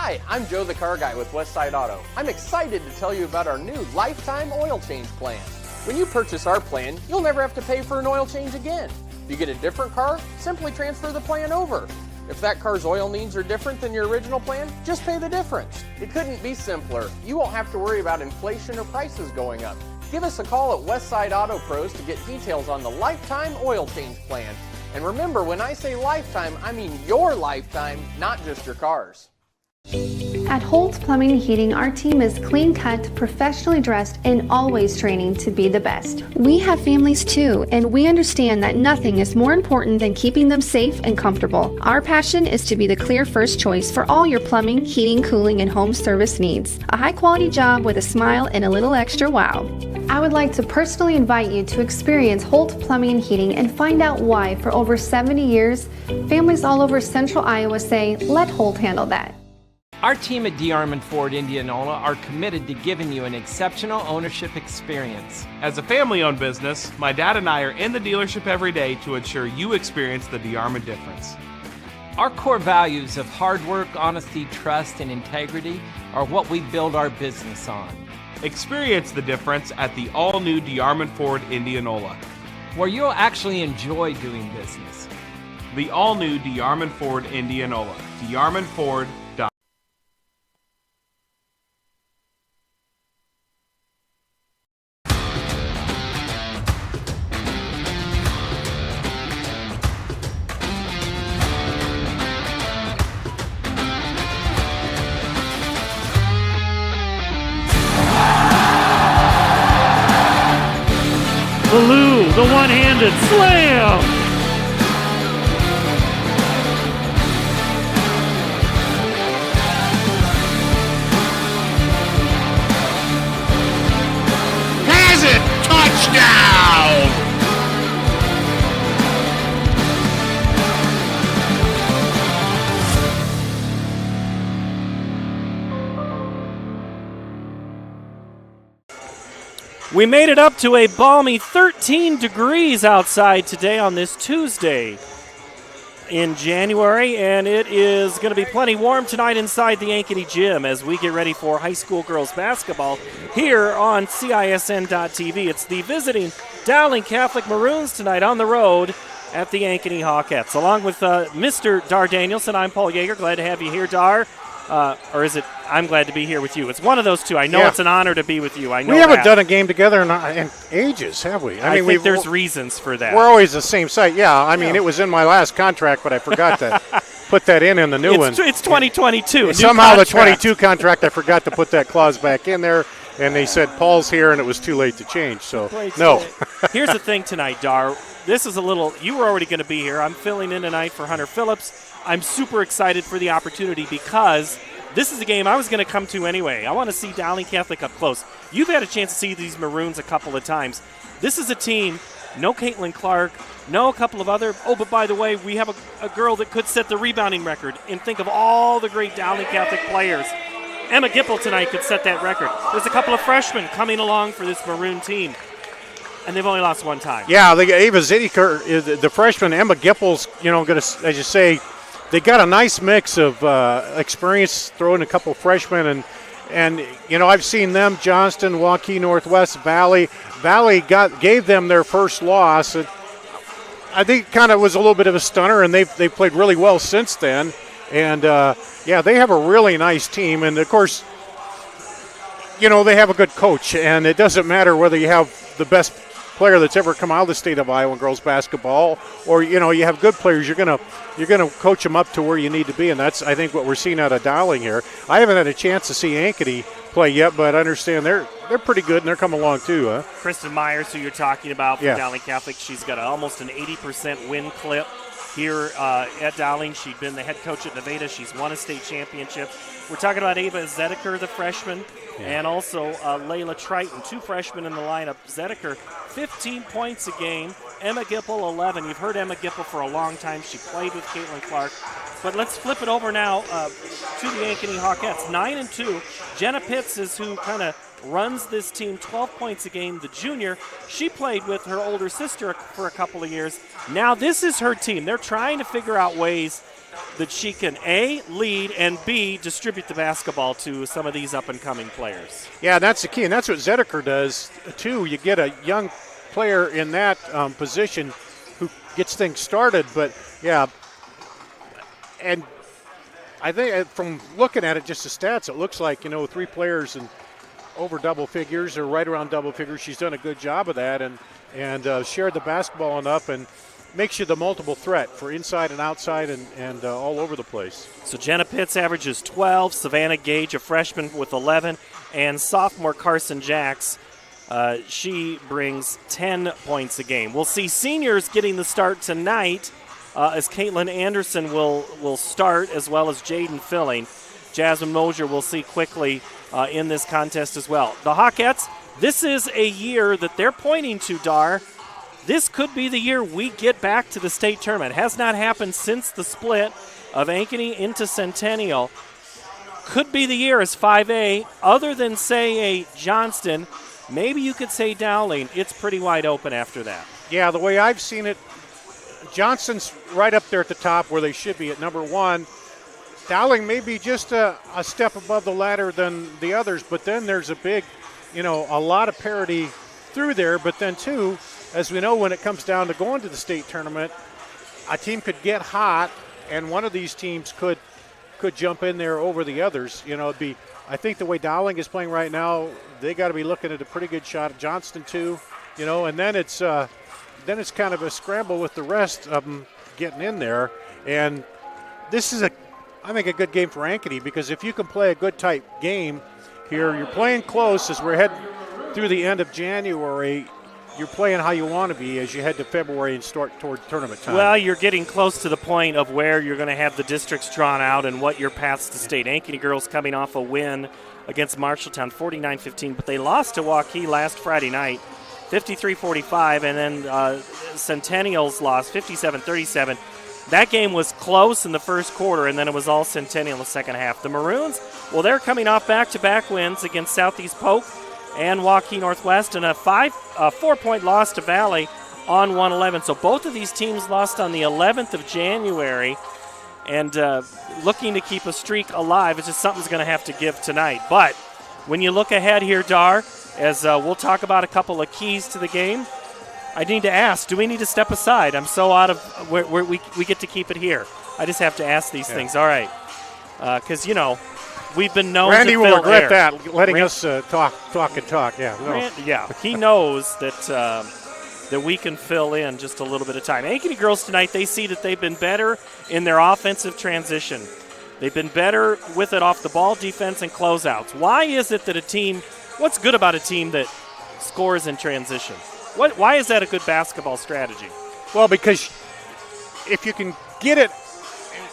Hi, I'm Joe the Car Guy with Westside Auto. I'm excited to tell you about our new lifetime oil change plan. When you purchase our plan, you'll never have to pay for an oil change again. If you get a different car, simply transfer the plan over. If that car's oil needs are different than your original plan, just pay the difference. It couldn't be simpler. You won't have to worry about inflation or prices going up. Give us a call at Westside Auto Pros to get details on the lifetime oil change plan. And remember, when I say lifetime, I mean your lifetime, not just your car's. At Holt's Plumbing and Heating, our team is clean-cut, professionally dressed, and always training to be the best. We have families too, and we understand that nothing is more important than keeping them safe and comfortable. Our passion is to be the clear first choice for all your plumbing, heating, cooling, and home service needs. A high-quality job with a smile and a little extra wow. I would like to personally invite you to experience Holt Plumbing and Heating and find out why, for over 70 years, families all over central Iowa say, let Holt handle that. Our team at DeArmond Ford Indianola are committed to giving you an exceptional ownership experience. As a family-owned business, my dad and I are in the dealership every day to ensure you experience the DeArmond difference. Our core values of hard work, honesty, trust, and integrity are what we build our business on. Experience the difference at the all-new DeArmond Ford Indianola, where you'll actually enjoy doing business. The all-new DeArmond Ford Indianola, DeArmondFord.com. Ballou, the one-handed slam! Has it! Touchdown! We made it up to a balmy 13 degrees outside today on this Tuesday in January, and it is going to be plenty warm tonight inside the Ankeny gym as we get ready for high school girls basketball here on CISN.TV. It's the visiting Dowling Catholic Maroons tonight on the road at the Ankeny Hawkettes. Along with Mr. Dar Danielson, I'm Paul Yeager. Glad to have you here, Dar. Or is it I'm glad to be here with you? It's one of those two. I know It's an honor to be with you. I know we haven't done a game together in ages, have we? I think there's reasons for that. We're always the same site. Yeah, I mean, it was in my last contract, but I forgot to put that in the new one. It's 2022. Somehow the 22 contract, I forgot to put that clause back in there, and they said Paul's here, and it was too late to change. So, no. Here's the thing tonight, Dar. This is a little – you were already going to be here. I'm filling in tonight for Hunter Phillips. I'm super excited for the opportunity because – this is a game I was going to come to anyway. I want to see Dowling Catholic up close. You've had a chance to see these Maroons a couple of times. This is a team, no Caitlin Clark, no a couple of other. Oh, but by the way, we have a girl that could set the rebounding record. And think of all the great Dowling Catholic players. Emma Gipple tonight could set that record. There's a couple of freshmen coming along for this Maroon team. And they've only lost one time. Yeah, Ava Zidiker, the freshman, Emma Gipple's, going to, as you say, they got a nice mix of experience throwing a couple freshmen, and I've seen them, Johnston, Waukee Northwest, Valley. Valley gave them their first loss. And I think it kind of was a little bit of a stunner, and they've played really well since then. And, they have a really nice team. And, of course, they have a good coach, and it doesn't matter whether you have the best player that's ever come out of the state of Iowa in girls basketball, or you have good players. You're gonna coach them up to where you need to be, and that's I think what we're seeing out of Dowling here. I haven't had a chance to see Ankeny play yet, but I understand they're pretty good and they're coming along too, huh? Kristen Myers, who you're talking about from Dowling Catholic, she's got almost an 80% win clip here at Dowling. She'd been the head coach at Nevada. She's won a state championship. We're talking about Ava Zedeker, the freshman, and also Layla Triton, two freshmen in the lineup. Zedeker, 15 points a game. Emma Gipple, 11. You've heard Emma Gipple for a long time. She played with Caitlin Clark. But let's flip it over now to the Ankeny Hawkettes. 9-2. Jenna Pitts is who kind of runs this team, 12 points a game. The junior, she played with her older sister for a couple of years. Now this is her team. They're trying to figure out ways that she can, A, lead, and B, distribute the basketball to some of these up-and-coming players. Yeah, that's the key, and that's what Zedeker does, too. You get a young player in that position who gets things started. But, yeah, and I think from looking at it, just the stats, it looks like, 3 players and over double figures or right around double figures. She's done a good job of that and shared the basketball enough and makes you the multiple threat for inside and outside and all over the place. So Jenna Pitts averages 12, Savannah Gage, a freshman, with 11, and sophomore Carson Jacks, she brings 10 points a game. We'll see seniors getting the start tonight as Caitlin Anderson will start, as well as Jaden Filling. Jasmine Mosier we'll see quickly in this contest as well. The Hawkettes, this is a year that they're pointing to, Dar. This could be the year we get back to the state tournament. It has not happened since the split of Ankeny into Centennial. Could be the year as 5A. Other than, say, a Johnston, maybe you could say Dowling. It's pretty wide open after that. Yeah, the way I've seen it, Johnston's right up there at the top where they should be at number 1. Dowling may be just a step above the ladder than the others, but then there's a big, a lot of parity through there. But then, too, as we know, when it comes down to going to the state tournament, a team could get hot, and one of these teams could jump in there over the others. It'd be, I think the way Dowling is playing right now, they got to be looking at a pretty good shot at Johnston too. And then it's kind of a scramble with the rest of them getting in there. And this is I think a good game for Ankeny, because if you can play a good tight game here, you're playing close as we're heading through the end of January. You're playing how you want to be as you head to February and start toward tournament time. Well, you're getting close to the point of where you're going to have the districts drawn out and what your paths to state. Ankeny girls coming off a win against Marshalltown, 49-15, but they lost to Waukee last Friday night, 53-45, and then Centennials lost 57-37. That game was close in the first quarter, and then it was all Centennial in the second half. The Maroons, well, they're coming off back-to-back wins against Southeast Polk and Waukee Northwest, and a 4-point loss to Valley on 111. So both of these teams lost on the 11th of January, and looking to keep a streak alive. It's just something's going to have to give tonight. But when you look ahead here, Dar, as we'll talk about a couple of keys to the game, I need to ask, do we need to step aside? I'm so out of where we get to keep it here. I just have to ask these things. All right. Because, we've been known Randy to will fill regret air. that, letting us talk. Yeah. No. Yeah, he knows that we can fill in just a little bit of time. Ankeny girls tonight, they see that they've been better in their offensive transition. They've been better with it off the ball, defense, and closeouts. Why is it that what's good about a team that scores in transition? Why is that a good basketball strategy? Well, because if you can get it,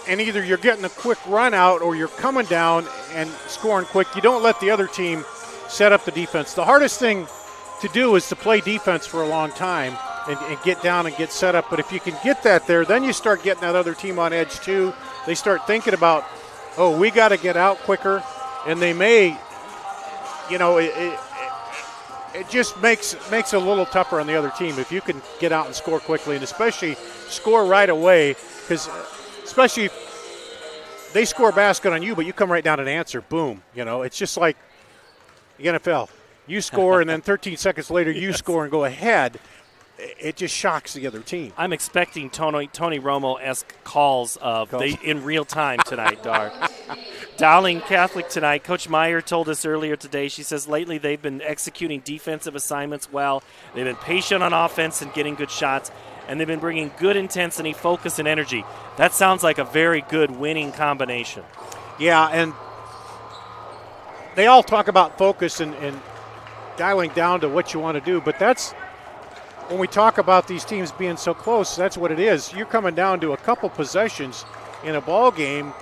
and either you're getting a quick run out or you're coming down and scoring quick, you don't let the other team set up the defense. The hardest thing to do is to play defense for a long time and get down and get set up. But if you can get that there, then you start getting that other team on edge too. They start thinking about, we got to get out quicker, and they may, it just makes it a little tougher on the other team if you can get out and score quickly, and especially score right away, because especially if they score a basket on you, but you come right down and answer, boom. It's just like the NFL. You score, and then 13 seconds later you score and go ahead. It just shocks the other team. I'm expecting Tony Romo-esque calls in real time tonight, Dar. Dowling Catholic tonight. Coach Meyer told us earlier today, she says lately they've been executing defensive assignments well. They've been patient on offense and getting good shots, and they've been bringing good intensity, focus, and energy. That sounds like a very good winning combination. Yeah, and they all talk about focus and dialing down to what you want to do, but that's when we talk about these teams being so close, that's what it is. You're coming down to a couple possessions in a ball game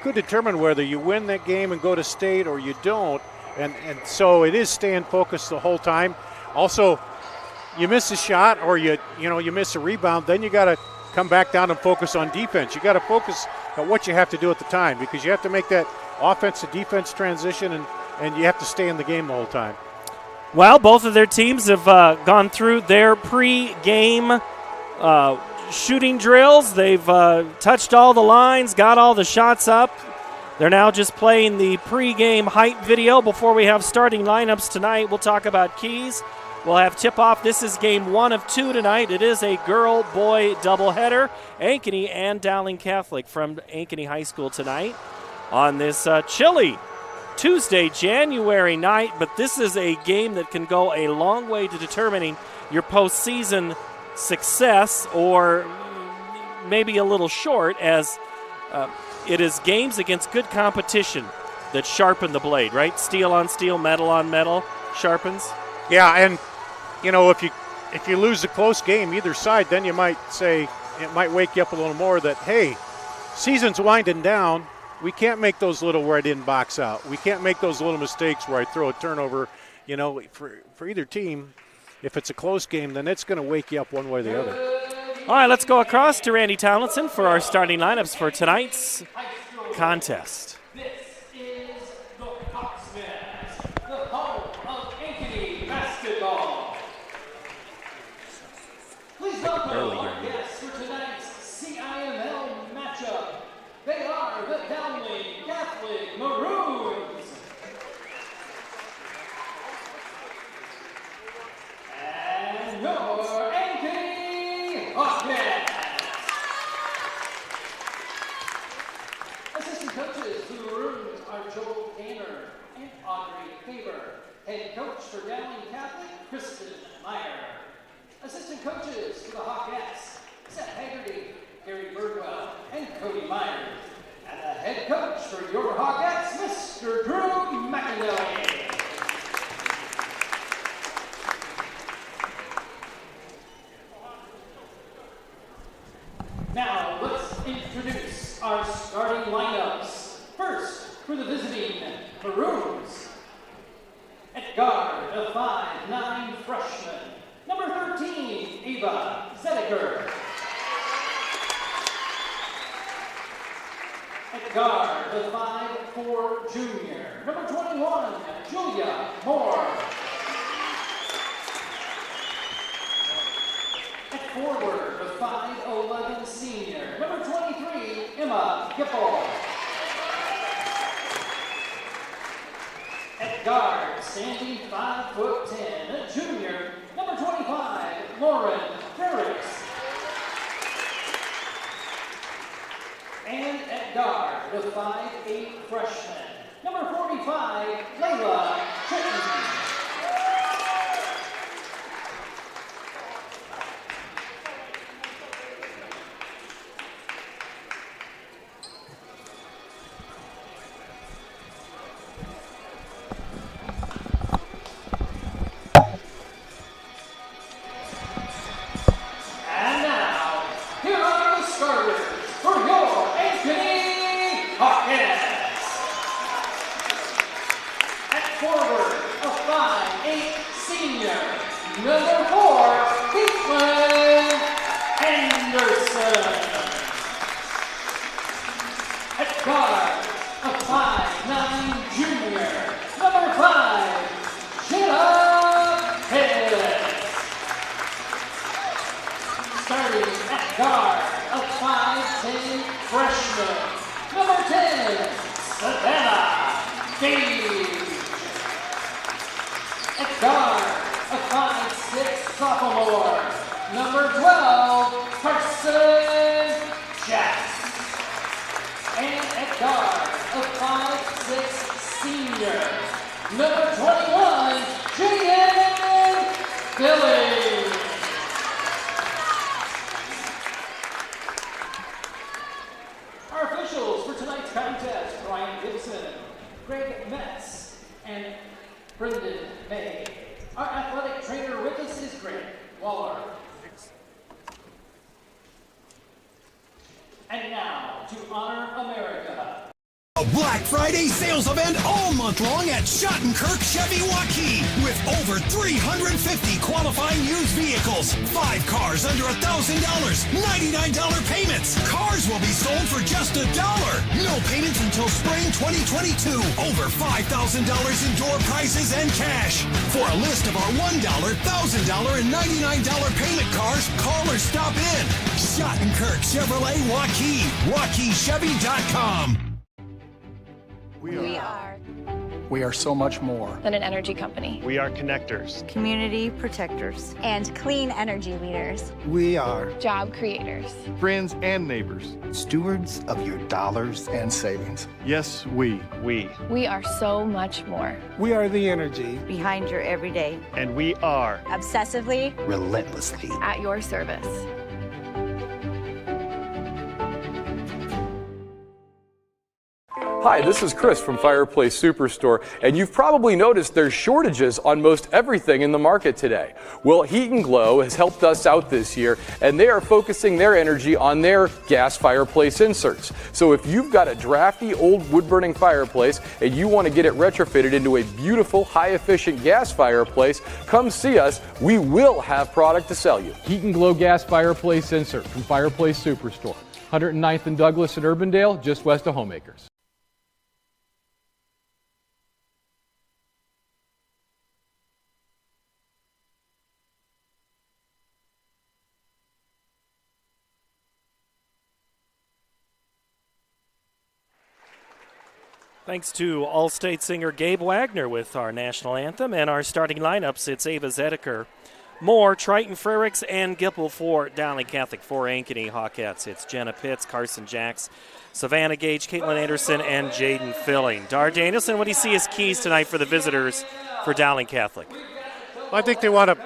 could determine whether you win that game and go to state or you don't. And so it is staying focused the whole time. Also, you miss a shot or you miss a rebound, then you got to come back down and focus on defense. You got to focus on what you have to do at the time, because you have to make that offense to defense transition, and you have to stay in the game the whole time. Well, both of their teams have gone through their pre-game shooting drills. They've touched all the lines, got all the shots up. They're now just playing the pregame hype video before we have starting lineups tonight. We'll talk about keys. We'll have tip-off. This is game 1 of 2 tonight. It is a girl-boy doubleheader. Ankeny and Dowling Catholic from Ankeny High School tonight on this chilly Tuesday, January night. But this is a game that can go a long way to determining your postseason success, or maybe a little short, as it is games against good competition that sharpen the blade, right? Steel on steel, metal on metal sharpens. Yeah, and you know, if you lose a close game either side, then you might say, it might wake you up a little more that, hey, season's winding down. We can't make those little where I didn't box out. We can't make those little mistakes where I throw a turnover. You know, for either team, if it's a close game, then it's going to wake you up one way or the other. All right, let's go across to Randy Tomlinson for our starting lineups for tonight's contest. This is the Hawksmith, the home of Ankeny basketball. Please welcome our guests for tonight's CIML matchup. They are the Dowling Catholic Maroons and your Ankeny Hawkins. Assistant coaches for the Maroons are Joel Gaynor and Audrey Faber. Head coach for Dowling Catholic, Kristen Meyer. Assistant coaches for the Hawkettes, Seth Haggerty, Gary Birdwell, and Cody Myers. And the head coach for your Hawkettes, Mr. Drew McInerney. Now, let's introduce our starting lineups. First, for the visiting Maroons. At guard, a 5'9" freshman, number 13, Ava Zedeker. At guard, the 5'4" junior, number 21, Julia Moore. At forward, the 5'11" senior, number 23, Emma Gipple. At guard, standing 5'10", a junior, number 25, Lauren Ferris. And at guard, the 5'8" freshman, number 45, Layla Chitton. And now, here are the starters for your Ankeny Hawkins. At forward, a 5'8" senior, number 4, Caitlin Anderson. At guard, a 5'9" junior, number 5, Jenna Hill. Starting at guard, a 5'10" freshman, number 10, Savannah Gage. At guard, a 5'6" sophomore, number 12, Carson Jack. And at guard, a 5'6" senior, number 21, Jaden Billy. Our officials for tonight's contest, Brian Gibson, Greg Metz, and Brendan May. Our athletic trainer with us is Greg Waller. And now, to honor America. Black Friday sales event all month long at Schottenkirk Chevy Waukee with over 350 qualifying used vehicles. 5 cars under $1,000, $99 payments. Cars will be sold for just $1. No payments until spring 2022. Over $5,000 in door prizes and cash. For a list of our $1, $1,000, and $99 payment cars, call or stop in. Schottenkirk Chevrolet Waukee. WaukeeChevy.com. We are so much more than an energy company. We are connectors, community protectors, and clean energy leaders. We are job creators, friends and neighbors, stewards of your dollars and savings. Yes, we are so much more. We are the energy behind your everyday. And we are obsessively, relentlessly at your service. Hi, this is Chris from Fireplace Superstore, and you've probably noticed there's shortages on most everything in the market today. Well, Heat and Glow has helped us out this year, and they are focusing their energy on their gas fireplace inserts. So if you've got a drafty old wood-burning fireplace and you want to get it retrofitted into a beautiful, high-efficient gas fireplace, come see us. We will have product to sell you. Heat and Glow gas fireplace insert from Fireplace Superstore, 109th and Douglas in Urbandale, just west of Homeacres. Thanks to All-State singer Gabe Wagner with our national anthem and our starting lineups. It's Ava Zedeker, Moore, Triton Frericks, and Gipple for Dowling Catholic. For Ankeny Hawkettes, it's Jenna Pitts, Carson Jacks, Savannah Gage, Caitlin Anderson, and Jaden Filling. Dar Danielson, what do you see as keys tonight for the visitors for Dowling Catholic? I think they want to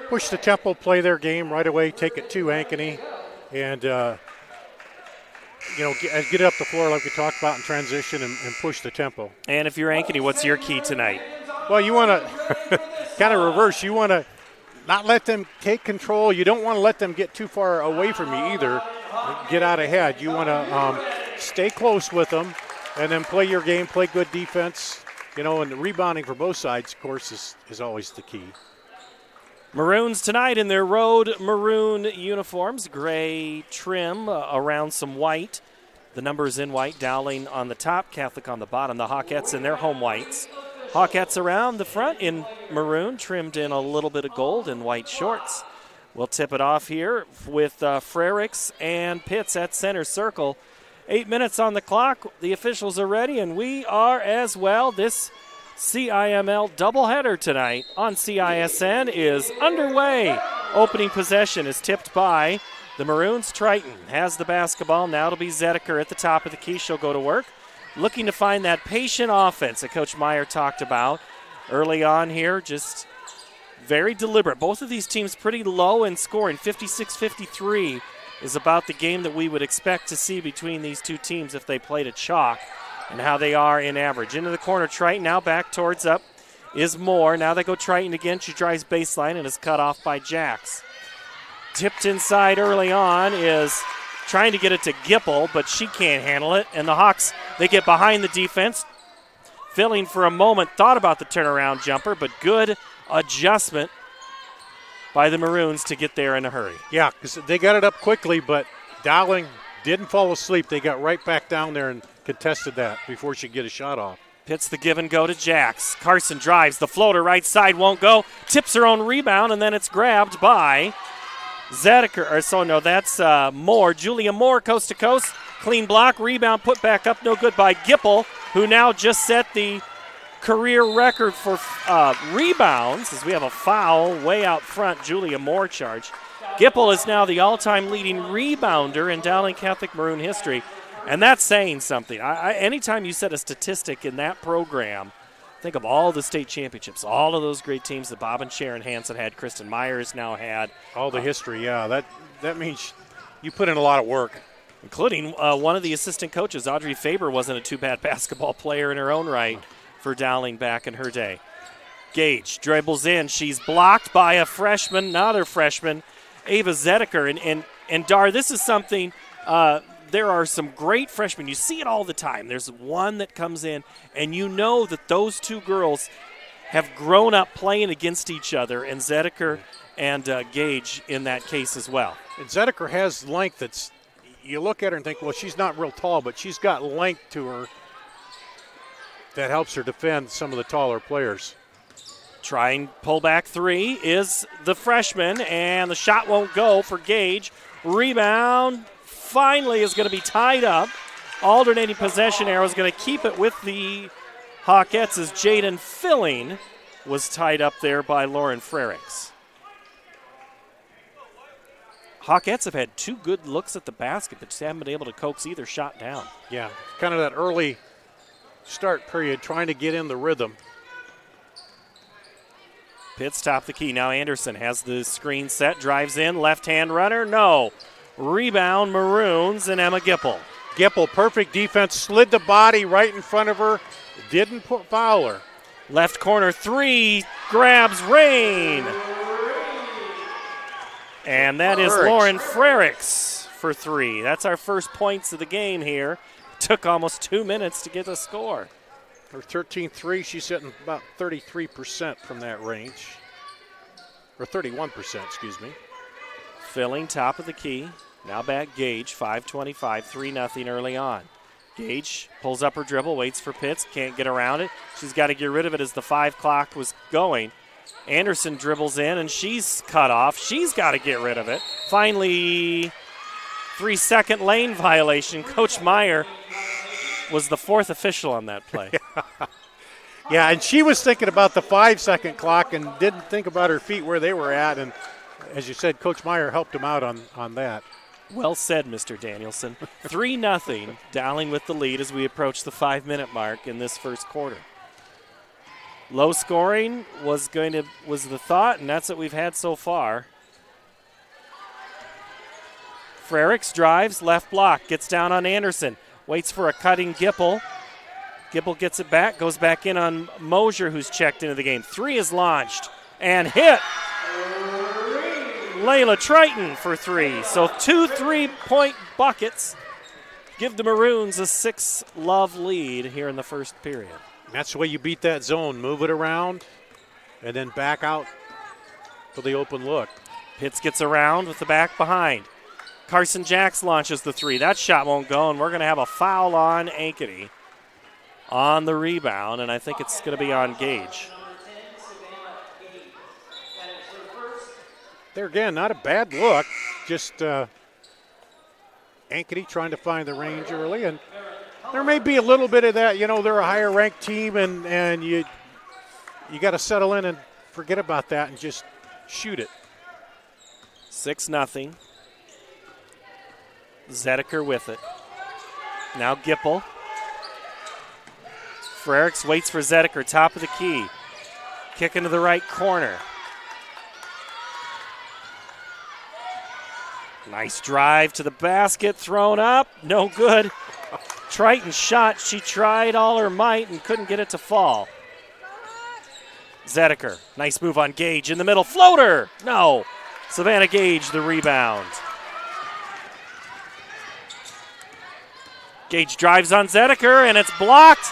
push the tempo, play their game right away, take it to Ankeny, and get it up the floor like we talked about in transition and push the tempo. And if you're Ankeny, what's your key tonight? Well, you want to kind of reverse. You want to not let them take control. You don't want to let them get too far away from you either, get out ahead. You want to stay close with them and then play your game, play good defense. And the rebounding for both sides, of course, is always the key. Maroons tonight in their road maroon uniforms, gray trim around some white. The numbers in white, Dowling on the top, Catholic on the bottom. The Hawkettes in their home whites. Hawkettes around the front in maroon, trimmed in a little bit of gold and white shorts. We'll tip it off here with Frericks and Pitts at center circle. 8 minutes on the clock. The officials are ready, and we are as well. This CIML doubleheader tonight on CISN is underway. Opening possession is tipped by the Maroons. Triton has the basketball. Now it'll be Zedeker at the top of the key. She'll go to work, looking to find that patient offense that Coach Meyer talked about early on here. Just very deliberate. Both of these teams pretty low in scoring. 56-53 is about the game that we would expect to see between these two teams if they played a chalk. And how they are in average. Into the corner, Triton now back towards up is Moore. Now they go Triton again. She drives baseline and is cut off by Jacks. Tipped inside early on is trying to get it to Gipple, but she can't handle it. And the Hawks, they get behind the defense. Filling for a moment, thought about the turnaround jumper, but good adjustment by the Maroons to get there in a hurry. Yeah, because they got it up quickly, but Dowling didn't fall asleep. They got right back down there and contested that before she could get a shot off. Pitts the give and go to Jacks. Carson drives. The floater right side won't go. Tips her own rebound, and then it's grabbed by Zedeker. That's Moore. Julia Moore, coast to coast. Clean block. Rebound put back up. No good by Gipple, who now just set the career record for rebounds as we have a foul way out front. Julia Moore charge. Gipple is now the all-time leading rebounder in Dowling Catholic Maroon history. And that's saying something. Anytime you set a statistic in that program, think of all the state championships, all of those great teams that Bob and Sharon Hansen had, Kristen Myers now had. All the history, yeah. That means you put in a lot of work. Including one of the assistant coaches, Audrey Faber, wasn't a too-bad basketball player in her own right for Dowling back in her day. Gage dribbles in. She's blocked by another freshman, Ava Zedeker. And Dar, this is something there are some great freshmen. You see it all the time. There's one that comes in, and you know that those two girls have grown up playing against each other, and Zedeker and Gage in that case as well. And Zedeker has length that's, you look at her and think, well, she's not real tall, but she's got length to her that helps her defend some of the taller players. Trying pull back three is the freshman, and the shot won't go for Gage. Rebound finally is going to be tied up. Alternating possession arrow is going to keep it with the Hawkettes as Jaden Filling was tied up there by Lauren Frericks. Hawkettes have had 2 good looks at the basket, but just haven't been able to coax either shot down. Yeah, kind of that early start period, trying to get in the rhythm. Pitts top the key. Now Anderson has the screen set, drives in, left-hand runner, no. Rebound, Maroons, and Emma Gipple. Gipple, perfect defense, slid the body right in front of her, didn't foul her. Left corner three, grabs Rain. And that is Lauren Frericks for 3. That's our first points of the game here. Took almost 2 minutes to get the score. Her 13th three, she's hitting about 33% from that range. Or 31%, excuse me. Filling top of the key. Now back Gage, 5:25, 3-0 early on. Gage pulls up her dribble, waits for Pitts, can't get around it. She's got to get rid of it as the 5 clock was going. Anderson dribbles in, and she's cut off. She's got to get rid of it. Finally, 3-second lane violation. Coach Meyer was the 4th official on that play. Yeah, and she was thinking about the 5-second clock and didn't think about her feet where they were at. And as you said, Coach Meyer helped him out on that. Well said, Mr. Danielson. 3-0, Dowling with the lead as we approach the 5-minute mark in this first quarter. Low scoring was the thought, and that's what we've had so far. Frericks drives, left block, gets down on Anderson, waits for a cutting Gipple. Gipple gets it back, goes back in on Mosier, who's checked into the game. 3 is launched and hit. Layla Triton for 3. So 2 3-point buckets give the Maroons a 6-love lead here in the first period. That's the way you beat that zone. Move it around and then back out for the open look. Pitts gets around with the back behind. Carson Jacks launches the 3. That shot won't go, and we're going to have a foul on Ankeny on the rebound, and I think it's going to be on Gage. There again, not a bad look. Just Ankeny trying to find the range early, and there may be a little bit of that. You know, they're a higher ranked team, and you got to settle in and forget about that and just shoot it. 6-0. Zedeker with it. Now Gipple. Frericks waits for Zedeker, top of the key. Kick into the right corner. Nice drive to the basket, thrown up, no good. Triton shot, she tried all her might and couldn't get it to fall. Zedeker, nice move on Gage in the middle, floater, no. Savannah Gage the rebound. Gage drives on Zedeker and it's blocked,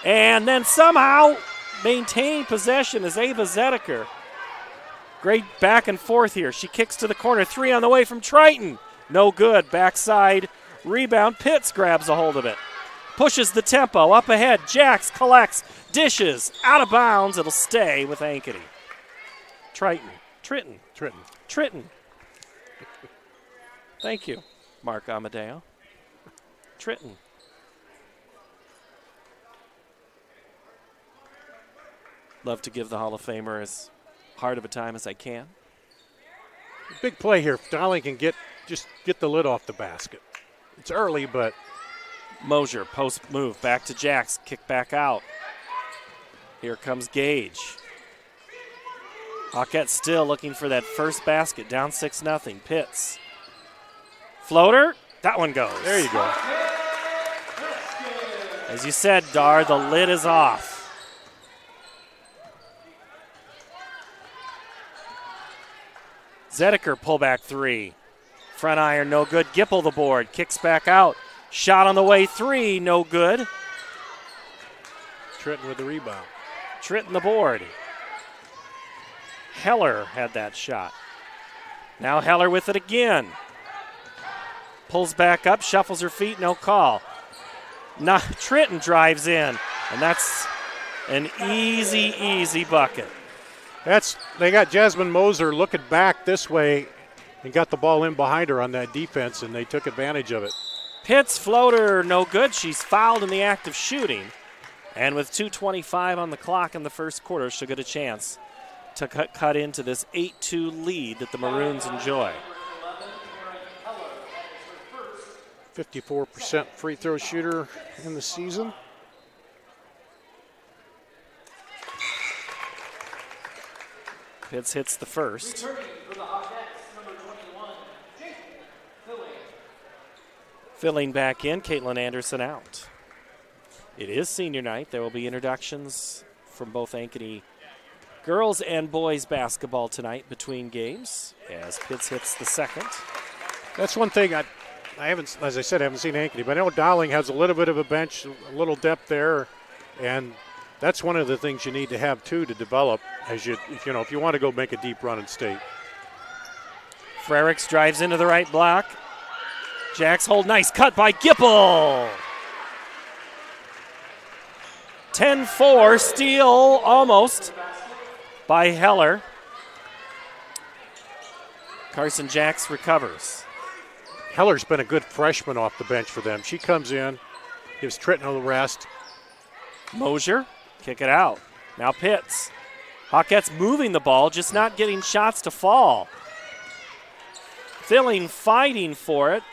and then somehow maintaining possession is Ava Zedeker. Great back and forth here. She kicks to the corner. 3 on the way from Triton. No good. Backside rebound. Pitts grabs a hold of it. Pushes the tempo. Up ahead. Jacks collects. Dishes. Out of bounds. It'll stay with Ankeny. Triton. Thank you, Mark Amadeo. Triton. Love to give the Hall of Famer as hard of a time as I can. Big play here. Dowling can get the lid off the basket. It's early, but Mosier, post move, back to Jacks, kick back out. Here comes Gage. Hawkette still looking for that first basket, down 6-0. Pitts. Floater, that one goes. There you go. As you said, Dar, the lid is off. Zedeker pullback 3. Front iron, no good. Gipple the board, kicks back out. Shot on the way, 3, no good. Trenton with the rebound. Trenton the board. Heller had that shot. Now Heller with it again. Pulls back up, shuffles her feet, no call. Now Trenton drives in, and that's an easy bucket. They got Jasmine Moser looking back this way and got the ball in behind her on that defense, and they took advantage of it. Pitts floater, no good. She's fouled in the act of shooting. And with 2:25 on the clock in the first quarter, she'll get a chance to cut into this 8-2 lead that the Maroons enjoy. 54% free throw shooter in the season. Pitts hits the first. Filling back in, Caitlin Anderson out. It is senior night. There will be introductions from both Ankeny girls and boys basketball tonight between games as Pitts hits the second. That's one thing I haven't, as I said, I haven't seen Ankeny, but I know Dowling has a little bit of a bench, a little depth there, and that's one of the things you need to have too to develop as if you want to go make a deep run in state. Frericks drives into the right block. Jacks hold, nice cut by Gipple. 10-4, steal almost by Heller. Carson Jacks recovers. Heller's been a good freshman off the bench for them. She comes in, gives Trenton a rest. Mosier, kick it out. Now Pitts. Hawkettes moving the ball, just not getting shots to fall. Filling, fighting for it.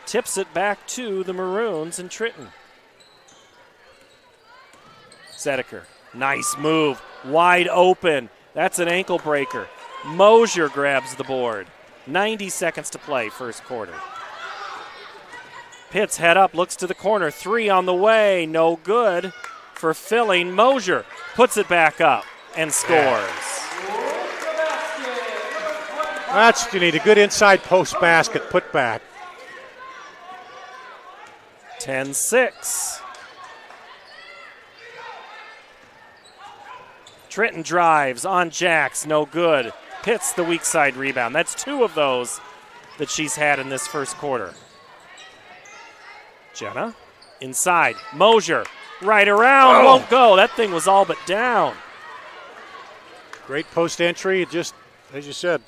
Tips it back to the Maroons and Trenton. Zedeker, nice move, wide open. That's an ankle breaker. Mosier grabs the board. 90 seconds to play, first quarter. Pitts head up, looks to the corner. 3 on the way, no good for Filling. Mosier puts it back up and scores. That's what you need, a good inside post basket put back. 10-6. Trenton drives on Jacks, no good. Pitts the weak side rebound. That's 2 of those that she's had in this first quarter. Jenna inside. Mosier right around, won't go. That thing was all but down. Great post entry, just as you said,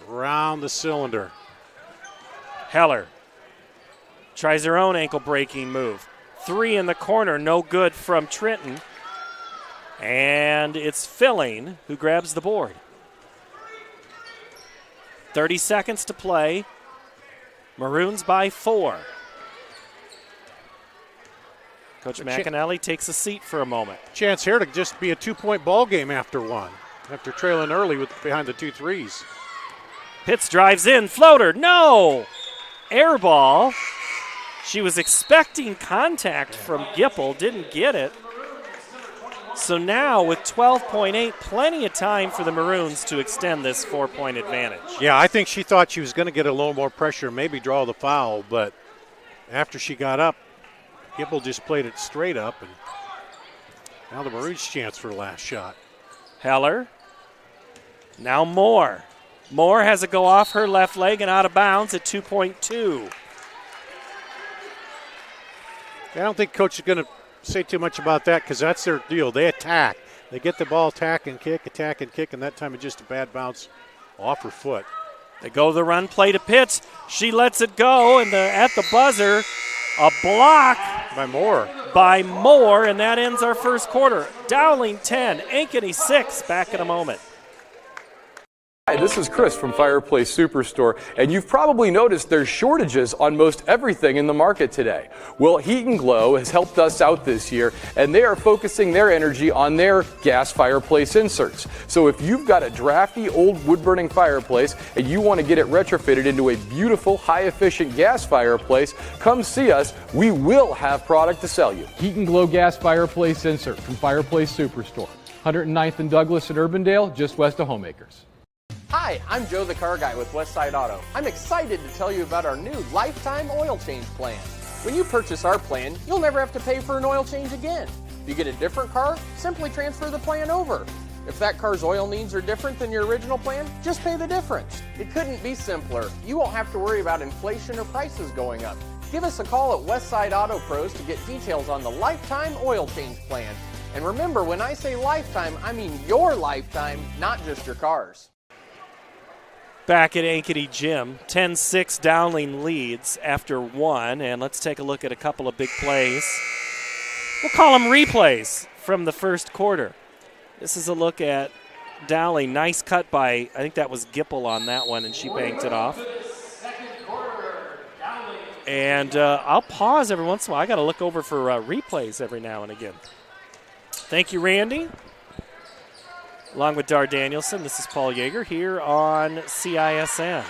around the cylinder. Heller tries her own ankle breaking move. 3 in the corner, no good from Trenton. And it's Filling who grabs the board. 30 seconds to play. Maroons by 4. Coach McAnally takes a seat for a moment. Chance here to just be a 2-point ball game after one, after trailing early behind the 2 threes. Pitts drives in, floater, no! Air ball. She was expecting contact from Gipple, didn't get it. So now with 12.8, plenty of time for the Maroons to extend this 4-point advantage. Yeah, I think she thought she was going to get a little more pressure, maybe draw the foul, but after she got up, Gipple just played it straight up, and now the Maroons' chance for the last shot. Heller. Now Moore. Moore has it go off her left leg and out of bounds at 2.2. I don't think Coach is going to say too much about that because that's their deal. They attack. They get the ball, attack and kick, and that time it's just a bad bounce off her foot. They go the run play to Pitts. She lets it go, and at the buzzer, a block by Moore, and that ends our first quarter. Dowling 10, Ankeny 6. Back in a moment. Hi, this is Chris from Fireplace Superstore, and you've probably noticed there's shortages on most everything in the market today. Well, Heat and Glow has helped us out this year, and they are focusing their energy on their gas fireplace inserts. So if you've got a drafty old wood-burning fireplace and you want to get it retrofitted into a beautiful, high-efficient gas fireplace, come see us. We will have product to sell you. Heat and Glow gas fireplace insert from Fireplace Superstore. 109th and Douglas in Urbandale, just west of Homemakers. Hi, I'm Joe the Car Guy with Westside Auto. I'm excited to tell you about our new lifetime oil change plan. When you purchase our plan, you'll never have to pay for an oil change again. If you get a different car, simply transfer the plan over. If that car's oil needs are different than your original plan, just pay the difference. It couldn't be simpler. You won't have to worry about inflation or prices going up. Give us a call at Westside Auto Pros to get details on the lifetime oil change plan. And remember, when I say lifetime, I mean your lifetime, not just your car's. Back at Ankeny Gym, 10-6 Dowling leads after one, and let's take a look at a couple of big plays. We'll call them replays from the first quarter. This is a look at Dowling. Nice cut by, I think that was Gipple on that one, and she banked it off. And I'll pause every once in a while. I got to look over for replays every now and again. Thank you, Randy. Along with Dar Danielson, this is Paul Yeager here on CISN.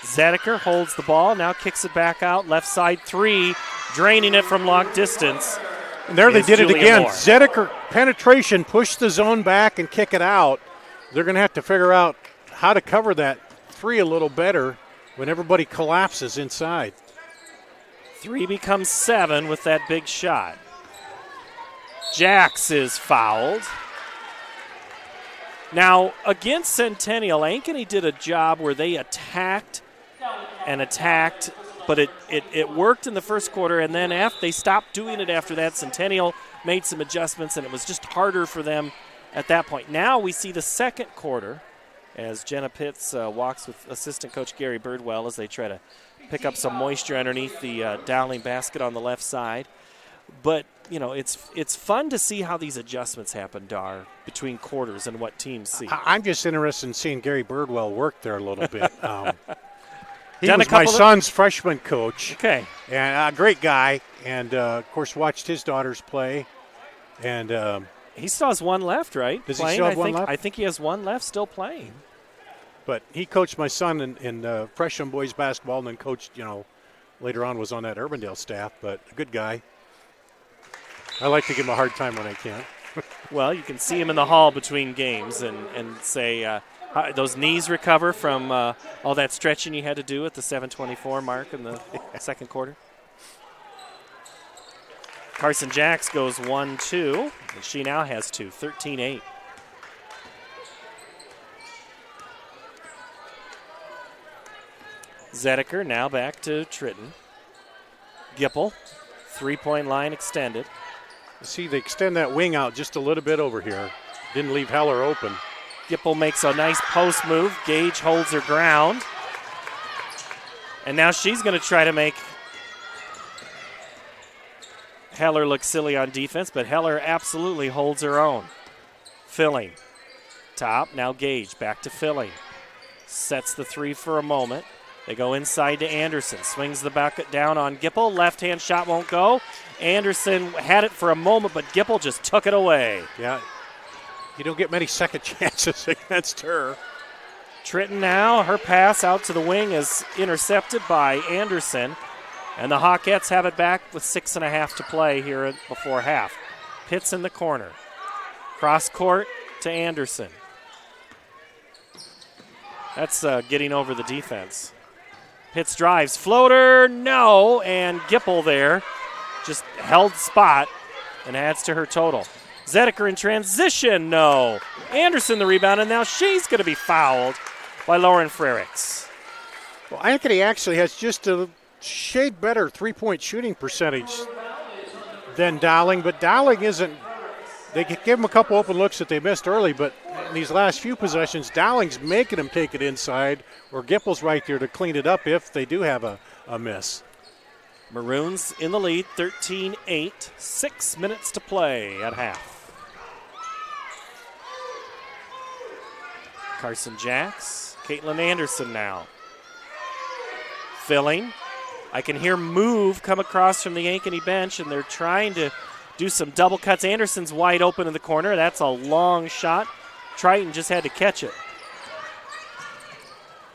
Zedeker holds the ball, now kicks it back out, left side three, draining it from long distance. And there they did Julia it again. Moore. Zedeker penetration, push the zone back and kick it out. They're going to have to figure out how to cover that three a little better when everybody collapses inside. 3 becomes 7 with that big shot. Jax is fouled. Now, against Centennial, Ankeny did a job where they attacked, but it worked in the first quarter, and then after they stopped doing it after that, Centennial made some adjustments, and it was just harder for them at that point. Now we see the second quarter as Jenna Pitts walks with assistant coach Gary Birdwell as they try to pick up some moisture underneath the Dowling basket on the left side. But, you know, it's fun to see how these adjustments happen, Dar, between quarters and what teams see. I'm just interested in seeing Gary Birdwell work there a little bit. He was my son's freshman coach. Okay. And a great guy. And, of course, watched his daughters play. And he still has one left, right? Does he still have one left? I think he has one left still playing. But he coached my son in freshman boys basketball and then coached, later on was on that Urbandale staff. But a good guy. I like to give him a hard time when I can. Well, you can see him in the hall between games and say those knees recover from all that stretching you had to do at the 7:24 mark in the second quarter. Carson Jax goes 1-2, and she now has 2, 13-8. Zedeker now back to Tritton. Gipple, three-point line extended. See, they extend that wing out just a little bit over here. Didn't leave Heller open. Gipple makes a nice post move. Gage holds her ground. And now she's going to try to make Heller look silly on defense, but Heller absolutely holds her own. Filling. Top, now Gage back to Filling. Sets the three for a moment. They go inside to Anderson. Swings the bucket down on Gipple. Left-hand shot won't go. Anderson had it for a moment, but Gipple just took it away. Yeah, you don't get many second chances against her. Tritton now, her pass out to the wing is intercepted by Anderson. And the Hawkettes have it back with 6.5 to play here before half. Pitts in the corner. Cross court to Anderson. That's getting over the defense. Pitts drives, floater, no, and Gipple there just held spot and adds to her total. Zedeker in transition, no. Anderson the rebound, and now she's going to be fouled by Lauren Frericks. Well, Ankeny actually has just a shade better three-point shooting percentage than Dowling, but Dowling isn't. They give them a couple open looks that they missed early, but in these last few possessions, Dowling's making them take it inside, or Gipple's right there to clean it up if they do have a miss. Maroons in the lead, 13-8, 6 minutes to play at half. Carson Jax, Caitlin Anderson now. Filling. I can hear move come across from the Ankeny bench, and they're trying to do some double cuts. Anderson's wide open in the corner. That's a long shot. Triton just had to catch it.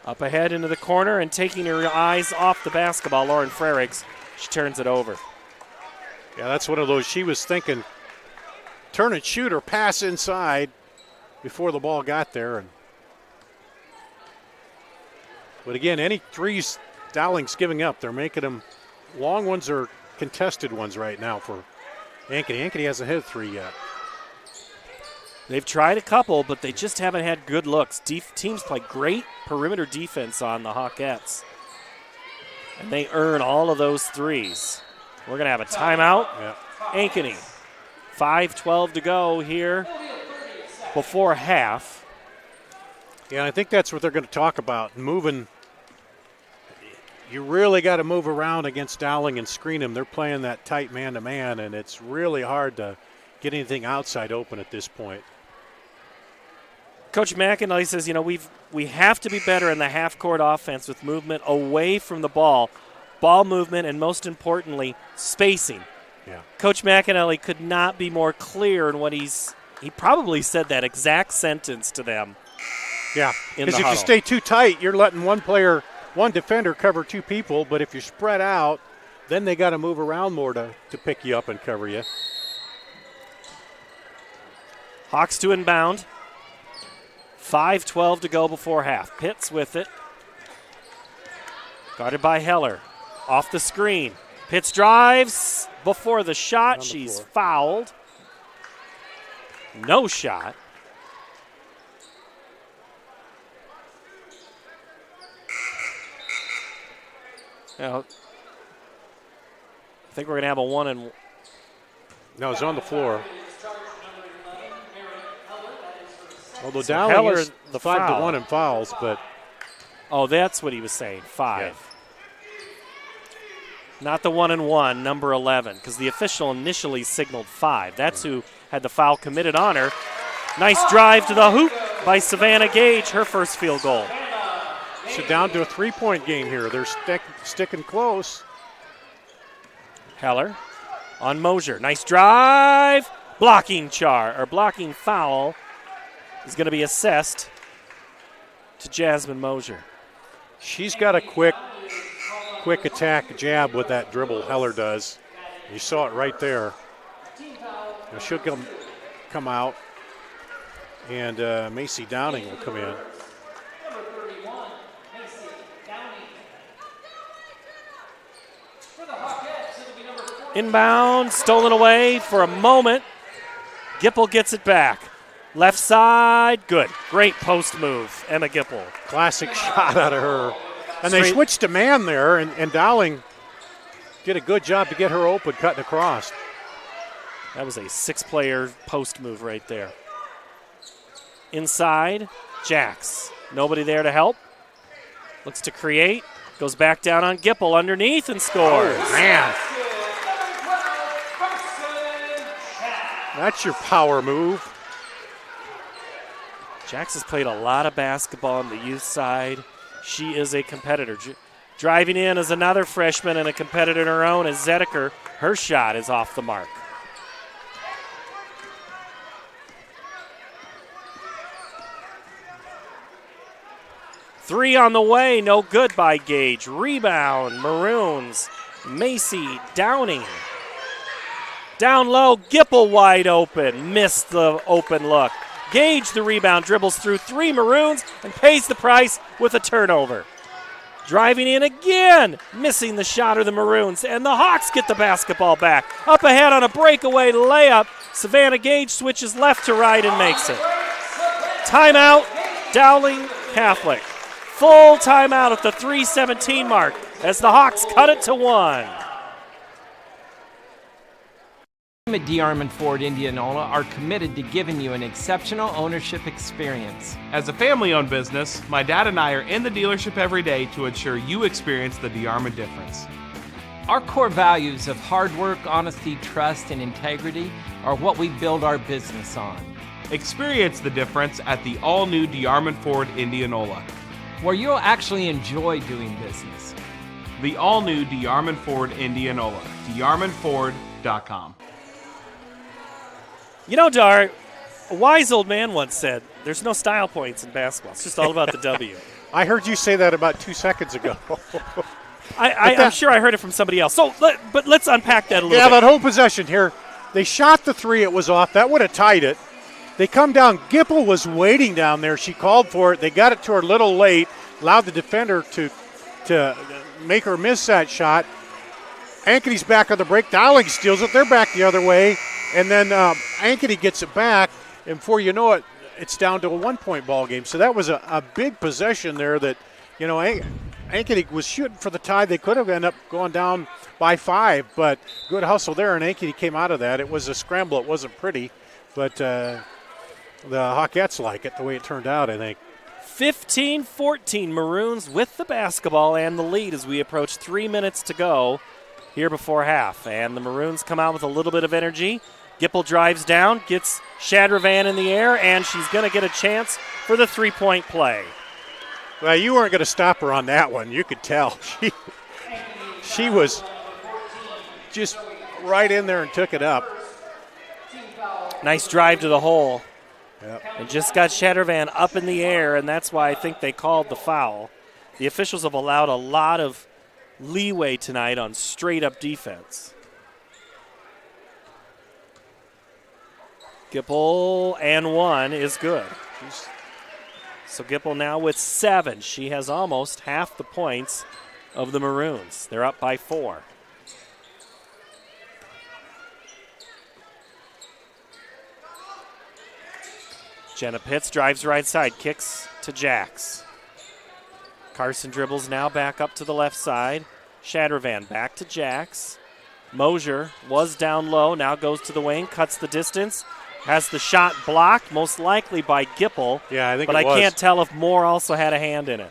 Up ahead into the corner and taking her eyes off the basketball, Lauren Frericks. She turns it over. Yeah, that's one of those. She was thinking turn and shoot or pass inside before the ball got there. And But again, any threes Dowling's giving up, they're making them long ones or contested ones right now for Ankeny. Ankeny hasn't hit a three yet. They've tried a couple, but they just haven't had good looks. Teams play great perimeter defense on the Hawkettes, and they earn all of those threes. We're going to have a timeout. Yeah. Ankeny, 5:12 to go here before half. Yeah, I think that's what they're going to talk about, moving. You really got to move around against Dowling and screen them. They're playing that tight man-to-man, and it's really hard to get anything outside open at this point. Coach McAnally says, we have to be better in the half-court offense with movement away from the ball movement, and most importantly, spacing. Yeah. Coach McAnally could not be more clear in what he probably said that exact sentence to them. Yeah, because if you stay too tight, you're letting one defender cover two people, but if you're spread out, then they got to move around more to pick you up and cover you. Hawks to inbound. 5:12 to go before half. Pitts with it. Guarded by Heller. Off the screen. Pitts drives before the shot. She's fouled. No shot. Now, I think we're going to have a 1-and-1. No, it's on the floor. Although So Dowling Heller, is the 5-1 in fouls, but oh, that's what he was saying. 5. Not the 1-and-1, number 11, because the official initially signaled 5. That's who had the foul committed on her. Nice drive to the hoop by Savannah Gage, her first field goal. So down to a three-point game here. They're sticking close. Heller on Mosier. Nice drive. Blocking foul is going to be assessed to Jasmine Mosier. She's got a quick attack jab with that dribble, Heller does. You saw it right there. Now she'll come out, and Macy Downing will come in. Inbound, stolen away for a moment. Gipple gets it back. Left side, good. Great post move, Emma Gipple. Classic shot out of her. And they switched to man there, and Dowling did a good job to get her open, cutting across. That was a 6-player post move right there. Inside, Jax. Nobody there to help. Looks to create. Goes back down on Gipple underneath and scores. Oh, man. That's your power move. Jax has played a lot of basketball on the youth side. She is a competitor. Driving in is another freshman and a competitor in her own is Zedeker. Her shot is off the mark. Three on the way, no good by Gage. Rebound, Maroons. Macy Downing. Down low, Gipple wide open. Missed the open look. Gage the rebound, dribbles through 3 Maroons and pays the price with a turnover. Driving in again, missing the shot of the Maroons, and the Hawks get the basketball back. Up ahead on a breakaway layup, Savannah Gage switches left to right and makes it. Timeout, Dowling Catholic. Full timeout at the 3:17 mark as the Hawks cut it to 1. At DeArmond Ford Indianola are committed to giving you an exceptional ownership experience. As a family-owned business, my dad and I are in the dealership every day to ensure you experience the DeArmond difference. Our core values of hard work, honesty, trust, and integrity are what we build our business on. Experience the difference at the all-new DeArmond Ford Indianola, where you'll actually enjoy doing business. The all-new DeArmond Ford Indianola, DeArmondFord.com. You know, Dar, a wise old man once said, there's no style points in basketball. It's just all about the W. I heard you say that about 2 seconds ago. I'm sure I heard it from somebody else. But let's unpack that a little bit. Yeah, that whole possession here. They shot the 3, it was off. That would have tied it. They come down. Gipple was waiting down there. She called for it. They got it to her a little late. allowed the defender to make her miss that shot. Ankeny's back on the break. Dowling steals it. They're back the other way. And then Ankeny gets it back. And before you know it, it's down to a 1-point ball game. So that was a big possession there that, Ankeny was shooting for the tie. They could have ended up going down by 5, but good hustle there, and Ankeny came out of that. It was a scramble. It wasn't pretty, but the Hawkettes like it the way it turned out, I think. 15-14, Maroons with the basketball and the lead as we approach 3 minutes to go here before half. And the Maroons come out with a little bit of energy. Gipple drives down, gets Shadravan in the air, and she's going to get a chance for the three-point play. Well, you weren't going to stop her on that one. You could tell. She was just right in there and took it up. Nice drive to the hole. Yep. And just got Shadravan up in the air, and that's why I think they called the foul. The officials have allowed a lot of leeway tonight on straight-up defense. Gipple and 1 is good. So Gipple now with 7. She has almost half the points of the Maroons. They're up by 4. Jenna Pitts drives right side, kicks to Jax. Carson dribbles now back up to the left side. Shadravan back to Jax. Mosier was down low, now goes to the wing, cuts the distance. Has the shot blocked, most likely by Gipple. Yeah, I think but it was. I can't tell if Moore also had a hand in it.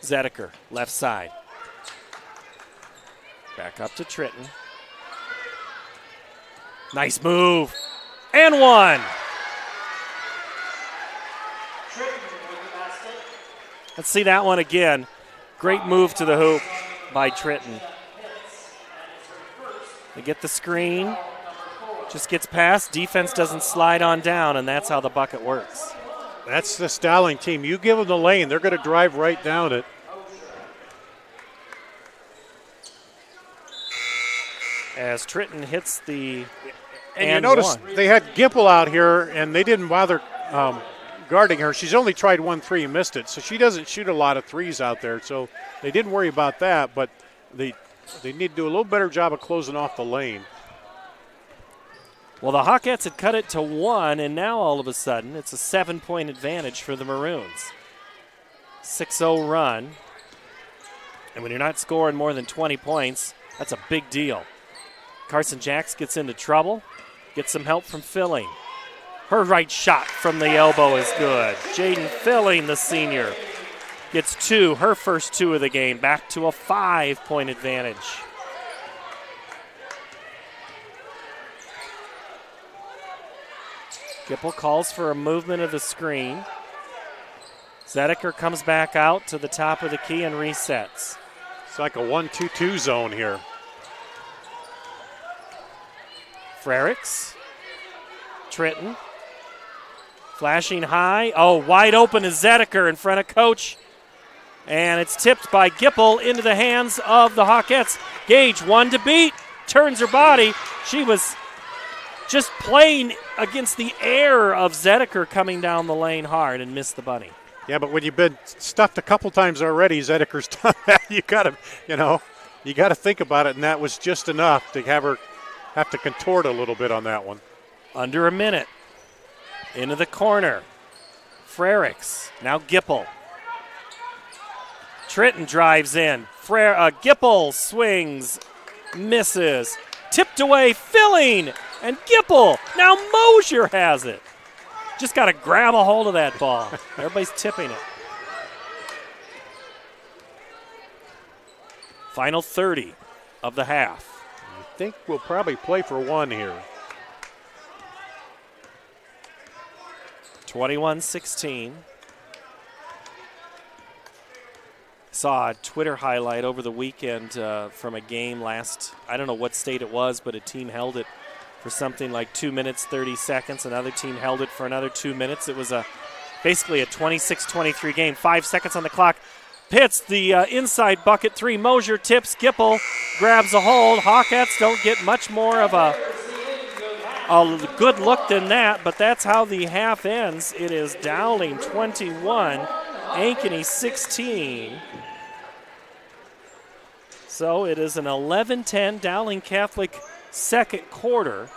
Zedeker, left side. Back up to Tritton. Nice move. And 1. Let's see that one again. Great move to the hoop by Tritton. They get the screen, just gets past, defense doesn't slide on down, and that's how the bucket works. That's the Dowling team. You give them the lane, they're going to drive right down it. As Tritton hits the and you notice they had Gipple out here, and they didn't bother guarding her. She's only tried 1 3 and missed it, so she doesn't shoot a lot of threes out there, so they didn't worry about that, but they need to do a little better job of closing off the lane. Well, the Hawkettes had cut it to 1, and now all of a sudden it's a 7-point advantage for the Maroons. 6-0 run. And when you're not scoring more than 20 points, that's a big deal. Carson Jax gets into trouble, gets some help from Filling. Her right shot from the elbow is good. Jaden Filling, the senior, gets 2, her first 2 of the game, back to a 5-point advantage. Gipple calls for a movement of the screen. Zedeker comes back out to the top of the key and resets. It's like a 1-2-2 zone here. Frericks. Tritton. Flashing high. Oh, wide open is Zedeker in front of Coach. And it's tipped by Gipple into the hands of the Hawkettes. Gage, 1 to beat. Turns her body. She was just playing against the air of Zedeker coming down the lane hard and missed the bunny. Yeah, but when you've been stuffed a couple times already, Zedeker's done that. You gotta think about it, and that was just enough to have her have to contort a little bit on that one. Under a minute. Into the corner. Frericks. Now Gipple. Tritton drives in. Gipple swings. Misses. Tipped away. Filling. And Gipple. Now Mosier has it. Just got to grab a hold of that ball. Everybody's tipping it. Final 30 of the half. I think we'll probably play for 1 here. 21-16. Saw a Twitter highlight over the weekend from a game last, I don't know what state it was, but a team held it for something like 2 minutes, 30 seconds. Another team held it for another 2 minutes. It was basically a 26-23 game. 5 seconds on the clock. Pitts, the inside bucket 3. Mosier tips. Gipple grabs a hold. Hawkettes don't get much more of a good look than that, but that's how the half ends. It is Dowling 21, Ankeny 16. So it is an 11-10 Dowling Catholic second quarter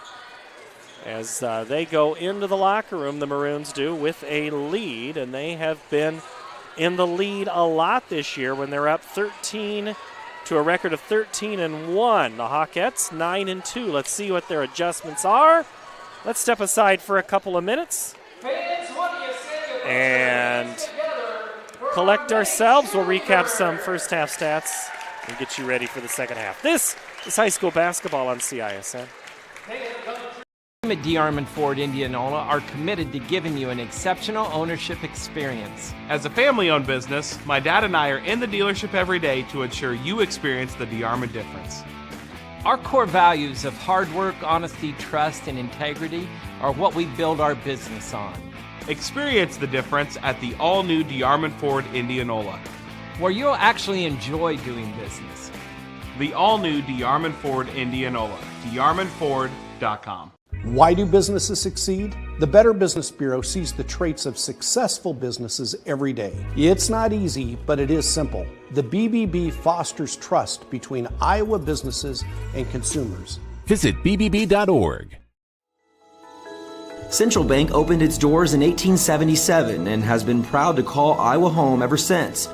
as they go into the locker room, the Maroons do, with a lead, and they have been in the lead a lot this year when they're up 13 to a record of 13-1. The Hawkettes 9-2. Let's see what their adjustments are. Let's step aside for a couple of minutes and collect ourselves. We'll recap some first half stats and get you ready for the second half. This is high school basketball on CISN. At DeArmond Ford Indianola are committed to giving you an exceptional ownership experience. As a family-owned business, my dad and I are in the dealership every day to ensure you experience the DeArmond difference. Our core values of hard work, honesty, trust, and integrity are what we build our business on. Experience the difference at the all-new DeArmond Ford Indianola, where you'll actually enjoy doing business. The all-new DeArmond Ford Indianola, DeArmondFord.com. Why do businesses succeed? The Better Business Bureau sees the traits of successful businesses every day. It's not easy, but it is simple. The BBB fosters trust between Iowa businesses and consumers. Visit bbb.org. Central Bank opened its doors in 1877 and has been proud to call Iowa home ever since.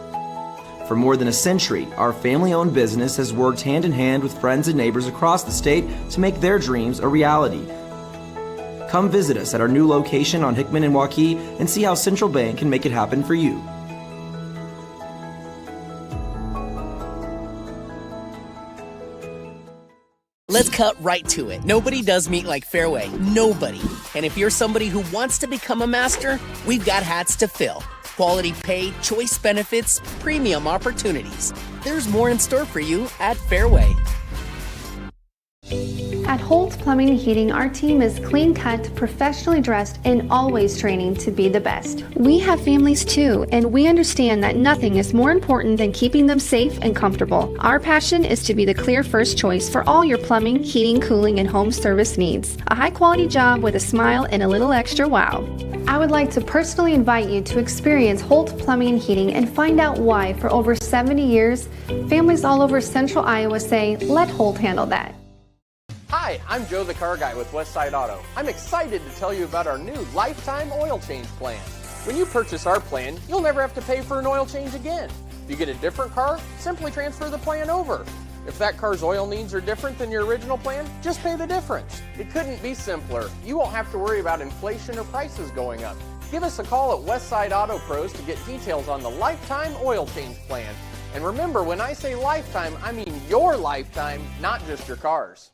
For more than a century, our family-owned business has worked hand in hand with friends and neighbors across the state to make their dreams a reality. Come visit us at our new location on Hickman and Waukee and see how Central Bank can make it happen for you. Let's cut right to it. Nobody does meat like Fairway. Nobody. And if you're somebody who wants to become a master, we've got hats to fill. Quality pay, choice benefits, premium opportunities. There's more in store for you at Fairway. At Holt's Plumbing and Heating, our team is clean-cut, professionally dressed, and always training to be the best. We have families too, and we understand that nothing is more important than keeping them safe and comfortable. Our passion is to be the clear first choice for all your plumbing, heating, cooling, and home service needs. A high-quality job with a smile and a little extra wow. I would like to personally invite you to experience Holt Plumbing and Heating and find out why, for over 70 years, families all over central Iowa say, let Holt handle that. Hi, I'm Joe the Car Guy with Westside Auto. I'm excited to tell you about our new lifetime oil change plan. When you purchase our plan, you'll never have to pay for an oil change again. If you get a different car, simply transfer the plan over. If that car's oil needs are different than your original plan, just pay the difference. It couldn't be simpler. You won't have to worry about inflation or prices going up. Give us a call at Westside Auto Pros to get details on the lifetime oil change plan. And remember, when I say lifetime, I mean your lifetime, not just your car's.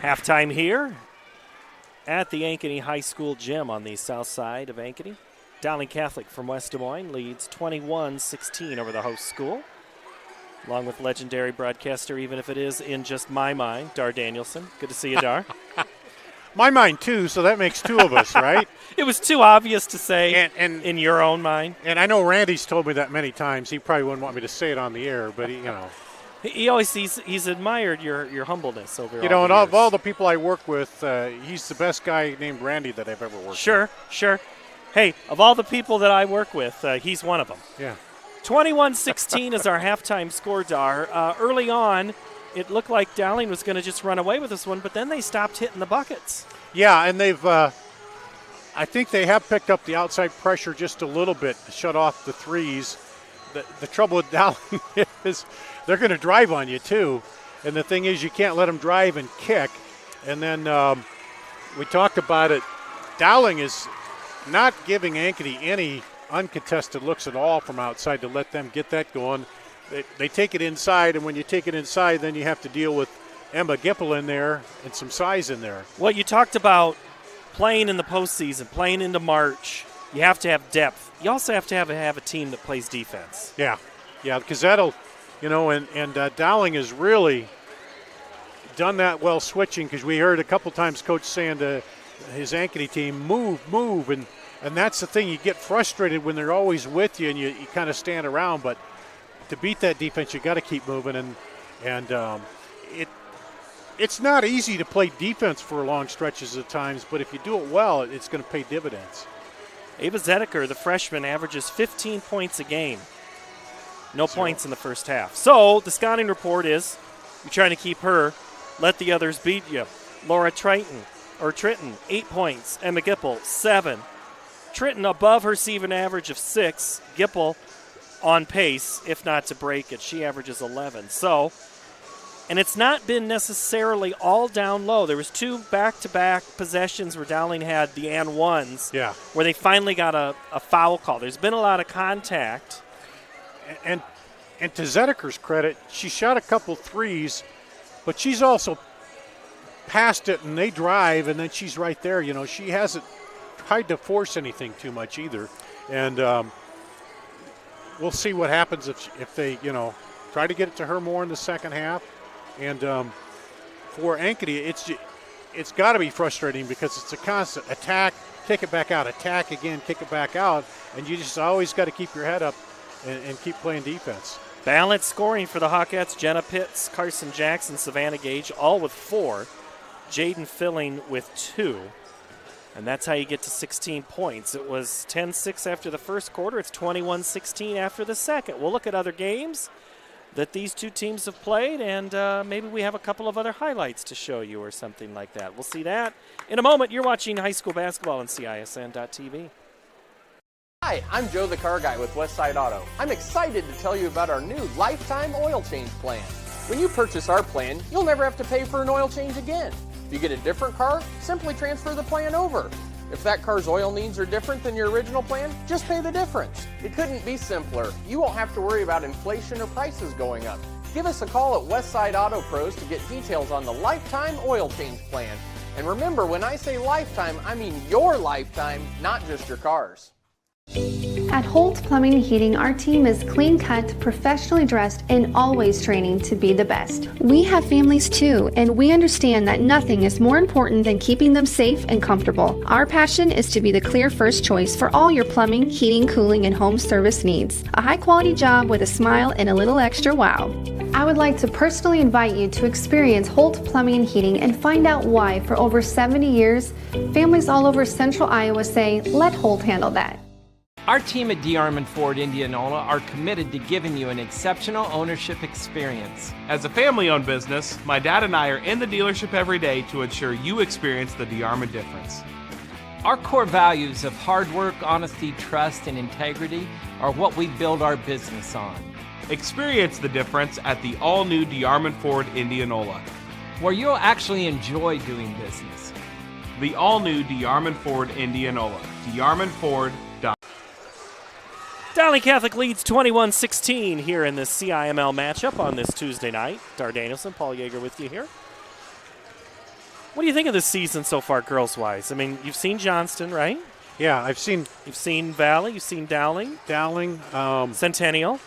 Halftime here at the Ankeny High School gym on the south side of Ankeny. Dowling Catholic from West Des Moines leads 21-16 over the host school, along with legendary broadcaster, even if it is in just my mind, Dar Danielson. Good to see you, Dar. My mind, too, so that makes two of us, right? It was too obvious to say and in your own mind. And I know Randy's told me that many times. He probably wouldn't want me to say it on the air, but, He always he's admired your humbleness over and of all the people I work with, he's the best guy named Randy that I've ever worked with. Sure. Hey, of all the people that I work with, he's one of them. Yeah. 21-16 is our halftime score, Dar. Early on, it looked like Dowling was going to just run away with this one, but then they stopped hitting the buckets. Yeah, and they've I think they have picked up the outside pressure just a little bit to shut off the threes. The trouble with Dowling is they're going to drive on you, too. And the thing is, you can't let them drive and kick. And then we talked about it. Dowling is not giving Ankeny any uncontested looks at all from outside to let them get that going. They take it inside, and when you take it inside, then you have to deal with Emma Gipple in there and some size in there. Well, you talked about playing in the postseason, playing into March. You have to have depth. You also have to have a team that plays defense. Yeah, because that'll, and Dowling has really done that well switching, because we heard a couple times Coach saying to his Ankeny team, move, and that's the thing. You get frustrated when they're always with you and you kind of stand around, but to beat that defense, you got to keep moving, and it's not easy to play defense for long stretches at times, but if you do it well, it's going to pay dividends. Ava Zedeker, the freshman, averages 15 points a game. No points in the first half. So the scouting report is you're trying to keep her, let the others beat you. Laura Tritton, 8 points. Emma Gipple, 7. Tritton above her season average of 6. Gipple on pace, if not to break it. She averages 11. So, and it's not been necessarily all down low. There was 2 back-to-back possessions where Dowling had the and ones, where they finally got a foul call. There's been a lot of contact. And to Zedeker's credit, she shot a couple threes, but she's also passed it, and they drive, and then she's right there. You know, she hasn't tried to force anything too much either. And we'll see what happens if they, try to get it to her more in the second half. And for Ankeny, it's got to be frustrating because it's a constant attack, kick it back out, attack again, kick it back out, and you just always got to keep your head up and keep playing defense. Balanced scoring for the Hawkettes. Jenna Pitts, Carson Jackson, Savannah Gage, all with 4. Jaden Filling with 2. And that's how you get to 16 points. It was 10-6 after the first quarter. It's 21-16 after the second. We'll look at other games that these two teams have played, and maybe we have a couple of other highlights to show you or something like that. We'll see that in a moment. You're watching high school basketball on CISN.TV. Hi, I'm Joe the Car Guy with Westside Auto. I'm excited to tell you about our new lifetime oil change plan. When you purchase our plan, you'll never have to pay for an oil change again. If you get a different car, simply transfer the plan over. If that car's oil needs are different than your original plan, just pay the difference. It couldn't be simpler. You won't have to worry about inflation or prices going up. Give us a call at Westside Auto Pros to get details on the lifetime oil change plan. And remember, when I say lifetime, I mean your lifetime, not just your car's. At Holt Plumbing and Heating, our team is clean-cut, professionally dressed, and always training to be the best. We have families too, and we understand that nothing is more important than keeping them safe and comfortable. Our passion is to be the clear first choice for all your plumbing, heating, cooling, and home service needs. A high-quality job with a smile and a little extra wow. I would like to personally invite you to experience Holt Plumbing and Heating and find out why, for over 70 years, families all over central Iowa say, let Holt handle that. Our team at DeArmond Ford Indianola are committed to giving you an exceptional ownership experience. As a family-owned business, my dad and I are in the dealership every day to ensure you experience the DeArmond difference. Our core values of hard work, honesty, trust, and integrity are what we build our business on. Experience the difference at the all-new DeArmond Ford Indianola, where you'll actually enjoy doing business. The all-new DeArmond Ford Indianola, DeArmondFord.com. Dowling Catholic leads 21-16 here in this CIML matchup on this Tuesday night. Dar Danielson, Paul Yeager with you here. What do you think of this season so far, girls-wise? I mean, you've seen Johnston, right? Yeah, I've seen. You've seen Valley. You've seen Dowling. Centennial.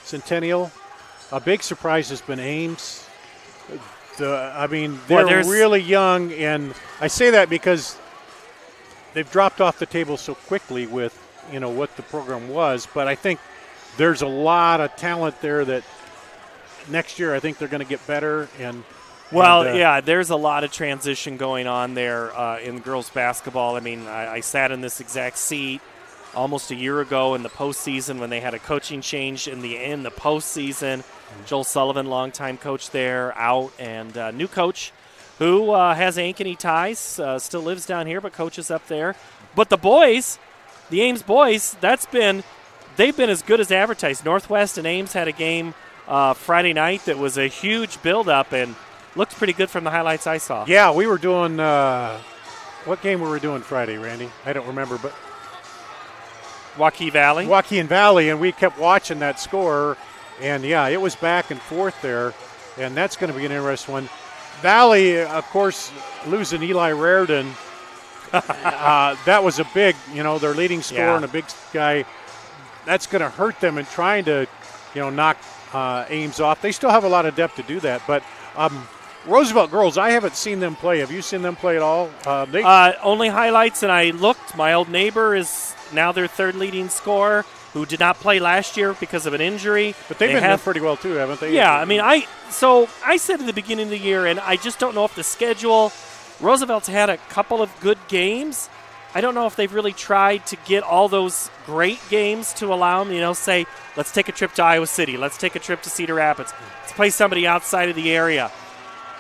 A big surprise has been Ames. They're really young, and I say that because they've dropped off the table so quickly with what the program was, but I think there's a lot of talent there that next year I think they're going to get better. There's a lot of transition going on there in girls basketball. I mean, I sat in this exact seat almost a year ago in the postseason when they had a coaching change in the postseason. Joel Sullivan, longtime coach there, out, and new coach who has Ankeny ties, still lives down here but coaches up there. But the boys, the Ames boys, they've been as good as advertised. Northwest and Ames had a game Friday night that was a huge build-up and looked pretty good from the highlights I saw. Yeah, we were doing what game were we doing Friday, Randy? I don't remember, but Waukee Valley, and we kept watching that score, and it was back and forth there, and that's going to be an interesting one. Valley, of course, losing Eli Raridan. That was a big, their leading scorer and a big guy. That's going to hurt them in trying to, knock Ames off. They still have a lot of depth to do that. But Roosevelt girls, I haven't seen them play. Have you seen them play at all? Only highlights, and I looked. My old neighbor is now their third leading scorer. who did not play last year because of an injury. But they've been doing pretty well too, haven't they? Yeah, I mean, I said at the beginning of the year, and I just don't know if the schedule. Roosevelt's had a couple of good games. I don't know if they've really tried to get all those great games to allow them, say, let's take a trip to Iowa City. Let's take a trip to Cedar Rapids. Let's play somebody outside of the area.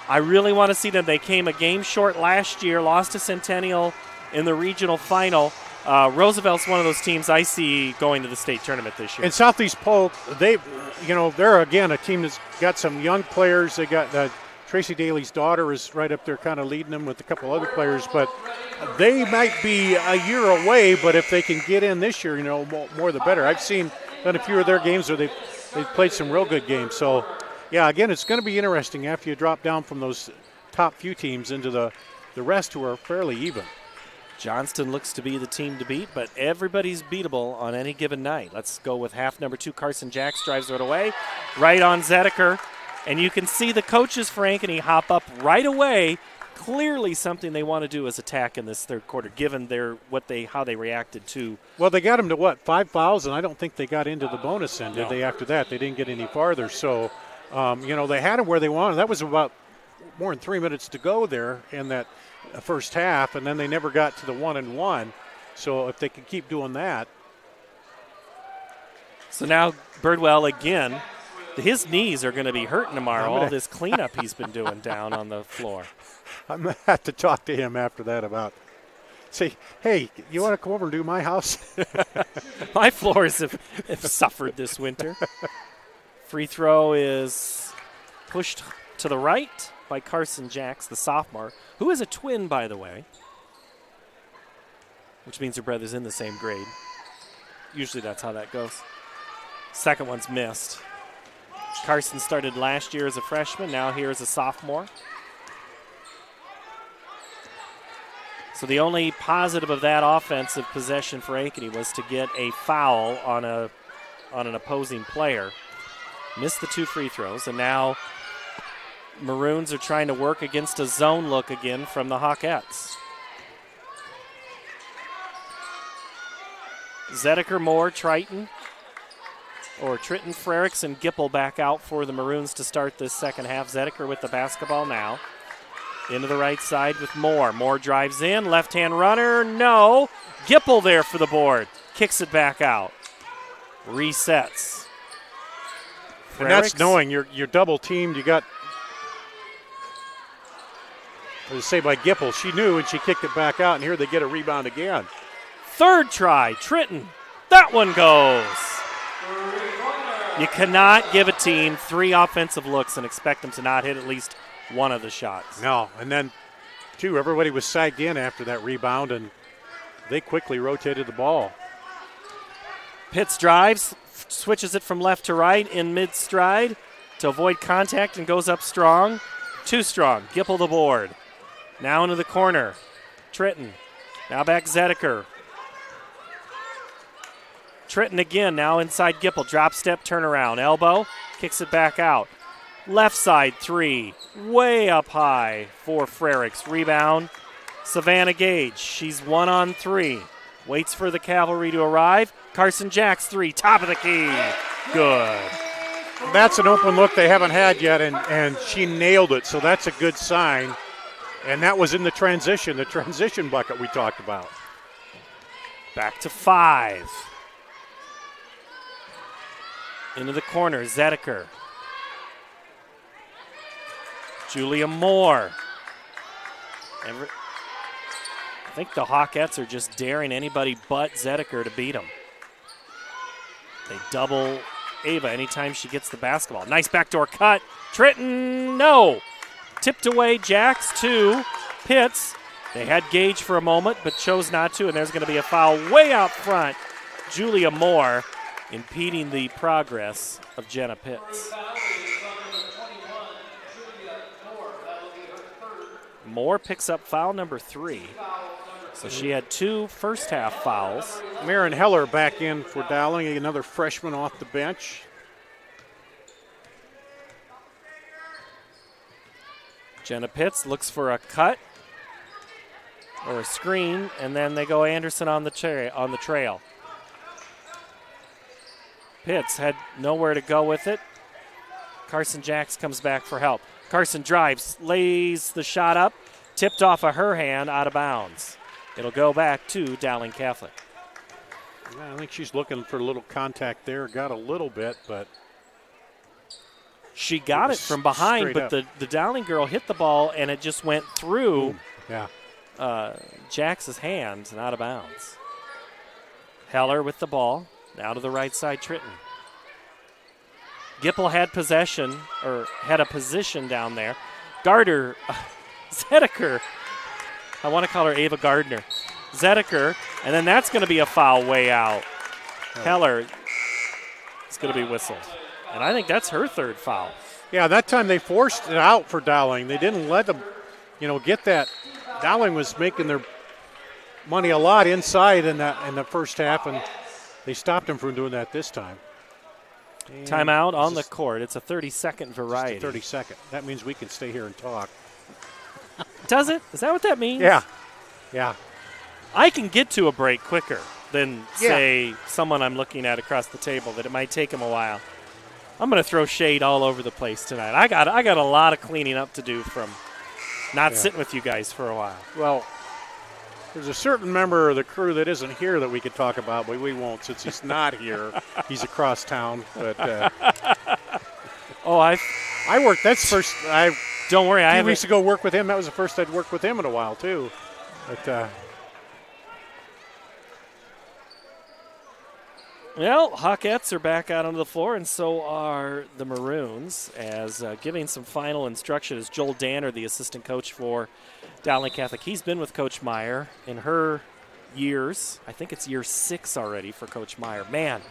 I really want to see them. They came a game short last year, lost to Centennial in the regional final. Roosevelt's one of those teams I see going to the state tournament this year. And Southeast Polk, they're again a team that's got some young players. They got Tracy Daly's daughter is right up there kind of leading them with a couple other players, but they might be a year away, but if they can get in this year, more the better. I've seen a few of their games where they've played some real good games. So, yeah, again, it's going to be interesting after you drop down from those top few teams into the rest who are fairly even. Johnston looks to be the team to beat, but everybody's beatable on any given night. Let's go with half number 2. Carson Jacks drives it away, right on Zedeker. And you can see the coaches for Ankeny hop up right away. Clearly something they want to do is attack in this third quarter, given how they reacted to. Well, they got them to 5 fouls, and I don't think they got into the bonus end, did they? After that, they didn't get any farther. So, they had them where they wanted. That was about more than 3 minutes to go there in that first half, and then they never got to the 1-and-1. So if they can keep doing that. So now Birdwell again. His knees are going to be hurting tomorrow, all this cleanup he's been doing down on the floor. I'm going to have to talk to him after that about, say, hey, you want to come over and do my house? My floors have suffered this winter. Free throw is pushed to the right by Carson Jacks, the sophomore, who is a twin, by the way, which means her brother's in the same grade. Usually that's how that goes. Second one's missed. Carson started last year as a freshman, now here as a sophomore. So the only positive of that offensive possession for Ankeny was to get a foul on an opposing player. Missed the 2 free throws, and now Maroons are trying to work against a zone look again from the Hawkettes. Zedeker, Moore, Triton, Frericks, and Gipple back out for the Maroons to start this second half. Zedeker with the basketball now. Into the right side with Moore. Moore drives in. Left-hand runner. No. Gipple there for the board. Kicks it back out. Resets. Frericks. And that's knowing you're double teamed. You got, as I say, by Gipple. She knew and she kicked it back out, and here they get a rebound again. Third try. Trenton. That one goes. You cannot give a team 3 offensive looks and expect them to not hit at least one of the shots. No, and then, too, everybody was sagged in after that rebound, and they quickly rotated the ball. Pitts drives, switches it from left to right in mid-stride to avoid contact and goes up strong. Too strong. Gipple the board. Now into the corner. Trenton. Now back Zedeker. Trenton again, now inside Gipple. Drop step, turnaround. Elbow, kicks it back out. Left side 3, way up high for Frericks. Rebound, Savannah Gage. She's 1 on 3. Waits for the cavalry to arrive. Carson Jacks 3, top of the key. Good. That's an open look they haven't had yet, and she nailed it, so that's a good sign. And that was in the transition bucket we talked about. Back to 5. Into the corner, Zedeker. Julia Moore. I think the Hawkettes are just daring anybody but Zedeker to beat them. They double Ava anytime she gets the basketball. Nice backdoor cut. Trenton, no. Tipped away, Jacks to Pitts. They had Gage for a moment, but chose not to, and there's going to be a foul way out front. Julia Moore impeding the progress of Jenna Pitts. Moore picks up foul number 3. So she had 2 first half fouls. Marin Heller back in for Dowling, another freshman off the bench. Jenna Pitts looks for a cut or a screen, and then they go Anderson on the trail. Pitts had nowhere to go with it. Carson Jacks comes back for help. Carson drives, lays the shot up, tipped off of her hand, out of bounds. It'll go back to Dowling Catholic. Yeah, I think she's looking for a little contact there. Got a little bit, but she got it from behind, but the Dowling girl hit the ball, and it just went through Jax's hands and out of bounds. Heller with the ball. Now to the right side, Tritton. Gipple had possession, or had a position down there. Zedeker. I want to call her Ava Gardner. Zedeker, and then that's going to be a foul way out. Heller is going to be whistled. And I think that's her third foul. Yeah, that time they forced it out for Dowling. They didn't let them, get that. Dowling was making their money a lot inside in the first half, and they stopped them from doing that this time. And timeout on the court. It's a 30-second variety. 30-second. That means we can stay here and talk. Does it? Is that what that means? Yeah. I can get to a break quicker than, say, someone I'm looking at across the table, that it might take him a while. I'm going to throw shade all over the place tonight. I got a lot of cleaning up to do from not sitting with you guys for a while. Well, there's a certain member of the crew that isn't here that we could talk about, but we won't since he's not here. He's across town. But I worked. That's first. Don't worry. A few weeks ago, worked with him. That was the first I'd worked with him in a while too. But well, Hawkettes are back out onto the floor, and so are the Maroons, as giving some final instruction is Joel Danner, the assistant coach for Dowling Catholic. He's been with Coach Meyer in her years. I think it's year 6 already for Coach Meyer. Man,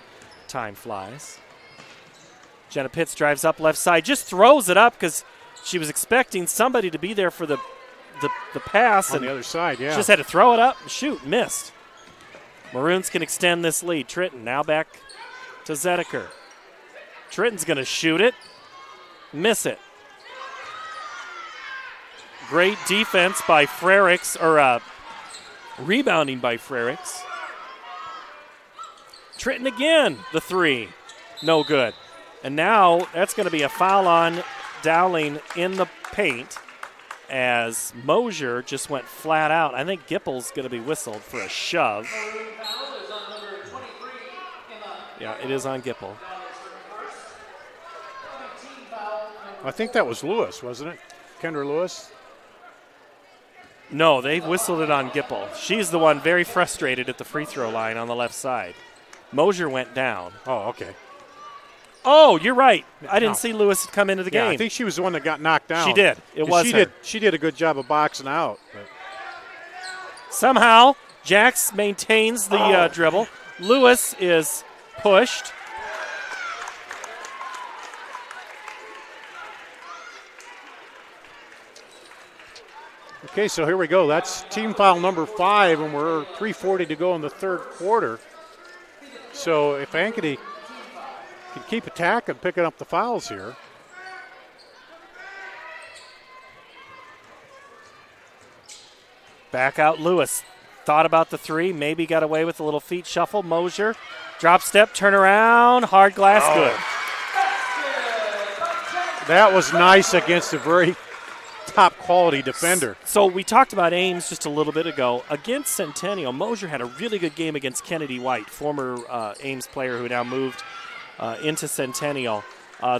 time flies. Jenna Pitts drives up left side, just throws it up because she was expecting somebody to be there for the pass. On the other side, yeah. She just had to throw it up and shoot, missed. Maroons can extend this lead. Tritton now back to Zedeker. Tritton's going to shoot it, miss it. Great defense by Frericks, or rebounding by Frericks. Tritton again, the 3, no good. And now that's going to be a foul on Dowling in the paint, as Mosier just went flat out. I think Gipple's going to be whistled for a shove. Yeah, it is on Gipple. I think that was Lewis, wasn't it? Kendra Lewis? No, they whistled it on Gipple. She's the one very frustrated at the free throw line on the left side. Mosier went down. Oh, okay. Oh, you're right. I didn't see Lewis come into the game. I think she was the one that got knocked down. She did. It was her. She did a good job of boxing out. But. Somehow, Jax maintains the dribble. Lewis is pushed. Okay, so here we go. That's team foul number 5, and we're 3:40 to go in the third quarter. So if Ankeny can keep attacking, picking up the fouls here. Back out Lewis. Thought about the 3, maybe got away with a little feet shuffle. Mosier, drop step, turn around, hard glass, good. That was nice against a very top quality defender. So we talked about Ames just a little bit ago. Against Centennial, Mosier had a really good game against Kennedy White, former Ames player who now moved into Centennial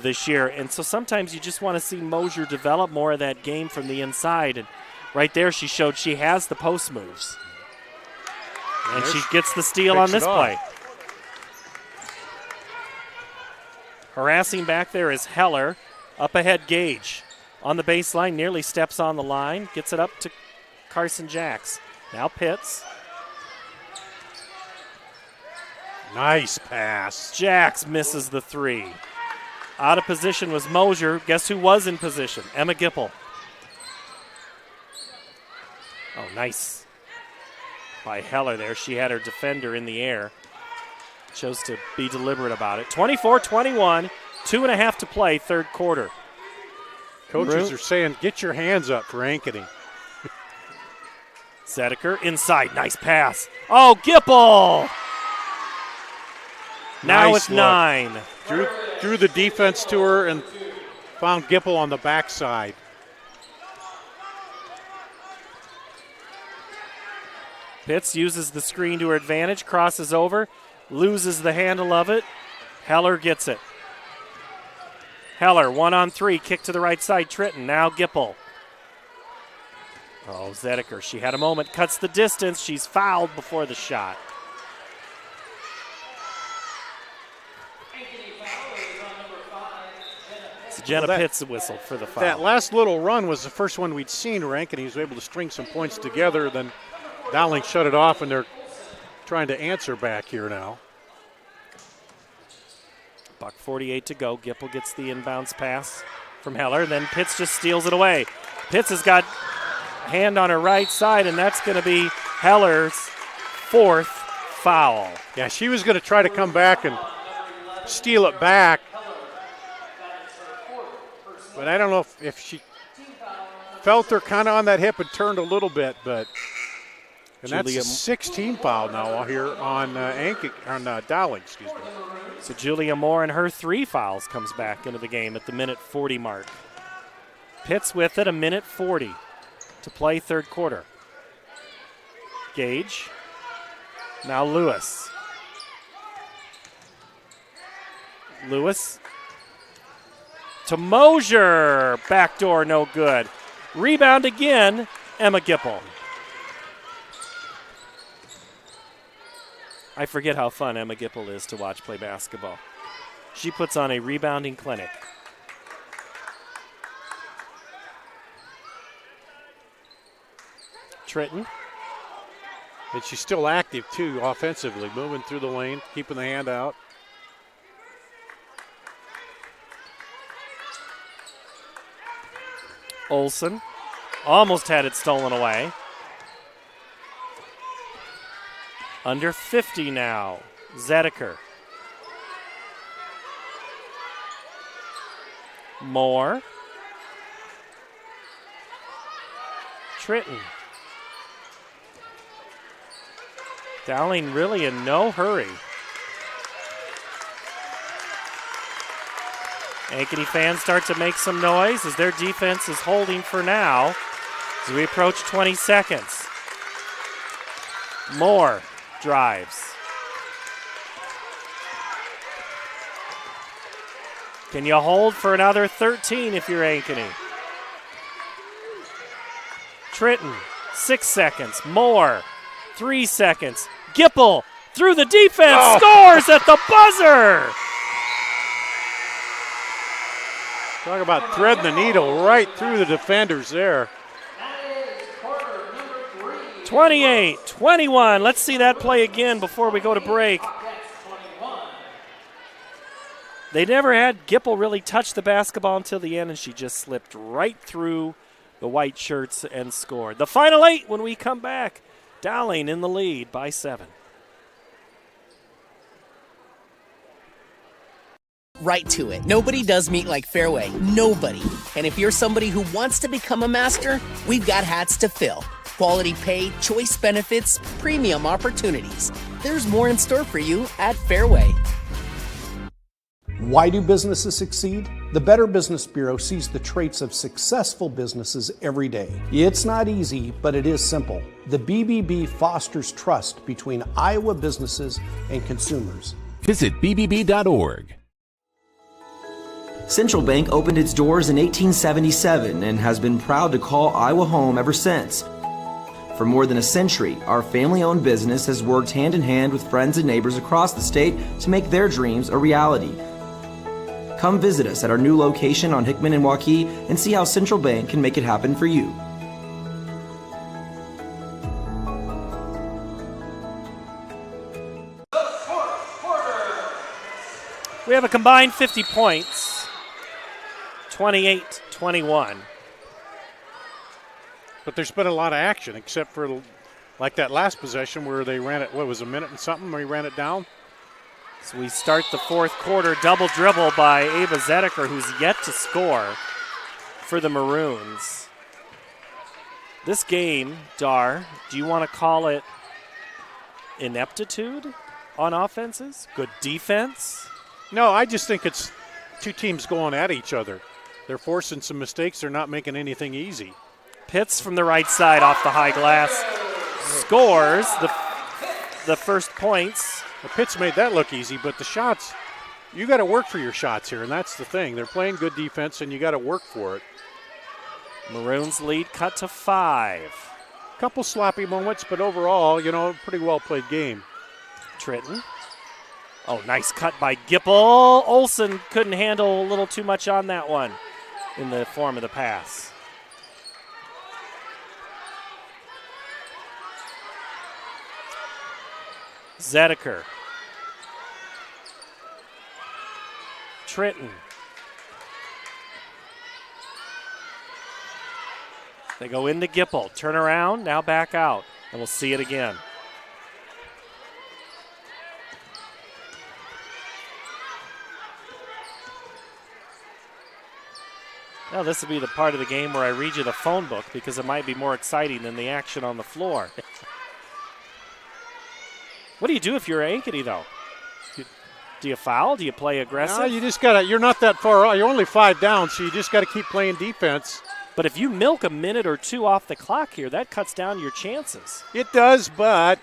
this year. And so sometimes you just want to see Mosier develop more of that game from the inside. And right there she showed she has the post moves. And she gets the steal on this play. Harassing back there is Heller. Up ahead, Gage. On the baseline, nearly steps on the line. Gets it up to Carson Jacks. Now Pitts. Nice pass. Jacks misses the 3. Out of position was Mosier. Guess who was in position? Emma Gipple. Oh, nice. By Heller there. She had her defender in the air. Chose to be deliberate about it. 24-21, 2.5 to play, third quarter. Coaches are saying, get your hands up for Ankeny. Zedeker inside, nice pass. Oh, Gipple! Now Nice it's look. 9. Drew the defense to her and found Gipple on the backside. Pitts uses the screen to her advantage, crosses over, loses the handle of it. Heller gets it. Heller, 1-on-3, kick to the right side. Tritton, now Gipple. Oh, Zedeker, she had a moment, cuts the distance. She's fouled before the shot. It's Jenna Pitts whistled for the foul. That last little run was the first one we'd seen where Ankeny was able to string some points together. Then Dowling shut it off, and they're trying to answer back here now. $1:48 to go. Gipple gets the inbounds pass from Heller. Then Pitts just steals it away. Pitts has got a hand on her right side, and that's going to be Heller's 4th foul. Yeah, she was going to try to come back and steal it back. But I don't know if she felt her kind of on that hip and turned a little bit. But and that's a 16 foul now here on Dowling. Excuse me. So Julia Moore and her 3 fouls comes back into the game at the minute 40 mark. Pitts with it, a minute 40 to play third quarter. Gage. Now Lewis. Lewis to Mosier. Backdoor, no good. Rebound again, Emma Gipple. I forget how fun Emma Gipple is to watch play basketball. She puts on a rebounding clinic. Tritton. And she's still active, too, offensively, moving through the lane, keeping the hand out. Olsen almost had it stolen away. Under 50 now. Zedeker. Moore. Tritton. Dowling really in no hurry. Ankeny fans start to make some noise as their defense is holding for now as we approach 20 seconds. Moore drives. Can you hold for another 13 if you're Ankeny? Tritton, 6 seconds. Moore, 3 seconds. Gipple through the defense, scores at the buzzer. Talk about threading the needle right through the defenders there. 28-21. Let's see that play again before we go to break. They never had Gipple really touch the basketball until the end, and she just slipped right through the white shirts and scored. The final 8 when we come back. Dowling in the lead by 7. Right to it. Nobody does meet like Fairway. Nobody. And if you're somebody who wants to become a master, we've got hats to fill. Quality pay, choice benefits, premium opportunities. There's more in store for you at Fairway. Why do businesses succeed? The Better Business Bureau sees the traits of successful businesses every day. It's not easy, but it is simple. The BBB fosters trust between Iowa businesses and consumers. Visit bbb.org. Central Bank opened its doors in 1877 and has been proud to call Iowa home ever since. For more than a century, our family-owned business has worked hand-in-hand with friends and neighbors across the state to make their dreams a reality. Come visit us at our new location on Hickman and Waukee and see how Central Bank can make it happen for you. We have a combined 50 points, 28-21. But there's been a lot of action, except for like that last possession where they ran it, what was a minute and something, where he ran it down? So we start the fourth quarter, double dribble by Ava Zedeker, who's yet to score for the Maroons. This game, Dar, do you want to call it ineptitude on offenses? Good defense? No, I just think it's two teams going at each other. They're forcing some mistakes. They're not making anything easy. Pitts from the right side off the high glass scores the first points. The Pitts made that look easy, but the shots, you got to work for your shots here, and that's the thing. They're playing good defense, and you got to work for it. Maroons lead cut to 5. Couple sloppy moments, but overall, pretty well played game. Tritton. Oh, nice cut by Gipple. Olsen couldn't handle a little too much on that one in the form of the pass. Zedeker. Tritton. They go into Gipple. Turn around, now back out. And we'll see it again. Now this will be the part of the game where I read you the phone book because it might be more exciting than the action on the floor. What do you do if you're Ankeny, though? Do you foul? Do you play aggressive? No, you just got to, you're not that far out. You're only 5 down, so you just got to keep playing defense. But if you milk a minute or 2 off the clock here, that cuts down your chances. It does, but.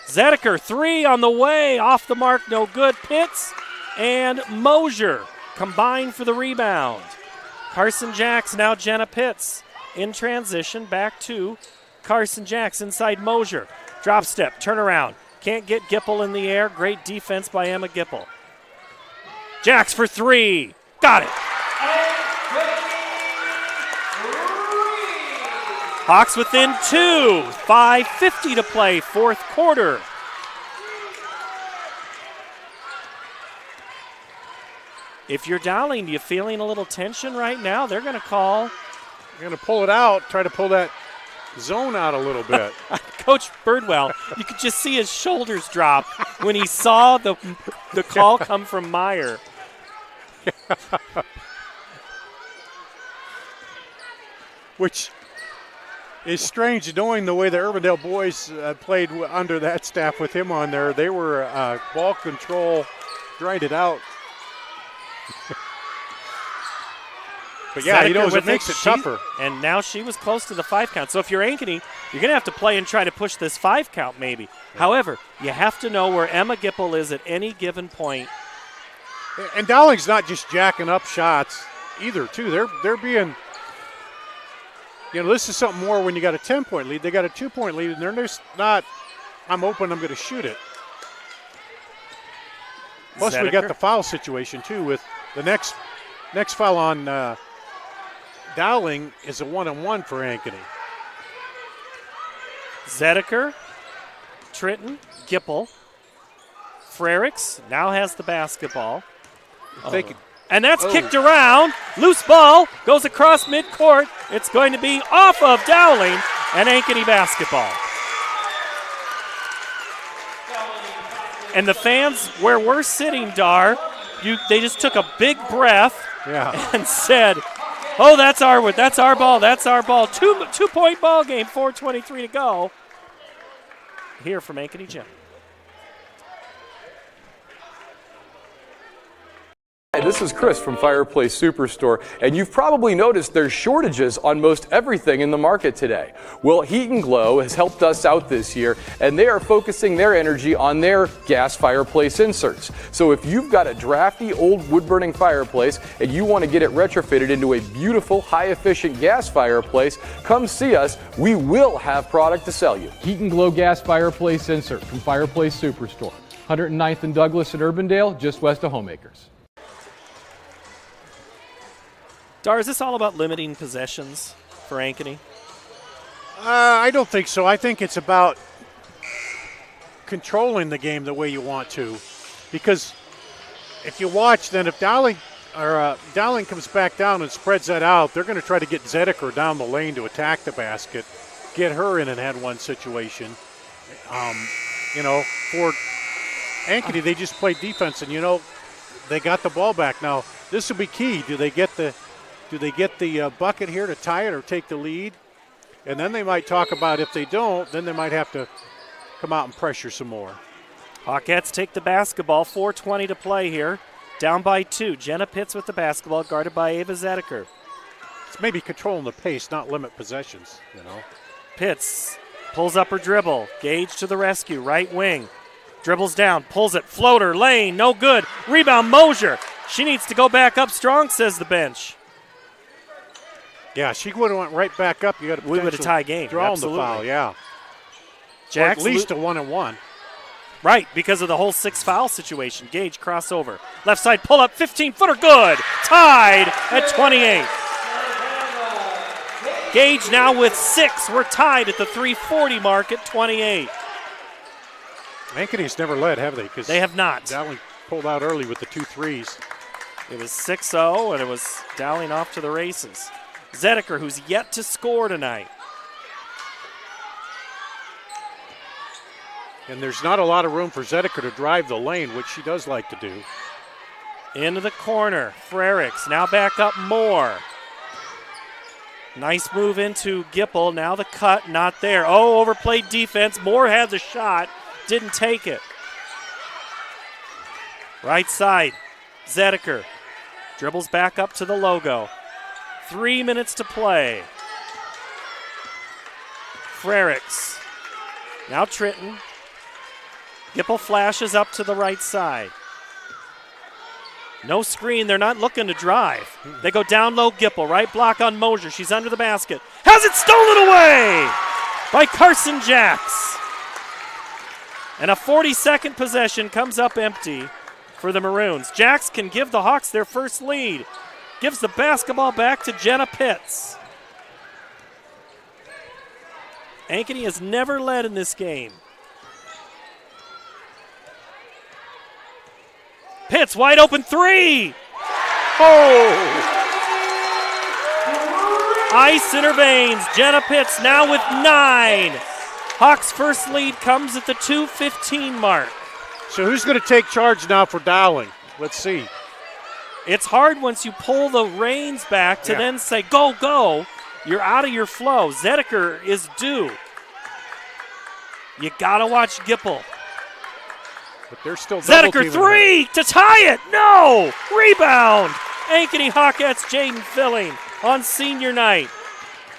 Zedeker, 3 on the way, off the mark, no good. Pitts and Mosier combined for the rebound. Carson Jacks, now Jenna Pitts in transition, back to Carson Jacks inside Mosier. Drop step, turn around. Can't get Gipple in the air. Great defense by Emma Gipple. Jacks for 3. Got it. Hawks within 2. 5:50 to play, fourth quarter. If you're Dowling, you feeling a little tension right now? They're going to call. They're going to pull it out, try to pull that zone out a little bit. Coach Birdwell, you could just see his shoulders drop when he saw the call come from Meyer. Which is strange, knowing the way the Urbandale boys played under that staff with him on there. They were ball control, grinded out. But yeah, it makes it tougher. And now she was close to the 5 count. So if you're Ankeny, you're going to have to play and try to push this 5 count maybe. Yeah. However, you have to know where Emma Gipple is at any given point. And Dowling's not just jacking up shots either, too. They're being, this is something more when you got a 10-point lead. They got a 2-point lead, and they're just not, I'm open, I'm going to shoot it. Plus, we got the foul situation, too, with the next foul on Dowling is a 1-on-1 for Ankeny. Zedeker, Tritton, Gipple, Frericks now has the basketball. And that's kicked around. Loose ball goes across midcourt. It's going to be off of Dowling and Ankeny basketball. And the fans where we're sitting, Dar, they just took a big breath and said, "Oh, that's our ball. That's our ball." 2-point ball game. 4:23 to go. Here from Ankeny Gym. Hi, this is Chris from Fireplace Superstore, and you've probably noticed there's shortages on most everything in the market today. Well, Heat and Glow has helped us out this year, and they are focusing their energy on their gas fireplace inserts. So if you've got a drafty old wood-burning fireplace and you want to get it retrofitted into a beautiful, high-efficient gas fireplace, come see us. We will have product to sell you. Heat and Glow gas fireplace insert from Fireplace Superstore. 109th and Douglas in Urbandale, just west of Homemakers. Dar, is this all about limiting possessions for Ankeny? I don't think so. I think it's about controlling the game the way you want to. Because if you watch, then if Dowling comes back down and spreads that out, they're going to try to get Zedeker down the lane to attack the basket, get her in an and-one situation. For Ankeny, they just played defense, and they got the ball back. Now this will be key. Do they get the bucket here to tie it or take the lead? And then they might talk about, if they don't, then they might have to come out and pressure some more. Hawkettes take the basketball. 4:20 to play here. Down by 2. Jenna Pitts with the basketball, guarded by Ava Zedeker. It's maybe controlling the pace, not limit possessions, Pitts pulls up her dribble. Gage to the rescue, right wing. Dribbles down, pulls it, floater, lane, no good. Rebound, Mosier. She needs to go back up strong, says the bench. Yeah, she would have went right back up. You got to we would have tied game. Drawing Absolutely. the foul, yeah. Jax, or at least a 1-and-1. Right, because of the whole 6 foul situation. Gage crossover. Left side pull up, 15-footer, good. Tied at 28. Gage now with 6. We're tied at the 3:40 mark at 28. Ankeny's never led, have they? They have not. Dowling pulled out early with the 2 threes. It was 6-0, and it was Dowling off to the races. Zedeker, who's yet to score tonight. And there's not a lot of room for Zedeker to drive the lane, which she does like to do. Into the corner. Frericks now back up more. Nice move into Gipple. Now the cut, not there. Oh, overplayed defense. Moore had the shot. Didn't take it. Right side. Zedeker dribbles back up to the logo. 3 minutes to play. Frericks. Now Tritton. Gipple flashes up to the right side. No screen. They're not looking to drive. They go down low. Gipple. Right block on Mosier. She's under the basket. Has it stolen away by Carson Jax. And a 40-second possession comes up empty for the Maroons. Jax can give the Hawks their first lead. Gives the basketball back to Jenna Pitts. Ankeny has never led in this game. Pitts, wide open 3. Oh! Ice in her veins. Jenna Pitts now with 9. Hawks' first lead comes at the 2:15 mark. So who's going to take charge now for Dowling? Let's see. It's hard once you pull the reins back to then say, go, go. You're out of your flow. Zedeker is due. You got to watch Gipple. But they're still Zedeker 3 to tie it. No! Rebound. Ankeny Hawkettes Jaden Filling on senior night.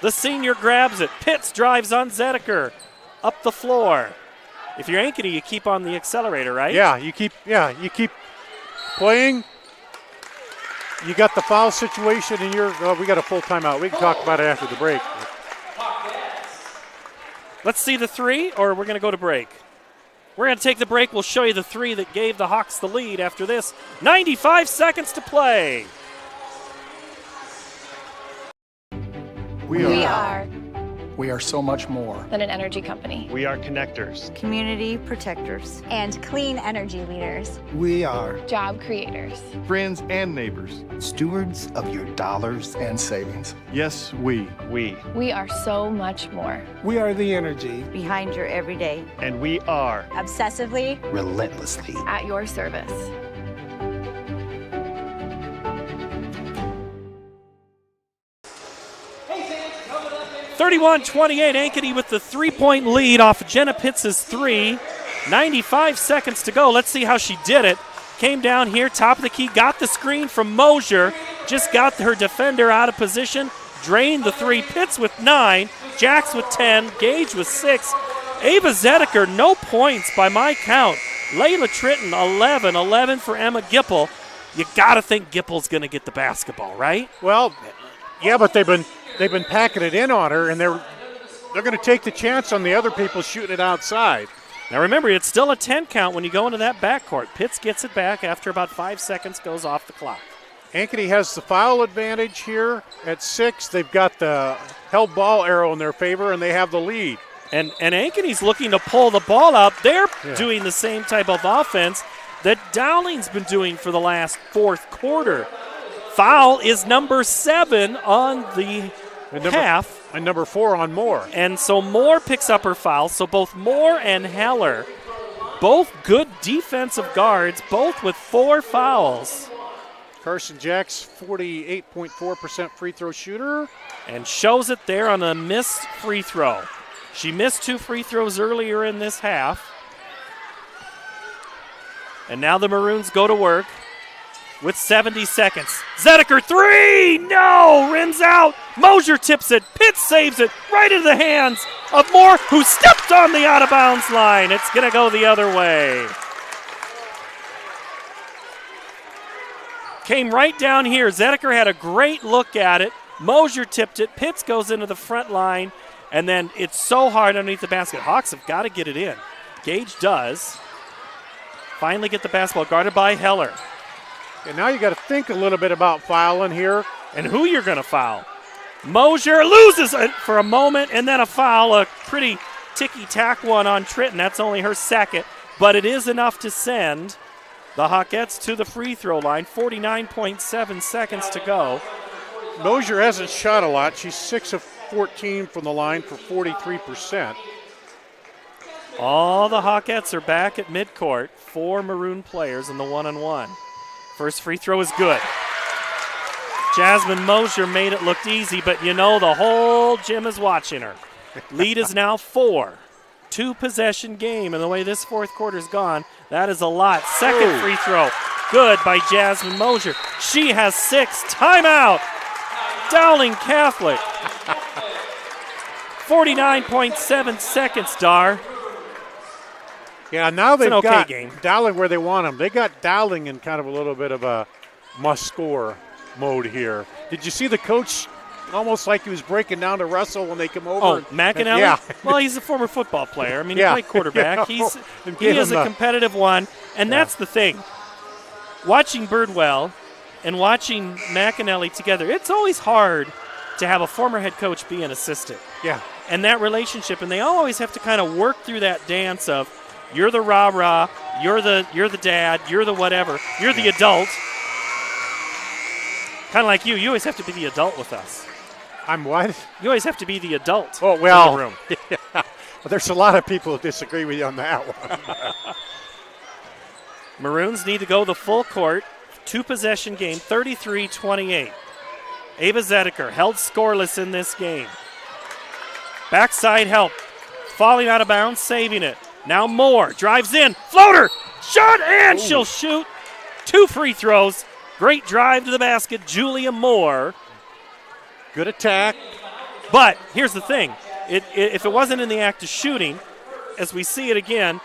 The senior grabs it. Pitts drives on Zedeker. Up the floor. If you're Ankeny, you keep on the accelerator, right? Yeah, you keep playing. You got the foul situation, and we got a full timeout. We can talk about it after the break. Let's see the 3, or we're going to go to break. We're going to take the break. We'll show you the 3 that gave the Hawks the lead after this. 95 seconds to play. We are so much more than an energy company. We are connectors, community protectors, and clean energy leaders. We are job creators, friends and neighbors, stewards of your dollars and savings. Yes, we. We are so much more. We are the energy behind your everyday. And we are obsessively, relentlessly at your service. Hey, 31-28, Ankeny with the 3-point lead off Jenna Pitts' 3. 95 seconds to go. Let's see how she did it. Came down here, top of the key, got the screen from Mosier. Just got her defender out of position. Drained the 3. Pitts with 9. Jax with 10. Gage with 6. Ava Zedeker, no points by my count. Layla Tritton, 11. 11 for Emma Gipple. You got to think Gipple's going to get the basketball, right? Well, yeah, but they've been packing it in on her, and they're going to take the chance on the other people shooting it outside. Now remember, it's still a 10 count when you go into that backcourt. Pitts gets it back after about 5 seconds goes off the clock. Ankeny has the foul advantage here at 6. They've got the held ball arrow in their favor, and they have the lead. And Ankeny's looking to pull the ball out. They're doing the same type of offense that Dowling's been doing for the last fourth quarter. Foul is number 7 on the half. And number 4 on Moore. And so Moore picks up her foul. So both Moore and Heller, both good defensive guards, both with 4 fouls. Carson Jax, 48.4% free throw shooter. And shows it there on a missed free throw. She missed 2 free throws earlier in this half. And now the Maroons go to work with 70 seconds. Zedeker 3! No! Rims out. Mosier tips it. Pitts saves it right into the hands of Moore, who stepped on the out-of-bounds line. It's going to go the other way. Came right down here. Zedeker had a great look at it. Mosier tipped it. Pitts goes into the front line, and then it's so hard underneath the basket. Hawks have got to get it in. Gage does. Finally get the basketball guarded by Heller. And now you got to think a little bit about fouling here. And who you're going to foul. Mosier loses it for a moment, and then a foul, a pretty ticky-tack one on Tritton. That's only her second, but it is enough to send the Hawkettes to the free throw line. 49.7 seconds to go. Mosier hasn't shot a lot. She's 6 of 14 from the line for 43%. All the Hawkettes are back at midcourt. 4 Maroon players in the one-on-one. First free throw is good. Jasmine Mosier made it look easy, but you know the whole gym is watching her. Lead is now 4. 2-possession game, and the way this fourth quarter's gone, that is a lot. Second free throw, good by Jasmine Mosier. She has 6. Timeout. Dowling Catholic. 49.7 seconds, Dar. Yeah, now they've okay got game. Dowling where they want them. They got Dowling in kind of a little bit of a must-score mode here. Did you see the coach almost like he was breaking down to Russell when they come over? Oh, McAnally? Yeah. Well, he's a former football player. I mean, Yeah. he played quarterback. Yeah. He is a competitive one, and that's the thing. Watching Birdwell and watching McAnally together, it's always hard to have a former head coach be an assistant. Yeah. And that relationship, and they always have to kind of work through that dance of you're the rah-rah, you're the dad, you're the whatever, you're the adult. Kind of like you always have to be the adult with us. I'm what? You always have to be the adult Oh, well, in the room. Yeah. Well, there's a lot of people who disagree with you on that one. Maroons need to go the full court. 2-possession game, 33-28. Ava Zedeker held scoreless in this game. Backside help. Falling out of bounds, saving it. Now Moore drives in. Floater! Shot, and she'll shoot. 2 free throws. Great drive to the basket. Julia Moore. Good attack. But here's the thing. If it wasn't in the act of shooting, as we see it again,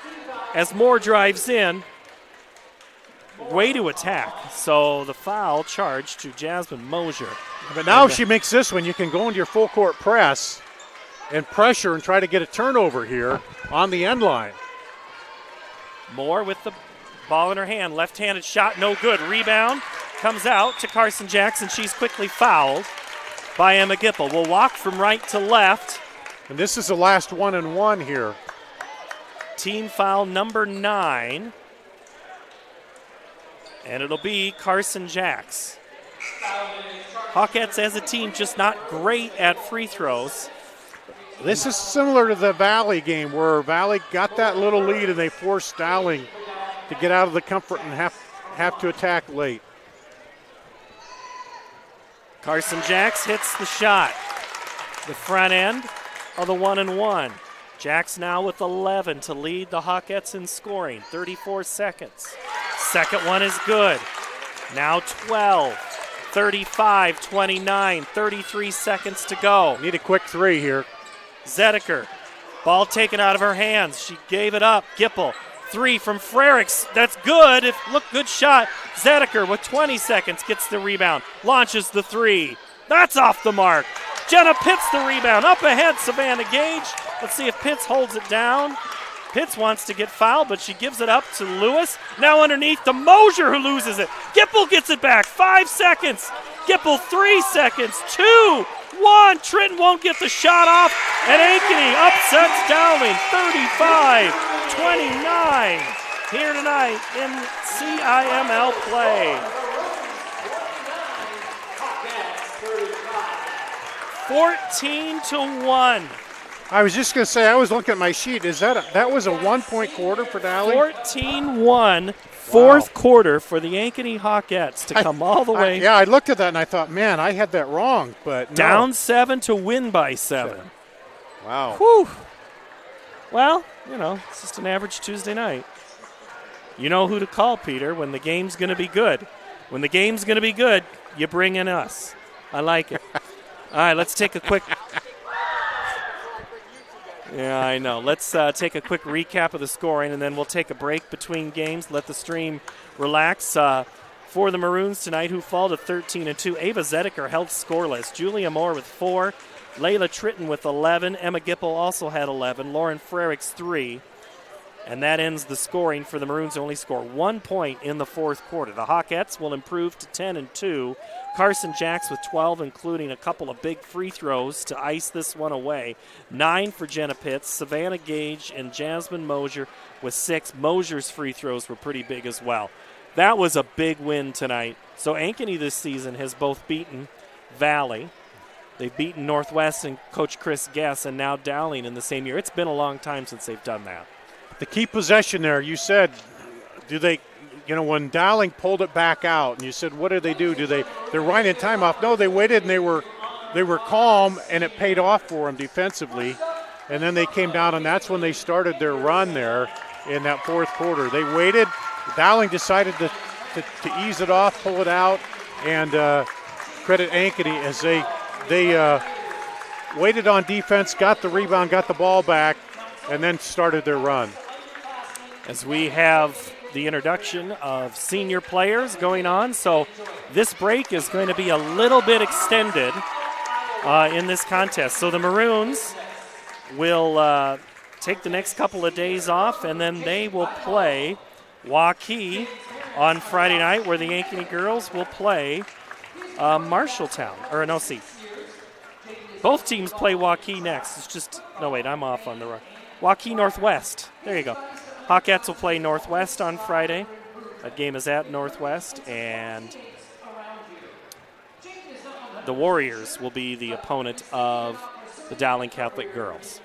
as Moore drives in, way to attack. So the foul charge to Jasmine Mosier. But now if she makes this one, you can go into your full court press and pressure and try to get a turnover here on the end line. Moore with the ball in her hand. Left-handed shot, no good. Rebound comes out to Carson Jackson. She's quickly fouled by Emma Gipple. Will walk from right to left. And this is the last 1-and-1 here. Team foul number 9. And it'll be Carson Jacks. Hawkettes as a team just not great at free throws. This is similar to the Valley game where Valley got that little lead and they forced Dowling to get out of the comfort and have to attack late. Carson Jacks hits the shot. The front end of the 1-and-1. Jacks now with 11 to lead the Hawkettes in scoring. 34 seconds. Second one is good. Now 12, 35, 29, 33 seconds to go. Need a quick 3 here. Zedeker, ball taken out of her hands. She gave it up. Gipple, 3 from Frericks. That's good. Good shot. Zedeker with 20 seconds gets the rebound. Launches the 3. That's off the mark. Jenna Pitts the rebound. Up ahead, Savannah Gage. Let's see if Pitts holds it down. Pitts wants to get fouled, but she gives it up to Lewis. Now underneath to Mosier, who loses it. Gipple gets it back. 5 seconds. Gipple 3 seconds. 2, 1. Tritton won't get the shot off. And Ankeny upsets Dowling. 35-29 here tonight in CIML play. 14-1. I was just going to say, I was looking at my sheet. That was a 1-point quarter for Dowling? 14-1, fourth quarter for the Ankeny Hawkettes to come all the way. I looked at that and I thought, man, I had that wrong. But no. Down 7 to win by 7. Wow. Whew. Well, it's just an average Tuesday night. You know who to call, Peter, when the game's going to be good. When the game's going to be good, you bring in us. I like it. All right, let's take a quick... Yeah, I know. Let's take a quick recap of the scoring, and then we'll take a break between games, let the stream relax. For the Maroons tonight, who fall to 13-2, Ava Zediker held scoreless. Julia Moore with 4. Layla Tritton with 11. Emma Gipple also had 11. Lauren Frericks 3. And that ends the scoring for the Maroons. Only score 1 point in the fourth quarter. The Hawkettes will improve to 10-2. Carson Jacks with 12, including a couple of big free throws to ice this one away. 9 for Jenna Pitts. Savannah Gage and Jasmine Mosier with 6. Mosier's free throws were pretty big as well. That was a big win tonight. So Ankeny this season has both beaten Valley. They've beaten Northwest and Coach Chris Guess, and now Dowling in the same year. It's been a long time since they've done that. The key possession there, you said, when Dowling pulled it back out, and you said, what do? They're winding time off. No, they waited, and they were calm, and it paid off for them defensively. And then they came down, and that's when they started their run there in that fourth quarter. They waited. Dowling decided to ease it off, pull it out, and credit Ankeny as they waited on defense, got the rebound, got the ball back, and then started their run. As we have the introduction of senior players going on, so this break is going to be a little bit extended in this contest. So the Maroons will take the next couple of days off, and then they will play Waukee on Friday night, where the Ankeny girls will play Marshalltown, or no, see. Both teams play Waukee next. It's just, no wait, I'm off on the right. Waukee Northwest. There you go. Hawkettes will play Northwest on Friday. That game is at Northwest, and the Warriors will be the opponent of the Dowling Catholic girls.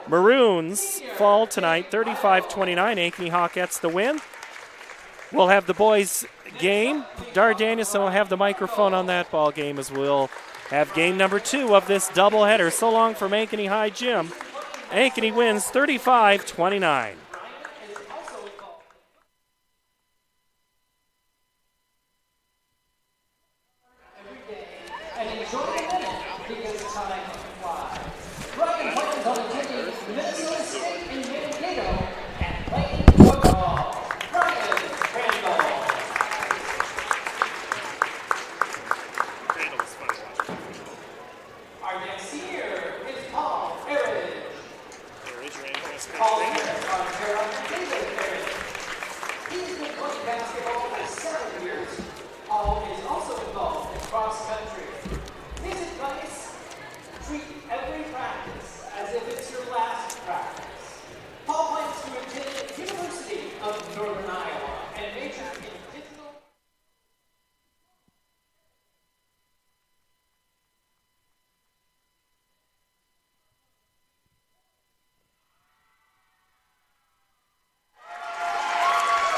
Maroons fall tonight, 35-29. Ankeny Hawkettes the win. We'll have the boys' game. Dar Danielson will have the microphone on that ball game, as we'll have game number 2 of this doubleheader. So long from Ankeny High Gym. Ankeny wins 35-29. And enjoy the minute because time flies. Ryan plans on attending Minnesota State in Mankato and playing football. Ryan Randall. Our next senior is Paul Erridge. Paul Erridge on Carolina David Erridge. He's been playing basketball for 7 years. Paul is also involved in cross country. His advice: treat every practice as if it's your last practice. Paul plans to attend University of Northern Iowa and major in digital.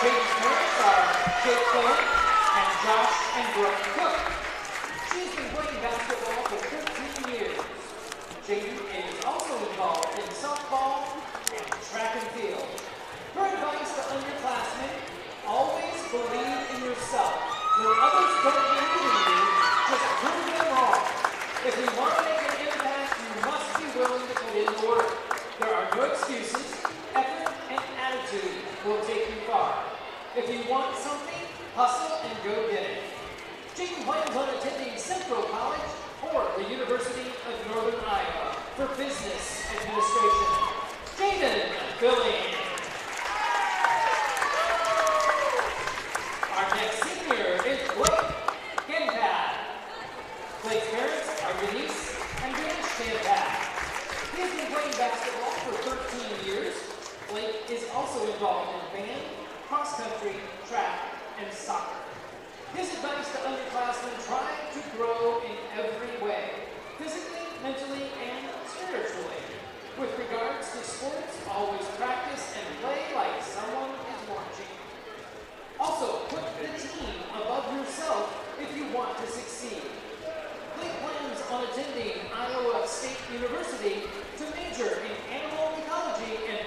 James parents are Jake Cook and Josh and Brooke Cook. She's been playing basketball for 13 years. Jaden is also involved in softball and track and field. Her advice to underclassmen: always believe in yourself. When others don't believe in you, just prove them wrong. If you want to make an impact, you must be willing to put in the work. There are no excuses. Effort and attitude will take you far. If you want something, hustle and go get it. Jaden plans on attending Central College or the University of Northern Iowa for business administration. Jaden Billing. Our next senior is Blake Genpad. Blake's parents are Denise and Dennis Genpad. He has been playing basketball for 13 years. Blake is also involved in band, cross country, track, and soccer. His advice to underclassmen: try to grow in every way, physically, mentally, and spiritually. With regards to sports, always practice and play like someone is watching. Also, put the team above yourself if you want to succeed. Blake plans on attending Iowa State University to major in animal ecology and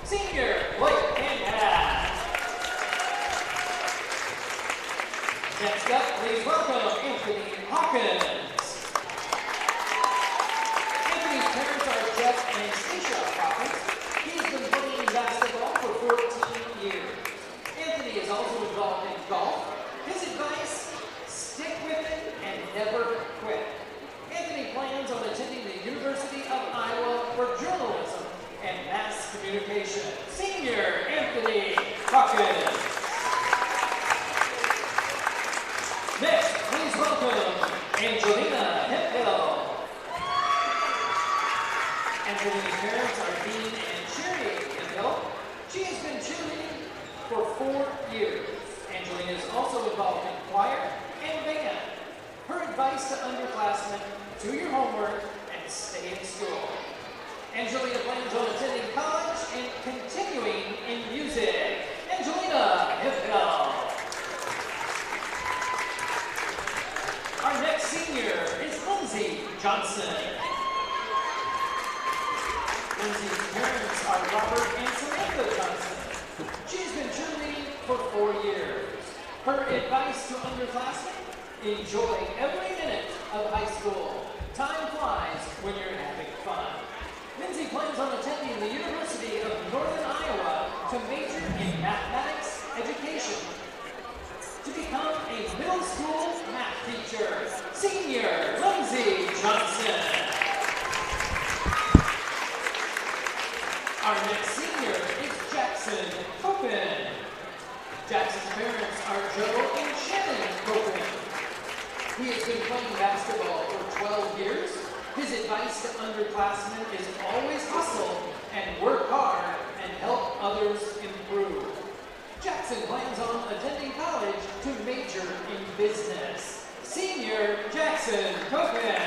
Senior Blake Canada. Next up, please welcome Anthony Hawkins. Anthony's parents are Jeff and Stacia Hawkins. He's been playing basketball for 14 years. Anthony is also involved in golf. His advice, stick with it and never quit. Anthony plans on attending the University of Iowa for journalism and mass communication. Senior Anthony Hawkins. Next, please welcome Angelina Hemphill. Anthony's parents are Dean and Sherry Hemphill. She has been cheerleading for 4 years. Angelina is also involved in choir and band. Her advice to underclassmen, do your homework and stay in school. Angelina plans on attending college and continuing in music. Angelina Hemphill. Our next senior is Lindsay Johnson. Lindsay's parents are Robert and Samantha Johnson. She's been cheerleading for 4 years. Her advice to underclassmen, enjoy every minute of high school. Time flies when you're having fun. Lindsay plans on attending the University of Northern Iowa to major in mathematics education. To become a middle school math teacher. Senior Lindsay Johnson. Our next senior is Jackson Copen. Jackson's parents are Joe and Shannon Copen. He has been playing basketball for 12 years. His advice to underclassmen is always hustle and work hard and help others improve. Jackson plans on attending college to major in business. Senior Jackson Copen.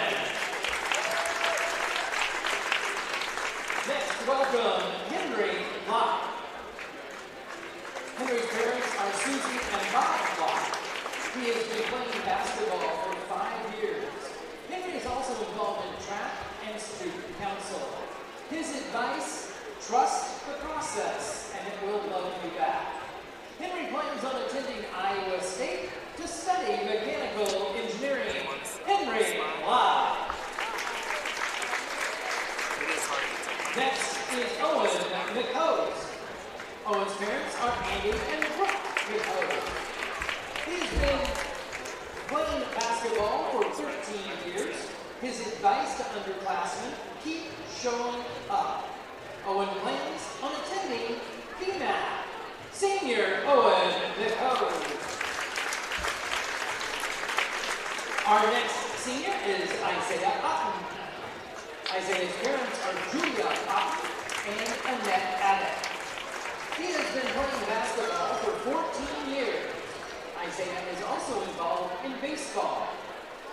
Next, welcome Henry Locke. Henry's parents are Susie and Bob Locke. He has been playing basketball for 5 years. Henry is also involved in track and student council. His advice, trust the process and it will love you back. Henry plans on attending Iowa State to study mechanical engineering. Henry Locke. Next is Owen McHose. Owen's parents are Andy and Brooke McHose. He's been playing basketball for 13 years. His advice to underclassmen, keep showing up. Owen plans on attending BMAT. Senior Owen McHose. Our next senior is Isaiah Otten. Isaiah's parents are Julia Otten and Annette Abbott. He has been playing basketball for 14 years. Isaiah is also involved in baseball.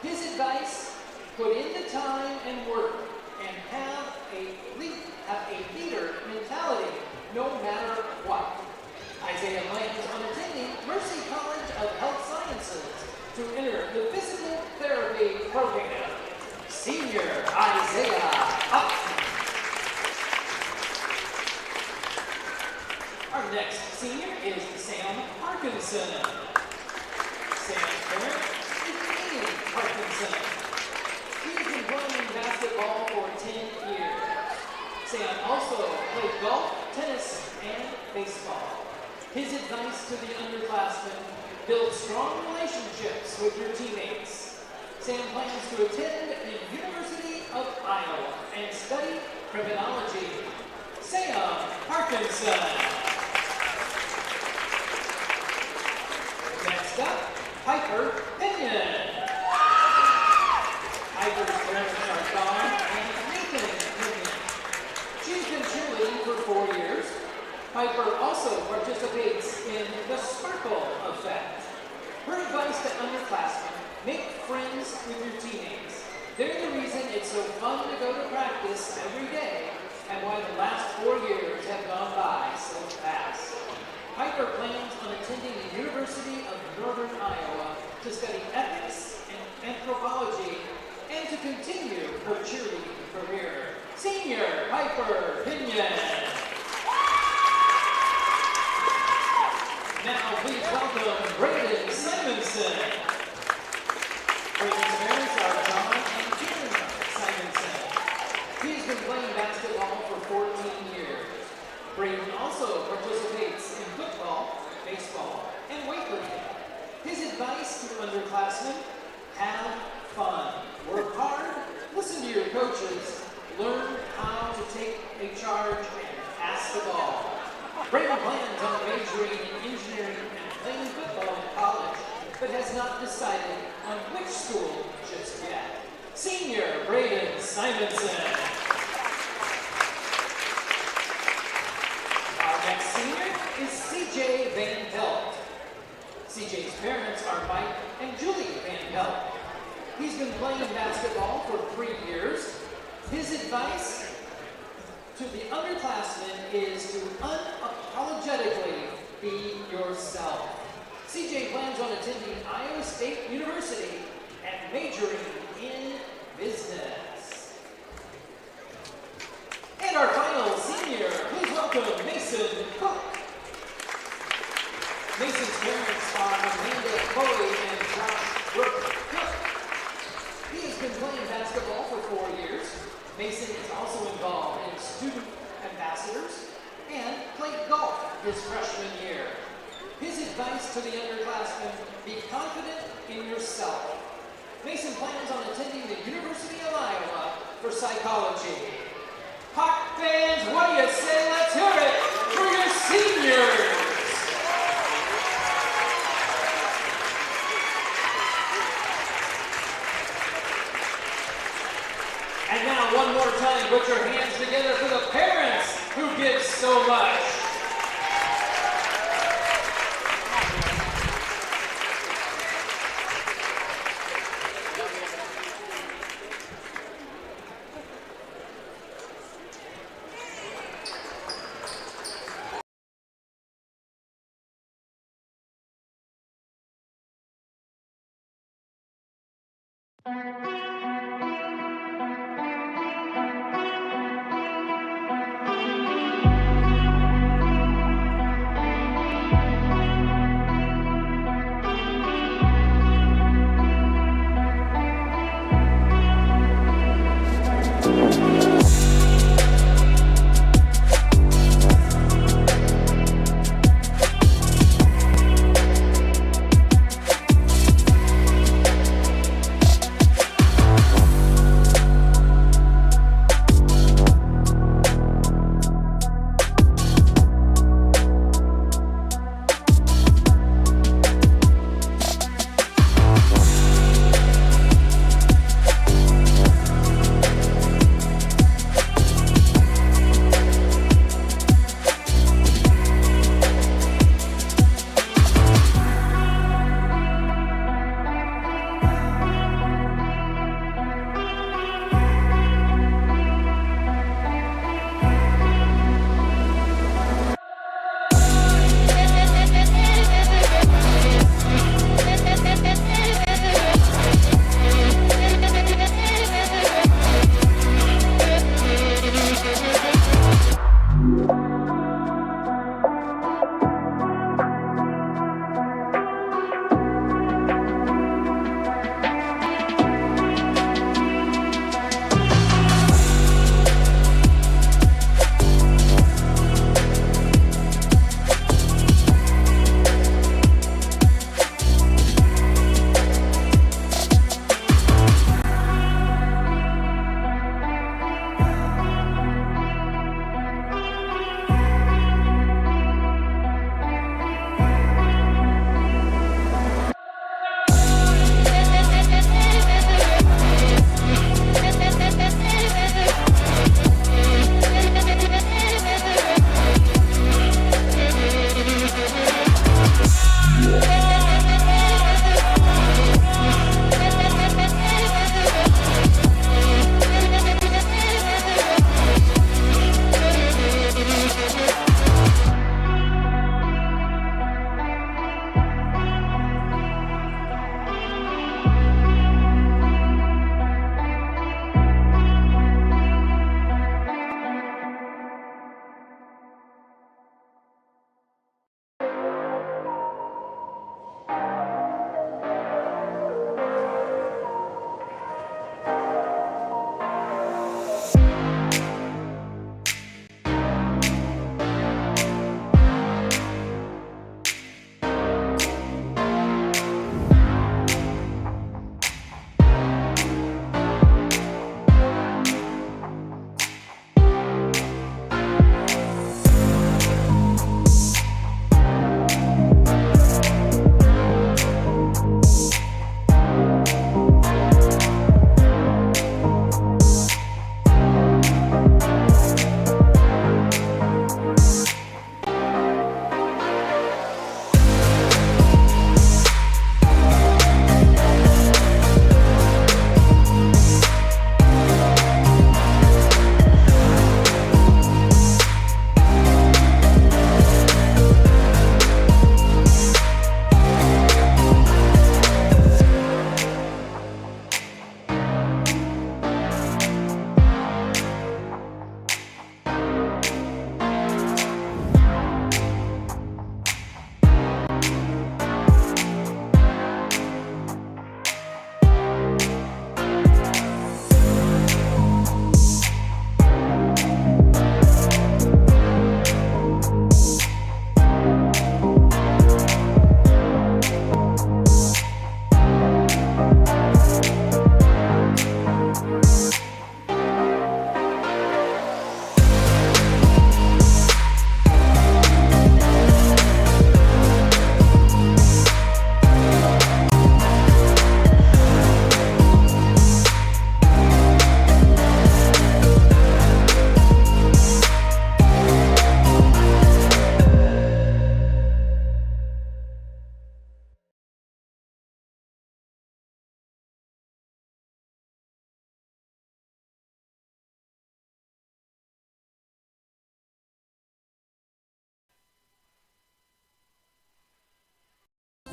His advice, put in the time and work and have a leader mentality no matter what. Isaiah plans on attending Mercy College of Health Sciences to enter the physical therapy program. Senior Isaiah Upton. Our next senior is Sam Parkinson. Sam's parent is Amy Parkinson. He's been playing basketball for 10 years. Sam also played golf, tennis, and baseball. His advice to the underclassmen, build strong relationships with your teammates. Sam plans to attend the University of Iowa and study criminology. Sam Parkinson. Next up, Piper Pinion. Piper's parents are Dawn and Nathan Pinion. She's been cheerleading for 4 years. Piper also participates in the Sparkle Effect. Her advice to underclassmen, make friends with your teammates. They're the reason it's so fun to go to practice every day and why the last 4 years have gone by so fast. Piper plans on attending the University of Northern Iowa to study ethics and anthropology and to continue her cheerleading career. Senior Piper Pinion. please welcome Braden Simonson. Braden's parents are John and Karen Simonson. He's been playing basketball for 14 years. Braden also participates in football, baseball, and weightlifting. His advice to underclassmen: have fun, work hard, listen to your coaches, learn how to take a charge and pass the ball. Braden plans on majoring in engineering and playing football in college, but has not decided on which school just yet. Senior Braden Simonson. Our next senior is CJ Van Pelt. CJ's parents are Mike and Julie Van Pelt. He's been playing basketball for 3 years. His advice to the underclassmen is to unapologetically be yourself. CJ plans on attending Iowa State University and majoring in business. And our final senior, please welcome Mason Cook. Mason's parents are Amanda Chloe and Josh Brooke Cook. He has been playing basketball for 4 years. Mason is also involved in student ambassadors and played golf his freshman year. His advice to the underclassmen: be confident in yourself. Mason plans on attending the University of Iowa for psychology. Hawk fans, what do you say? Let's hear it for your seniors. And now, one more time, put your hands together for the parents who give so much.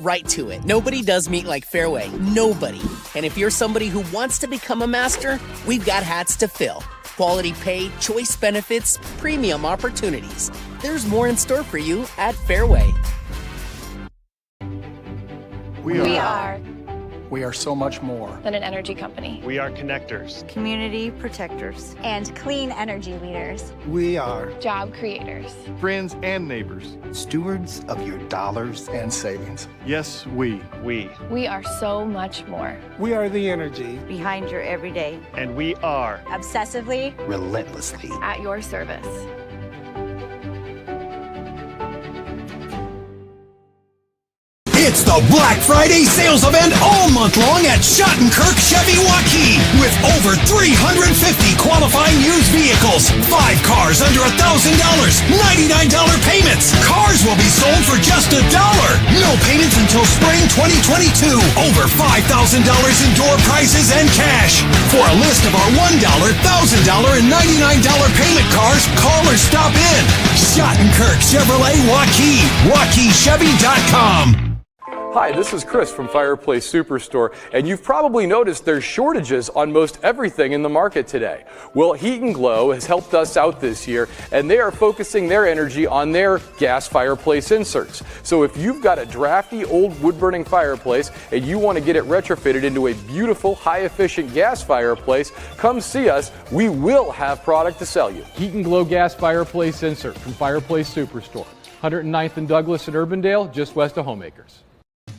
right to it. Nobody does meat like Fairway. Nobody. And if you're somebody who wants to become a master, we've got hats to fill. Quality pay, choice benefits, premium opportunities. There's more in store for you at Fairway. We are We are so much more than an energy company. We are connectors, community protectors, and clean energy leaders. We are Job creators. friends and neighbors. stewards of your dollars and savings. Yes, we. We are so much more. We are the energy behind your everyday. And we are Obsessively, relentlessly At your service. It's the Black Friday sales event all month long at Schottenkirk Chevy Waukee with over 350 qualifying used vehicles, 5 cars under $1,000, $99 payments. Cars will be sold for just $1. No payments until spring 2022. Over $5,000 in door prizes and cash. For a list of our $1, $1,000, and $99 payment cars, call or stop in. Schottenkirk Chevrolet Waukee. WaukeeChevy.com. Hi, this is Chris from Fireplace Superstore, and you've probably noticed there's shortages on most everything in the market today. Well, Heat and Glow has helped us out this year, and they are focusing their energy on their gas fireplace inserts. So if you've got a drafty old wood-burning fireplace and you want to get it retrofitted into a beautiful, high-efficient gas fireplace, come see us. We will have product to sell you. Heat and Glow gas fireplace insert from Fireplace Superstore. 109th and Douglas in Urbandale, just west of Homeacres.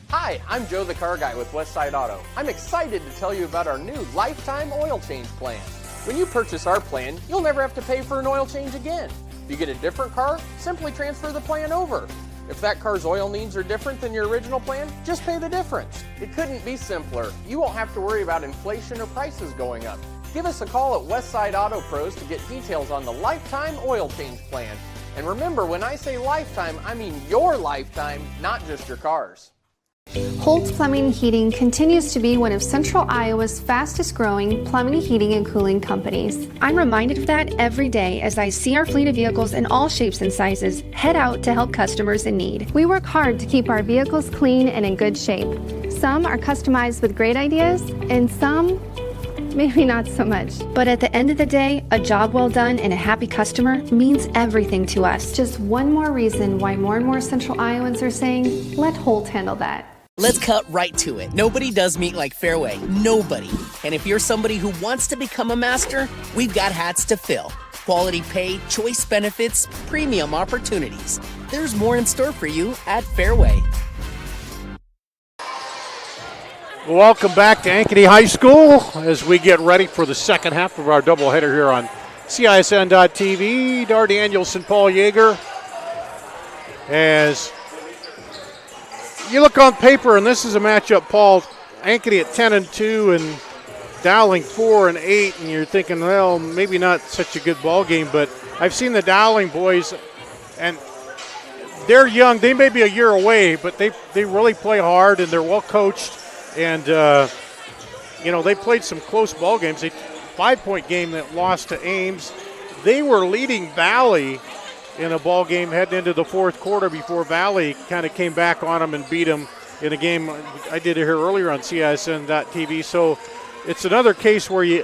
Hi, I'm Joe the Car Guy with Westside Auto. I'm excited to tell you about our new lifetime oil change plan. When you purchase our plan, you'll never have to pay for an oil change again. If you get a different car, simply transfer the plan over. If that car's oil needs are different than your original plan, just pay the difference. It couldn't be simpler. You won't have to worry about inflation or prices going up. Give us a call at Westside Auto Pros to get details on the lifetime oil change plan. And remember, when I say lifetime, I mean your lifetime, not just your car's. Holt's Plumbing and Heating continues to be one of Central Iowa's fastest growing plumbing, heating, and cooling companies. I'm reminded of that every day as I see our fleet of vehicles in all shapes and sizes head out to help customers in need. We work hard to keep our vehicles clean and in good shape. Some are customized with great ideas, and some maybe not so much. But at the end of the day, a job well done and a happy customer means everything to us. Just one more reason why more and more Central Iowans are saying, let Holt handle that. Let's cut right to it. Nobody does meat like Fairway. Nobody. And if you're somebody who wants to become a master, we've got hats to fill. Quality pay, choice benefits, premium opportunities. There's more in store for you at Fairway. Welcome back to Ankeny High School as we get ready for the second half of our doubleheader here on CISN.TV. Dar Danielson, Paul Yeager. As you look on paper, and this is a matchup, Paul, Ankeny at 10-2 and Dowling 4-8, and you're thinking, well, maybe not such a good ball game, but I've seen the Dowling boys, and they're young. They may be a year away, but they really play hard, and they're well coached, and they played some close ball games. A 5-point game that lost to Ames. They were leading Valley in a ball game heading into the fourth quarter before Valley kind of came back on them and beat them in a game I did it here earlier on CISN.TV. So it's another case where you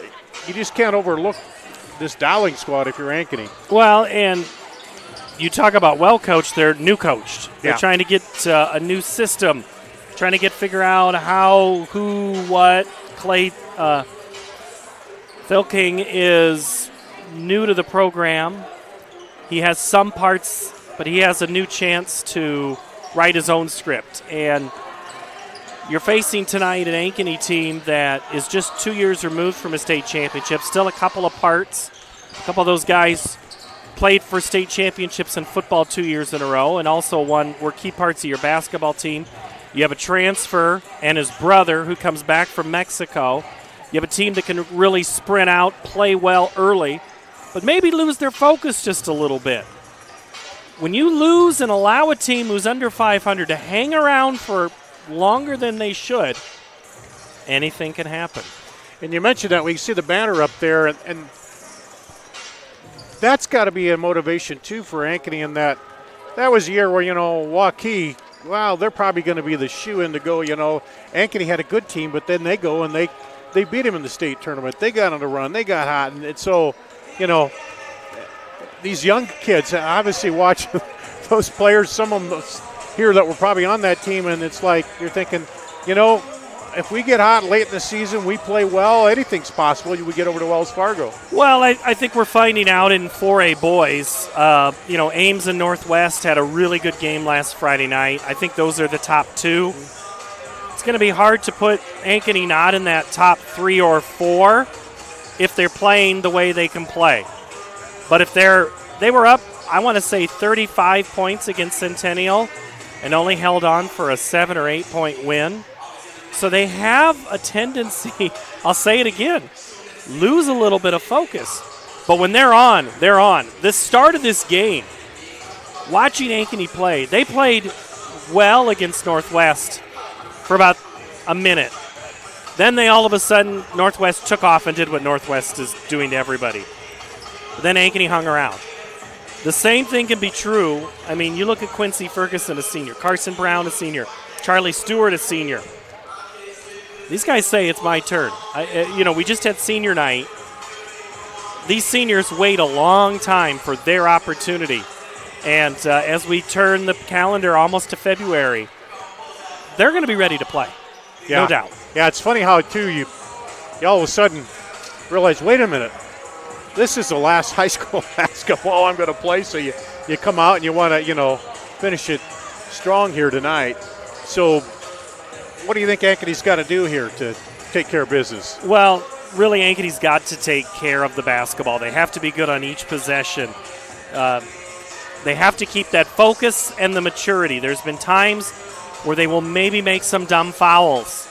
just can't overlook this Dowling squad if you're Ankeny. Well, and you talk about well coached, they're new coached. They're trying to get a new system, trying to figure out how, who, what. Clay Philking is new to the program. He has some parts, but he has a new chance to write his own script. And you're facing tonight an Ankeny team that is just 2 years removed from a state championship. Still a couple of parts. A couple of those guys played for state championships in football 2 years in a row, and also were key parts of your basketball team. You have a transfer and his brother who comes back from Mexico. You have a team that can really sprint out, play well early, but maybe lose their focus just a little bit. When you lose and allow a team who's under 500 to hang around for longer than they should, anything can happen. And you mentioned that. We see the banner up there, and that's got to be a motivation, too, for Ankeny in that was a year where, Waukee well, they're probably going to be the shoe-in to go. Ankeny had a good team, but then they go and they beat him in the state tournament. They got on a run. They got hot. And so, these young kids obviously watch those players, some of them here that were probably on that team, and it's like you're thinking, if we get hot late in the season, we play well, anything's possible. We get over to Wells Fargo. Well, I think we're finding out in 4A boys. Ames and Northwest had a really good game last Friday night. I think those are the top two. It's going to be hard to put Ankeny not in that top 3 or 4 if they're playing the way they can play. But if they were up, I want to say 35 points against Centennial and only held on for a 7 or 8 point win. So they have a tendency, I'll say it again, lose a little bit of focus. But when they're on, they're on. The start of this game, watching Ankeny play, they played well against Northwest for about a minute. Then they all of a sudden, Northwest took off and did what Northwest is doing to everybody. But then Ankeny hung around. The same thing can be true. I mean, you look at Quincy Ferguson, a senior, Carson Brown, a senior, Charlie Stewart, a senior. These guys say it's my turn. We just had senior night. These seniors wait a long time for their opportunity. And as we turn the calendar almost to February, they're going to be ready to play. Yeah. No doubt. Yeah, it's funny how, too, you all of a sudden realize, wait a minute, this is the last high school basketball I'm going to play. So you come out and you want to, finish it strong here tonight. So what do you think Ankeny's got to do here to take care of business? Well, really, Ankeny's got to take care of the basketball. They have to be good on each possession. They have to keep that focus and the maturity. There's been times where they will maybe make some dumb fouls.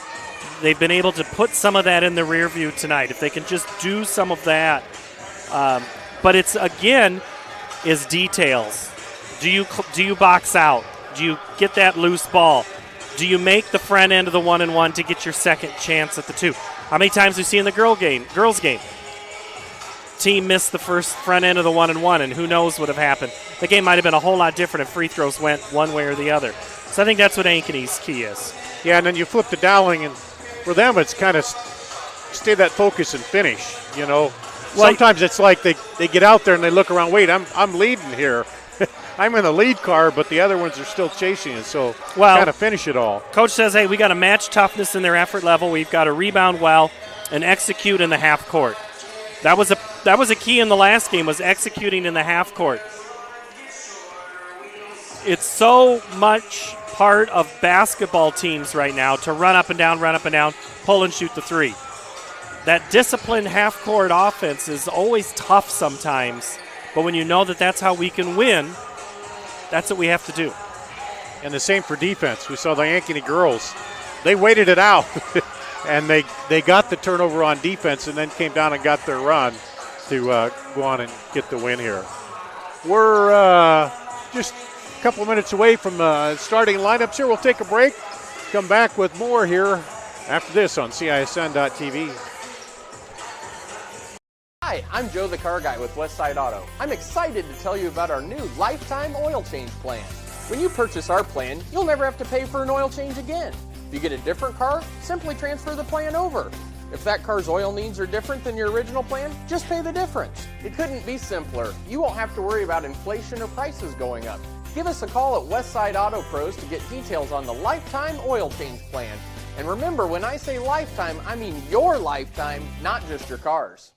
They've been able to put some of that in the rear view tonight. If they can just do some of that. But it's, again, is details. Do you box out? Do you get that loose ball? Do you make the front end of the 1-and-1 to get your second chance at the 2? How many times we see in the girls' game? Team missed the first front end of the 1-and-1, and who knows what would have happened. The game might have been a whole lot different if free throws went one way or the other. So I think that's what Ankeny's key is. Yeah, and then you flip to Dowling, and for them it's kind of stay that focus and finish, Sometimes it's like they get out there and they look around, wait, I'm leading here. I'm in the lead car, but the other ones are still chasing it, so kind of finish it all. Coach says, hey, we got to match toughness in their effort level. We've got to rebound well and execute in the half court. That was a key in the last game, was executing in the half court. It's so much part of basketball teams right now to run up and down, pull and shoot the 3. That disciplined half-court offense is always tough sometimes, but when you know that that's how we can win, that's what we have to do. And the same for defense. We saw the Ankeny girls. They waited it out, and they got the turnover on defense and then came down and got their run to go on and get the win here. We're just a couple of minutes away from starting lineups here. We'll take a break, come back with more here after this on CISN.TV. Hi, I'm Joe the Car Guy with Westside Auto. I'm excited to tell you about our new lifetime oil change plan. When you purchase our plan, you'll never have to pay for an oil change again. If you get a different car, simply transfer the plan over. If that car's oil needs are different than your original plan, just pay the difference. It couldn't be simpler. You won't have to worry about inflation or prices going up. Give us a call at Westside Auto Pros to get details on the lifetime oil change plan. And remember, when I say lifetime, I mean your lifetime, not just your car's.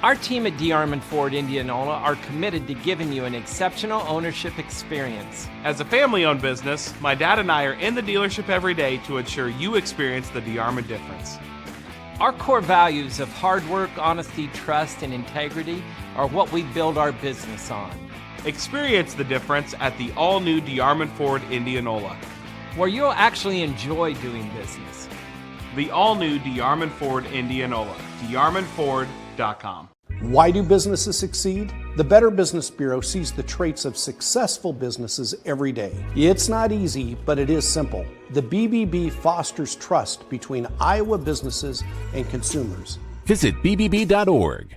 Our team at D. Armand Ford Indianola are committed to giving you an exceptional ownership experience. As a family-owned business, my dad and I are in the dealership every day to ensure you experience the D. Armand difference. Our core values of hard work, honesty, trust, and integrity are what we build our business on. Experience the difference at the all-new D. Armand Ford Indianola, where you'll actually enjoy doing business. The all-new D. Armand Ford Indianola, DArmandFord.com. Why do businesses succeed? The Better Business Bureau sees the traits of successful businesses every day. It's not easy, but it is simple. The BBB fosters trust between Iowa businesses and consumers. Visit bbb.org.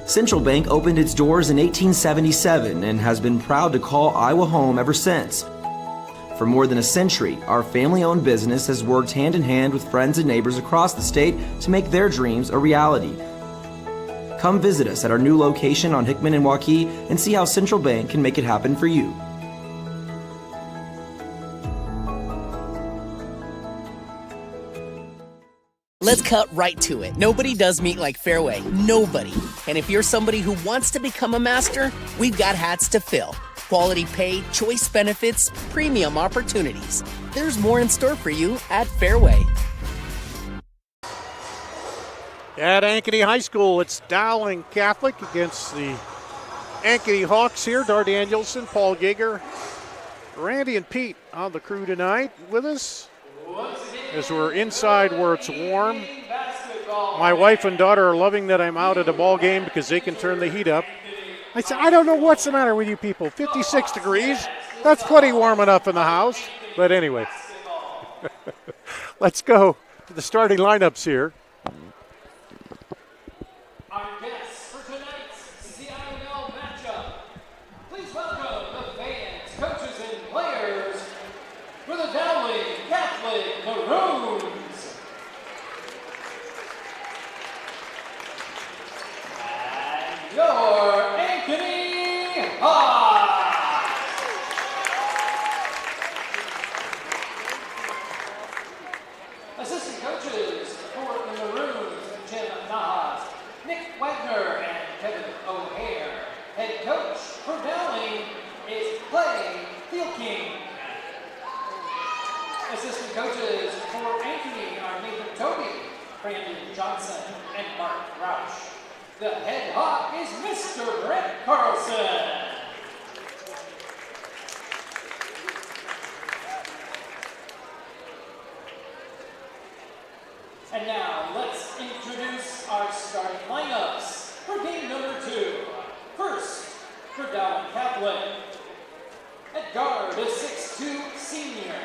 Central Bank opened its doors in 1877 and has been proud to call Iowa home ever since. For more than a century, our family-owned business has worked hand in hand with friends and neighbors across the state to make their dreams a reality. Come visit us at our new location on Hickman and Waukee and see how Central Bank can make it happen for you. Let's cut right to it. Nobody does meat like Fairway. Nobody. And if you're somebody who wants to become a master, we've got hats to fill. Quality pay, choice benefits, premium opportunities. There's more in store for you at Fairway. At Ankeny High School, it's Dowling Catholic against the Ankeny Hawks here. Dar Danielson, Paul Giger, Randy and Pete on the crew tonight with us as we're inside where it's warm. My wife and daughter are loving that I'm out at a ball game because they can turn the heat up. I said, I don't know what's the matter with you people. 56 degrees, that's plenty warm enough in the house. But anyway, let's go to the starting lineups here. Our guests for tonight's CIML matchup. Please welcome the fans, coaches, and players for the Dowling Catholic Maroons. And your Ankeny Hawks. Assistant coaches for the Maroons, Jim Nahas, Nick Wagner, and Kevin O'Hare. Head coach for Dowling is Clay Thielking. Assistant coaches for Ankeny are Nathan Toby, Brandon Johnson, and Mark Roush. The head hawk is Mr. Brett Carlson. And now let's introduce our starting lineups for game number 2. First, for Dowling Catholic. At guard, a 6'2" senior.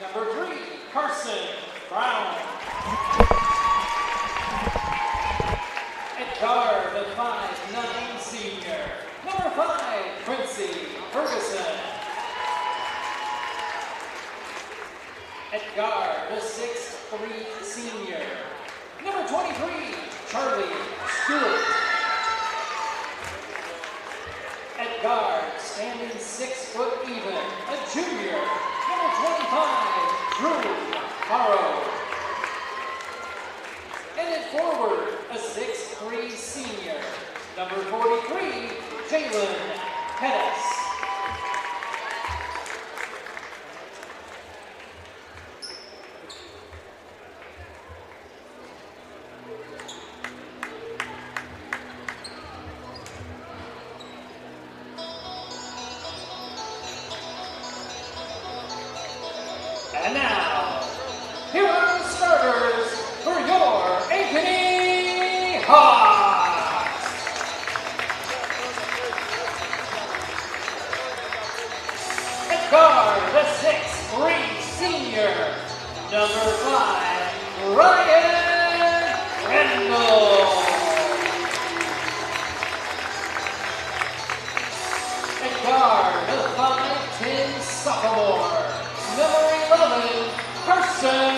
Number 3, Carson Brown. At guard, a 5'9" senior. Number 5, Quincy Ferguson. At guard, a 6'3" senior. Number 23, Charlie Stewart. At guard, standing 6 foot even, a junior. Number 25, Drew Morrow. And at forward, a 6'3" senior. Number 43, Jalen Pettis. And now, here are the starters for your Ankeny Hawks. At guard, the 6'3" senior, number 5, Ryan Randall. At guard, the 5'10" sophomore, number 11, Carson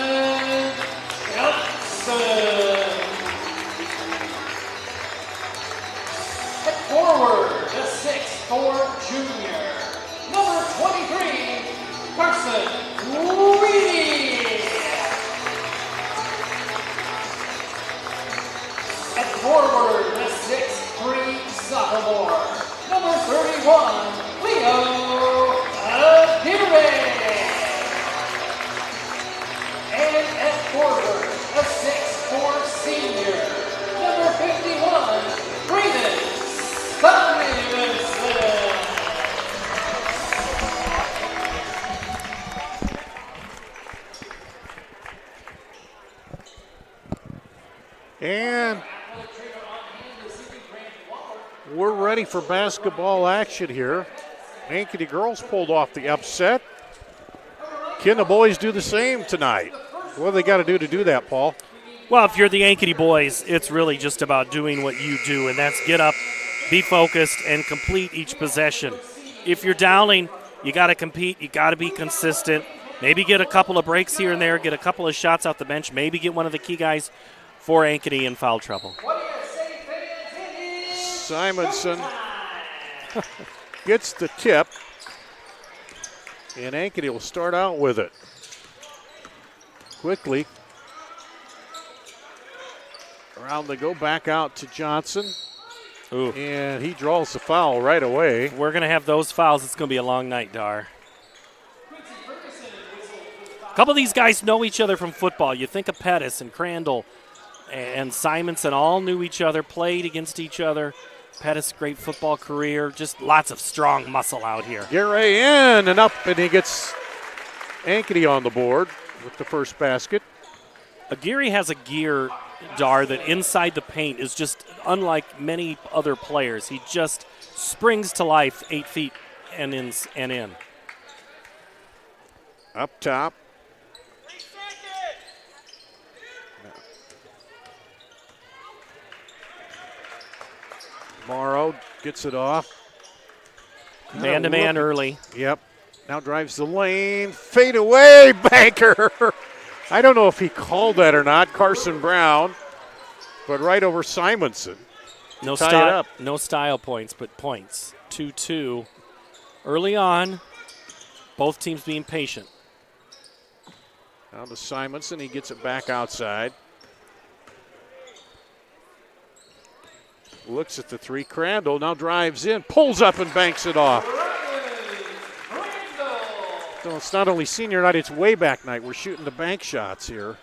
Johnson. At forward, the 6'4" junior, number 23, Carson Weedy. At forward, the 6'3" sophomore, number 31, Leo Aguirre. And at forward, a 6'4" senior, number 51, Brayden Stevenson. And we're ready for basketball action here. Ankeny girls pulled off the upset. Can the boys do the same tonight? What do they got to do that, Paul? Well, if you're the Ankeny boys, it's really just about doing what you do, and that's get up, be focused, and complete each possession. If you're Dowling, You got to compete. You got to be consistent. Maybe get a couple of breaks here and there, get a couple of shots out the bench, maybe get one of the key guys for Ankeny in foul trouble. Simonson gets the tip, and Ankeny will start out with it. Quickly. Around they go, back out to Johnson. Ooh. And he draws the foul right away. If we're going to have those fouls, it's going to be a long night, Dar. A couple of these guys know each other from football. You think of Pettis and Crandall and Simonson all knew each other, played against each other. Pettis, great football career. Just lots of strong muscle out here. Garay in and up, and he gets Ankeny on the board with the first basket. Aguirre has a gear, Dar, that inside the paint is just unlike many other players. He just springs to life 8 feet and in. Up top. Morrow gets it off. Man-to-man early. Yep. Now drives the lane. Fade away, banker. I don't know if he called that or not, Carson Brown. But right over Simonson. No tie style, it up. no style points, but points. 2-2. Early on, both teams being patient. Down to Simonson. He gets it back outside. Looks at the three. Crandall now drives in, pulls up and banks it off. So it's not only senior night, it's way back night. We're shooting the bank shots here.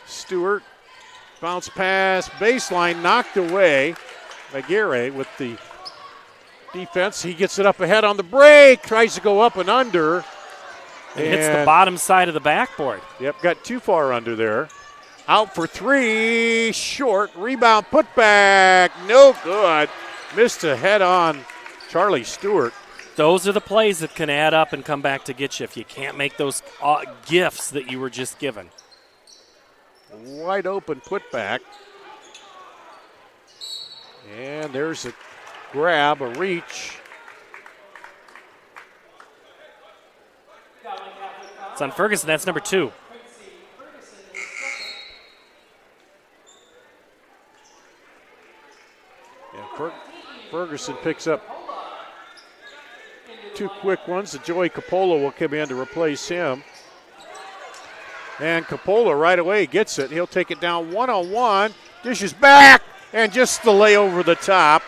Stewart, bounce pass, baseline, knocked away by Garay with the defense. He gets it up ahead on the break, tries to go up and under. And hits the bottom side of the backboard. Yep, got too far under there. Out for three, short, rebound, put back, no good. Missed a head-on Charlie Stewart. Those are the plays that can add up and come back to get you if you can't make those gifts that you were just given. Wide open putback. And there's a grab, a reach. It's on Ferguson, that's number 2. Ferguson picks up 2 quick ones. Joey Coppola will come in to replace him. And Coppola right away gets it. He'll take it down one-on-one. Dishes back, and just the lay over the top.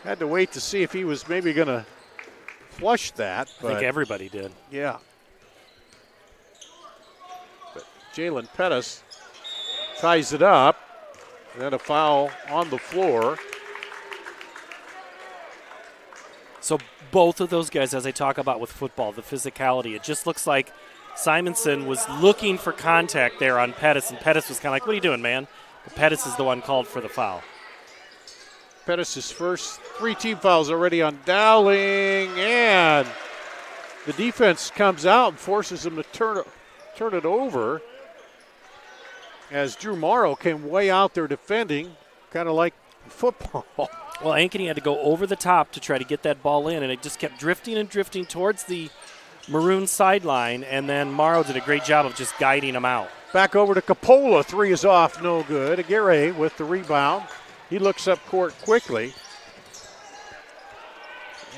Had to wait to see if he was maybe going to flush that. I think everybody did. Yeah. But Jalen Pettis ties it up. And then a foul on the floor. So both of those guys, as I talk about with football, the physicality, it just looks like Simonson was looking for contact there on Pettis, and Pettis was kind of like, what are you doing, man? But Pettis is the one called for the foul. Pettis' first 3 team fouls already on Dowling, and the defense comes out and forces him to turn it over. As Drew Morrow came way out there defending, kind of like football. Well, Ankeny had to go over the top to try to get that ball in, and it just kept drifting and drifting towards the maroon sideline, and then Morrow did a great job of just guiding him out. Back over to Coppola. 3 is off, no good. Aguirre with the rebound. He looks up court quickly.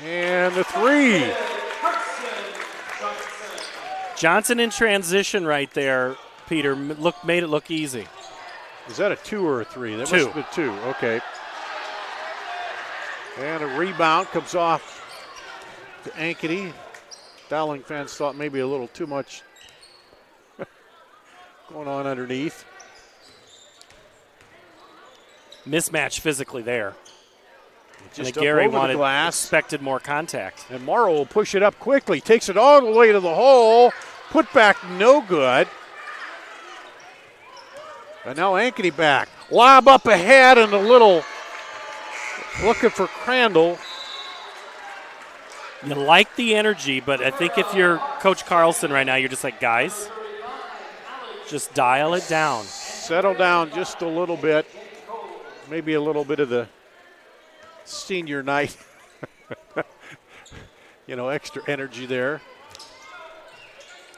And the 3. Johnson in transition right there, Peter, made it look easy. Is that a 2 or a 3? That 2. must have been 2. Okay. And a rebound comes off to Ankeny. Dowling fans thought maybe a little too much going on underneath. Mismatch physically there. Just and Gary expected more contact. And Morrow will push it up quickly. Takes it all the way to the hole. Put back, no good. And now Ankeny back. Lob up ahead and a little looking for Crandall. You like the energy, but I think if you're Coach Carlson right now, you're just like, guys, just dial it down. Settle down just a little bit. Maybe a little bit of the senior night. Extra energy there.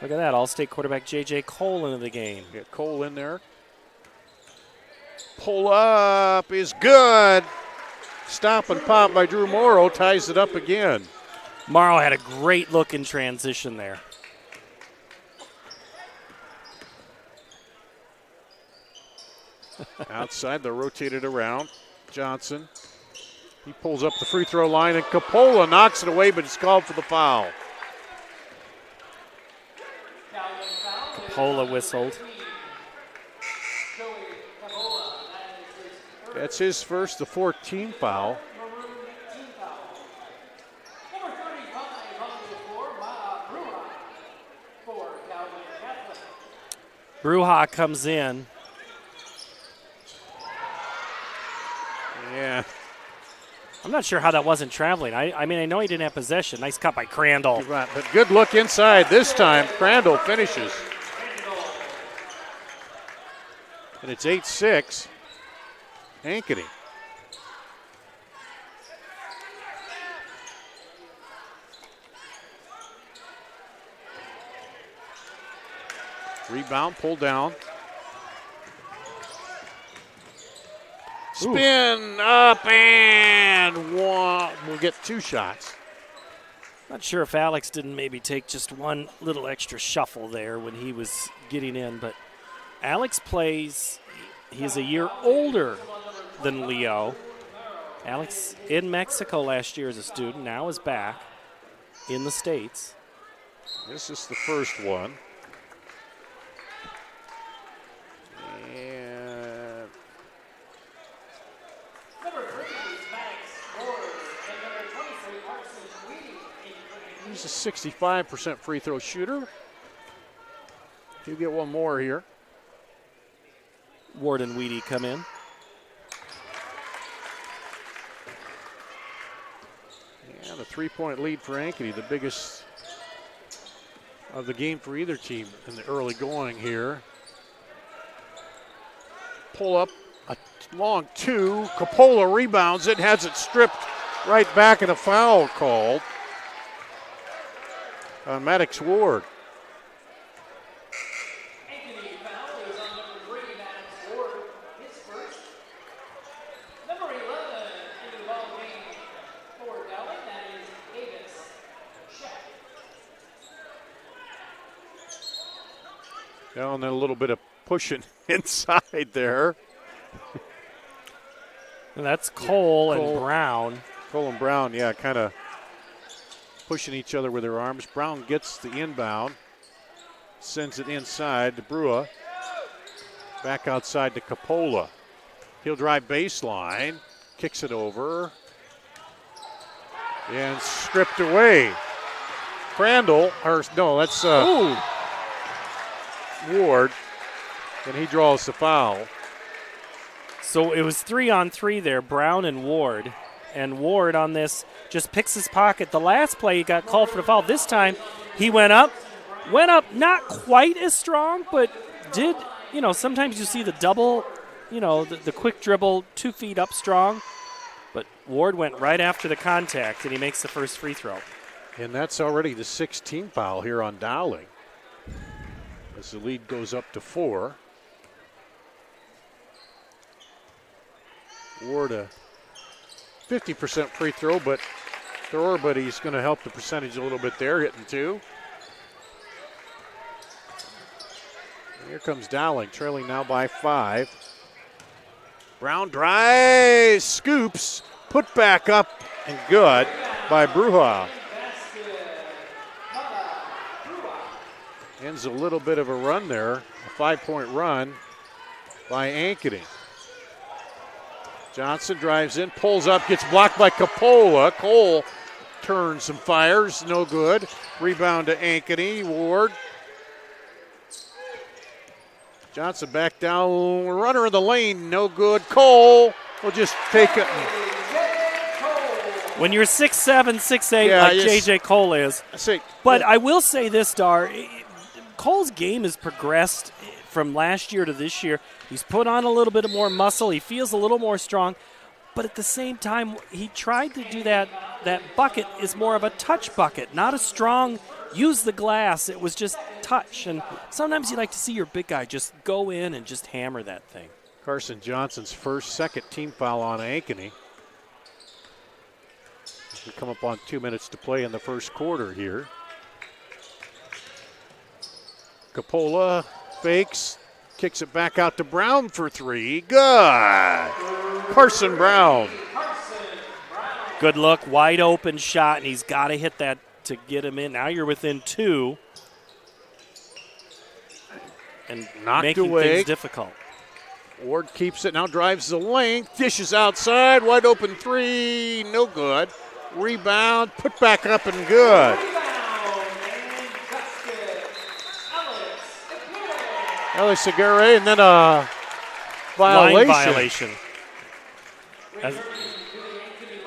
Look at that. All-State quarterback J.J. Cole into the game. Get Cole in there. Pull up is good. Stop and pop by Drew Morrow ties it up again. Morrow had a great look in transition there. Outside, they're rotated around. Johnson. He pulls up the free throw line, and Coppola knocks it away, but it's called for the foul. Coppola whistled. That's his first, the 14th foul. Bruja comes in. Yeah. I'm not sure how that wasn't traveling. I mean, I know he didn't have possession. Nice cut by Crandall. Right, but good look inside this time. Crandall finishes. And it's 8-6. Ankeny. Rebound, pull down. Spin up and one. We'll get 2 shots. Not sure if Alex didn't maybe take just one little extra shuffle there when he was getting in, but Alex plays, he's a year older than Leo. Alex in Mexico last year as a student, now is back in the States. This is the first one. And he's a 65% free throw shooter. He'll get one more here. Ward and Weedy come in. And a 3-point lead for Ankeny, the biggest of the game for either team in the early going here. Pull up a long 2. Coppola rebounds it, has it stripped right back, and a foul called on Maddox Ward. And then a little bit of pushing inside there. And that's Cole and Brown. Cole and Brown, yeah, kind of pushing each other with their arms. Brown gets the inbound, sends it inside to Brua. Back outside to Coppola. He'll drive baseline, kicks it over, and stripped away. Crandall, or no, that's Ward, and he draws the foul. So it was 3-on-3 there, Brown and Ward. And Ward on this just picks his pocket. The last play he got called for the foul. This time he went up not quite as strong, but did, sometimes you see the double, the quick dribble 2 feet up strong. But Ward went right after the contact, and he makes the first free throw. And that's already the 16th foul here on Dowling, as the lead goes up to 4. Ward a 50% free throw, but he's going to help the percentage a little bit there, hitting 2. And here comes Dowling, trailing now by 5. Brown drives, scoops, put back up, and good by Bruja. Ends a little bit of a run there, a 5-point run by Ankeny. Johnson drives in, pulls up, gets blocked by Coppola. Cole turns and fires, no good. Rebound to Ankeny, Ward. Johnson back down, runner in the lane, no good. Cole will just take it. When you're 6'7", 6'8", like J.J. Cole is. But I will say this, Dar, Cole's game has progressed from last year to this year. He's put on a little bit more muscle. He feels a little more strong. but at the same time, he tried to do that. That bucket is more of a touch bucket, not a strong use the glass. It was just touch. And sometimes you like to see your big guy just go in and just hammer that thing. Carson Johnson's second team foul on Ankeny. We come up on 2 minutes to play in the first quarter here. Capola fakes, kicks it back out to Brown for three. Good. Carson Brown. Good look, wide open shot, and he's got to hit that to get him in. Now you're within two. And knocked making away. Things difficult. Ward keeps it, now drives the length, dishes outside, wide open three, no good. Rebound, put back up and good. Alex Aguirre, and then a violation. Line violation.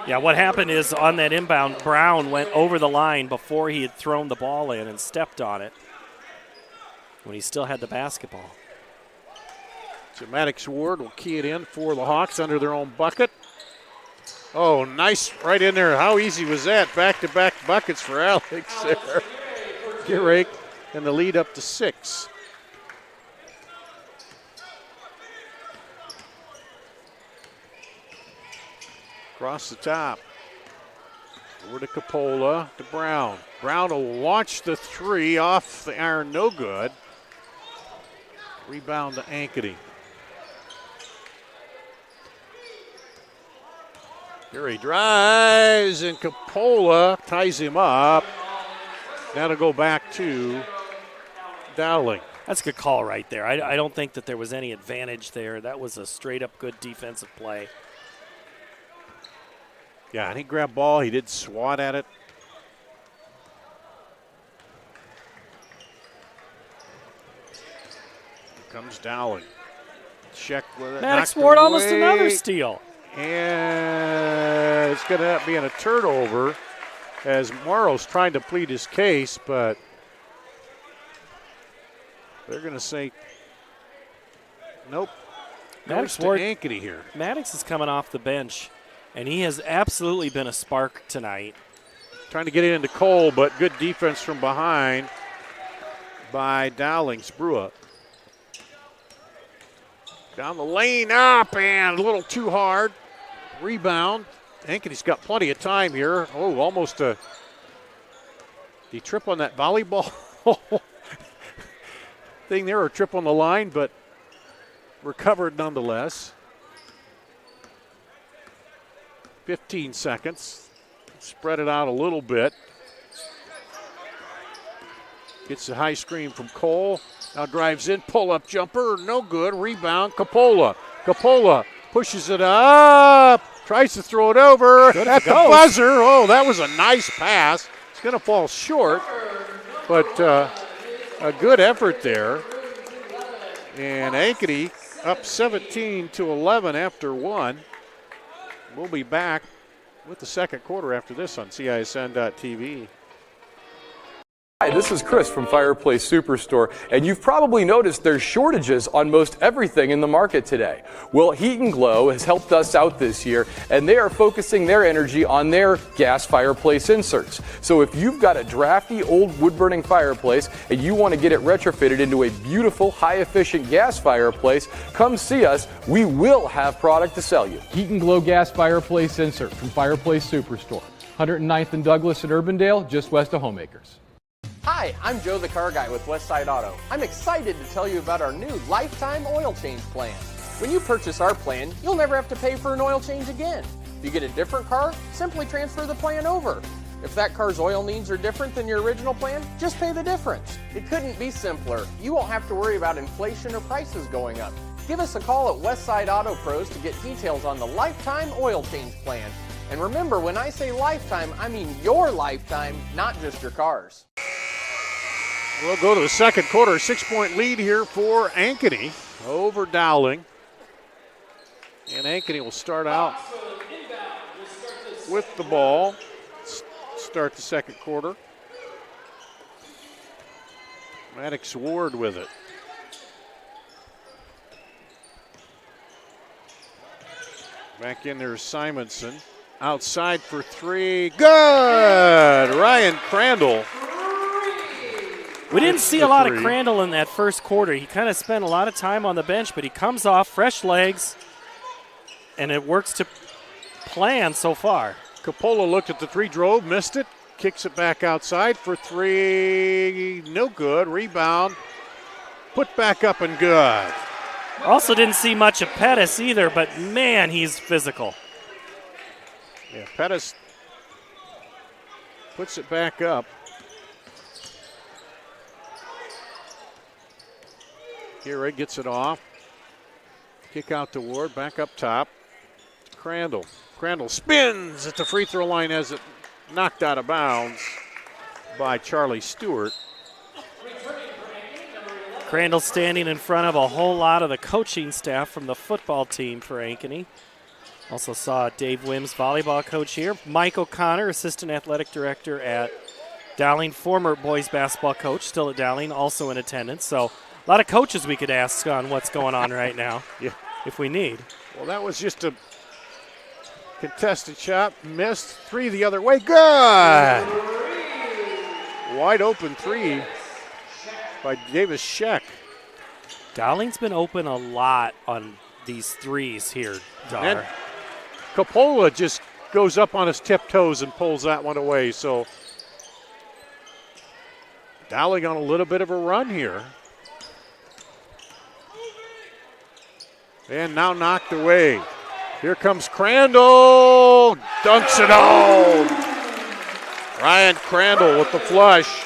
Yeah, what happened is on that inbound, Brown went over the line before he had thrown the ball in and stepped on it when he still had the basketball. So Maddox Ward will key it in for the Hawks under their own bucket. Oh, nice right in there. How easy was that? Back-to-back buckets for Alex there. Aguirre, and the lead up to 6. Across the top. Over to Capola, to Brown. Brown will launch the three off the iron, no good. Rebound to Ankeny. Here he drives, and Capola ties him up. That'll go back to Dowling. That's a good call right there. I don't think that there was any advantage there. That was a straight-up good defensive play. Yeah, and he grabbed ball. He did swat at it. Here comes Dowling. Check with it. Maddox Ward almost another steal. And it's going to end up being a turnover as Morrow's trying to plead his case, but they're going to say nope. Maddox Ward, Ankeny here. Maddox is coming off the bench, and he has absolutely been a spark tonight. Trying to get it into Cole, but good defense from behind by Dowling. Sprua. Down the lane, up, and a little too hard. Rebound. Ankeny's got plenty of time here. Oh, almost a. Did he trip on that volleyball thing there, or trip on the line, but recovered nonetheless. 15 seconds. Spread it out a little bit. Gets a high screen from Cole. Now drives in, pull-up jumper, no good. Rebound, Capola. Capola pushes it up, tries to throw it over at the buzzer. Oh, that was a nice pass. It's going to fall short, but a good effort there. And Ankeny up 17-11 after one. We'll be back with the second quarter after this on CISN.TV. Hi, this is Chris from Fireplace Superstore, and you've probably noticed there's shortages on most everything in the market today. Well, Heat and Glow has helped us out this year, and they are focusing their energy on their gas fireplace inserts. So if you've got a drafty old wood-burning fireplace and you want to get it retrofitted into a beautiful, high-efficient gas fireplace, come see us. We will have product to sell you. Heat and Glow gas fireplace insert from Fireplace Superstore. 109th and Douglas in Urbandale, just west of Homemakers. Hi, I'm Joe the Car Guy with Westside Auto. I'm excited to tell you about our new lifetime oil change plan. When you purchase our plan, you'll never have to pay for an oil change again. If you get a different car, simply transfer the plan over. If that car's oil needs are different than your original plan, just pay the difference. It couldn't be simpler. You won't have to worry about inflation or prices going up. Give us a call at Westside Auto Pros to get details on the lifetime oil change plan. And remember, when I say lifetime, I mean your lifetime, not just your car's. We'll go to the second quarter. 6-point lead here for Ankeny over Dowling. And Ankeny will start out with the ball. Start the second quarter. Maddox Ward with it. Back in there, Simonson. Outside for three. Good! Ryan Crandall. We didn't see a lot of Crandall in that first quarter. He kind of spent a lot of time on the bench, but he comes off fresh legs, and it works to plan so far. Coppola looked at the three, drove, missed it, kicks it back outside for three. No good. Rebound. Put back up and good. Also didn't see much of Pettis either, but man, he's physical. Yeah, Pettis puts it back up. Gary gets it off. Kick out to Ward, back up top. Crandall. Crandall spins at the free throw line as it knocked out of bounds by Charlie Stewart. Crandall standing in front of a whole lot of the coaching staff from the football team for Ankeny. Also saw Dave Wims, volleyball coach here. Mike O'Connor, assistant athletic director at Dowling, former boys basketball coach, still at Dowling, also in attendance. So a lot of coaches we could ask on what's going on right now if we need. Well, that was just a contested shot, missed. Three the other way, good! Wide open three by Davis Sheck. Dowling's been open a lot on these threes here, Dar. And Coppola just goes up on his tiptoes and pulls that one away. So Dowling on a little bit of a run here. And now knocked away. Here comes Crandall. Dunks it home. Ryan Crandall with the flush.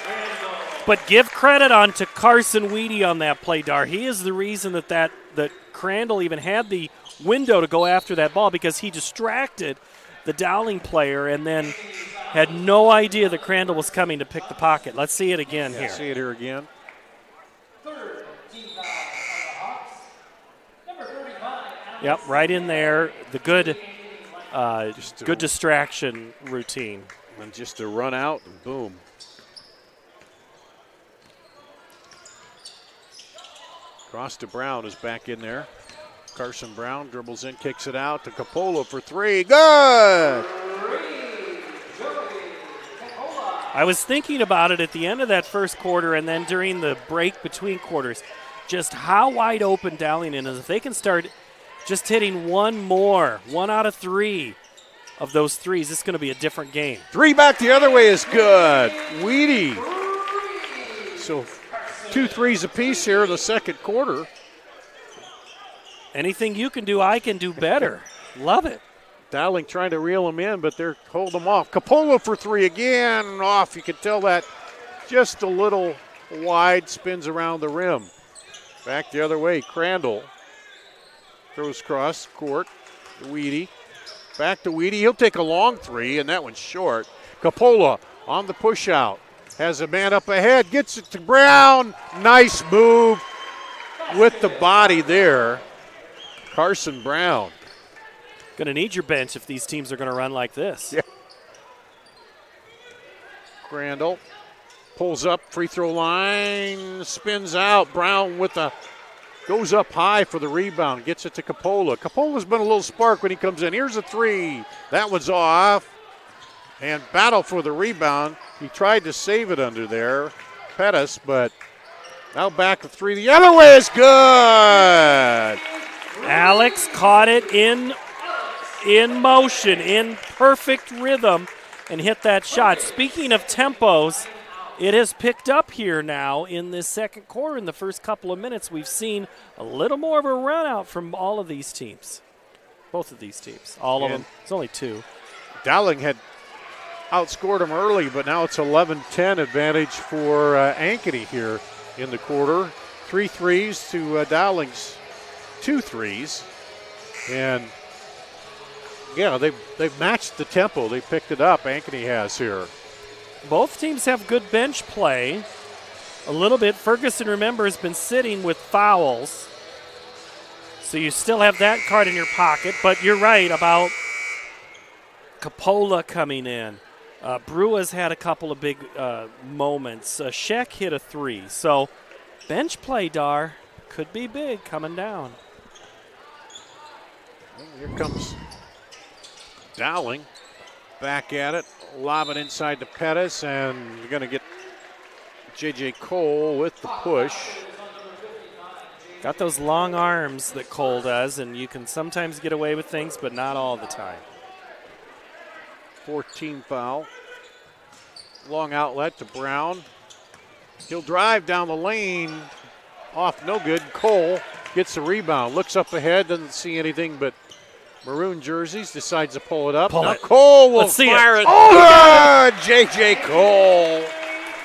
But give credit on to Carson Weedy on that play, Dar. He is the reason that Crandall even had the window to go after that ball, because he distracted the Dowling player and then had no idea that Crandall was coming to pick the pocket. Let's see it again here. See it here again. Yep, right in there. The good good distraction routine. And just a run out and boom. Cross to Brown is back in there. Carson Brown dribbles in, kicks it out to Coppola for three. Good! I was thinking about it at the end of that first quarter and then during the break between quarters, just how wide open Dowling is. If they can start just hitting one out of three of those threes, it's going to be a different game. Three back the other way is good. Weedy. So 2 threes apiece here in the second quarter. Anything you can do, I can do better. Love it. Dowling trying to reel them in, but they're holding them off. Coppola for three again, off. You can tell that just a little wide, spins around the rim. Back the other way, Crandall throws cross court to Weedy. Back to Weedy. He'll take a long three, and that one's short. Coppola on the push out. Has a man up ahead. Gets it to Brown. Nice move with the body there. Carson Brown. Going to need your bench if these teams are going to run like this. Yeah. Crandall pulls up, free throw line, spins out. Brown with the goes up high for the rebound, gets it to Coppola. Coppola's been a little spark when he comes in. Here's a three. That one's off. And battle for the rebound. He tried to save it under there, Pettis, but now back to three. The other way is good. Alex caught it in motion, in perfect rhythm, and hit that shot. Speaking of tempos, it has picked up here now in this second quarter. In the first couple of minutes, we've seen a little more of a run out from all of these teams. Both of these teams. All of them. It's only two. Dowling had outscored them early, but now it's 11-10 advantage for Ankeny here in the quarter. 3 threes to Dowling's 2 threes. And yeah, they've matched the tempo. They picked it up. Ankeny has here. Both teams have good bench play. A little bit. Ferguson, remember, has been sitting with fouls. So you still have that card in your pocket. But you're right about Coppola coming in. Brua's had a couple of big moments. Sheck hit a 3. So bench play, Dar, could be big coming down. Here comes Dowling back at it, lob it inside to Pettis, and you're going to get J.J. Cole with the push. Got those long arms that Cole does, and you can sometimes get away with things, but not all the time. 14 foul. Long outlet to Brown. He'll drive down the lane. Off, no good. Cole gets the rebound. Looks up ahead, doesn't see anything but maroon jerseys. Decides to pull it up. Pull now it. Cole will Let's see fire it. Oh, good! J.J. Cole.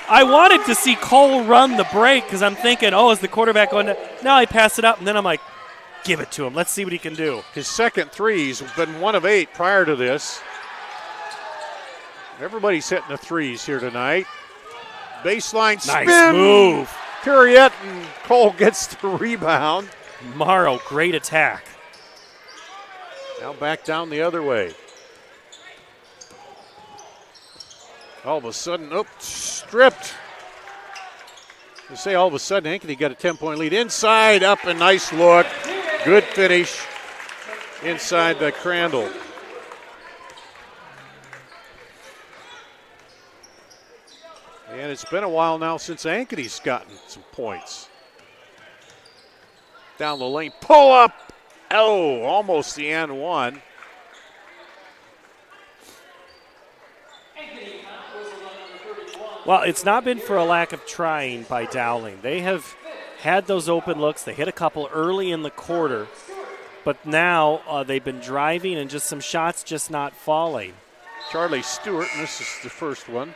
I wanted to see Cole run the break because I'm thinking, oh, is the quarterback going to? Now I pass it up, and then I'm like, give it to him. Let's see what he can do. His second three's been 1 of 8 prior to this. Everybody's hitting the threes here tonight. Baseline spin. Nice move. Period, and Cole gets the rebound. Morrow, great attack. Now back down the other way. All of a sudden, stripped. They say all of a sudden, Ankeny got a 10-point lead. Inside, up, and nice look. Good finish inside the Crandall. And it's been a while now since Ankeny's gotten some points. Down the lane, pull up. Oh, almost the and one. Well, it's not been for a lack of trying by Dowling. They have had those open looks. They hit a couple early in the quarter, but now they've been driving and just some shots just not falling. Charlie Stewart, and this is the first one.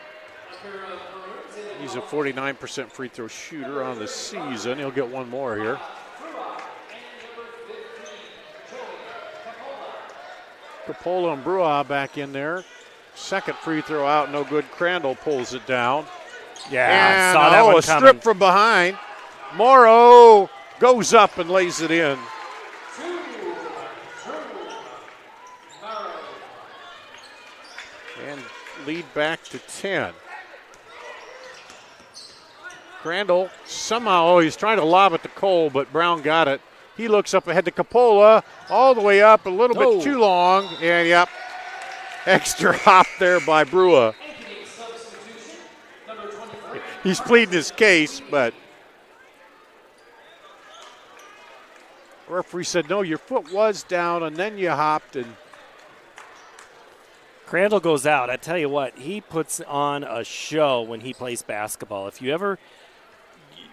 He's a 49% free throw shooter on the season. He'll get one more here. Capola and Brua back in there. Second free throw out, no good. Crandall pulls it down. Yeah, and saw that one a coming. strip from behind. Morrow goes up and lays it in. And lead back to 10. Crandall somehow, he's trying to lob it to Cole, but Brown got it. He looks up ahead to Capola, all the way up, a little bit too long, and yep, extra hop there by Brua. He's pleading his case, but referee said, no, your foot was down, and then you hopped. And Crandall goes out. I tell you what, he puts on a show when he plays basketball. If you ever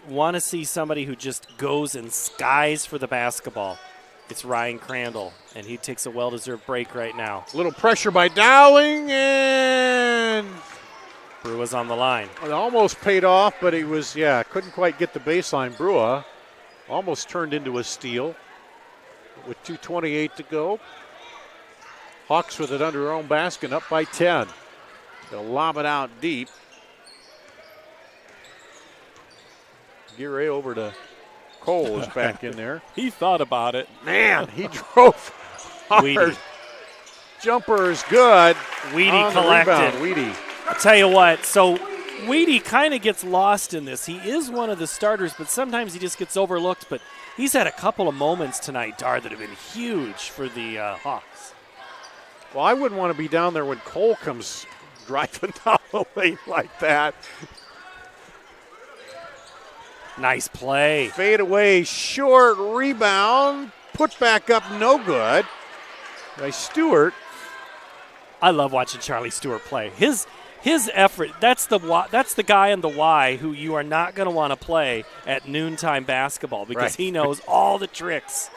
want to see somebody who just goes and skies for the basketball, it's Ryan Crandall, and he takes a well-deserved break right now. A little pressure by Dowling, and Brua's on the line. It almost paid off, but he was, couldn't quite get the baseline. Brua almost turned into a steal with 2:28 to go. Hawks with it under their own basket, up by 10. They'll lob it out deep. Geary over to Cole is back in there. He thought about it. Man, he drove hard. Weedy. Jumper is good. Weedy collected. Weedy. I'll tell you what, so Weedy kind of gets lost in this. He is one of the starters, but sometimes he just gets overlooked. But he's had a couple of moments tonight, Dar, that have been huge for the Hawks. Well, I wouldn't want to be down there when Cole comes driving down the lane like that. Nice play. Fade away, short rebound, put back up, no good. By Stewart. I love watching Charlie Stewart play. His effort, that's the guy on the Y who you are not going to want to play at noontime basketball because he knows all the tricks.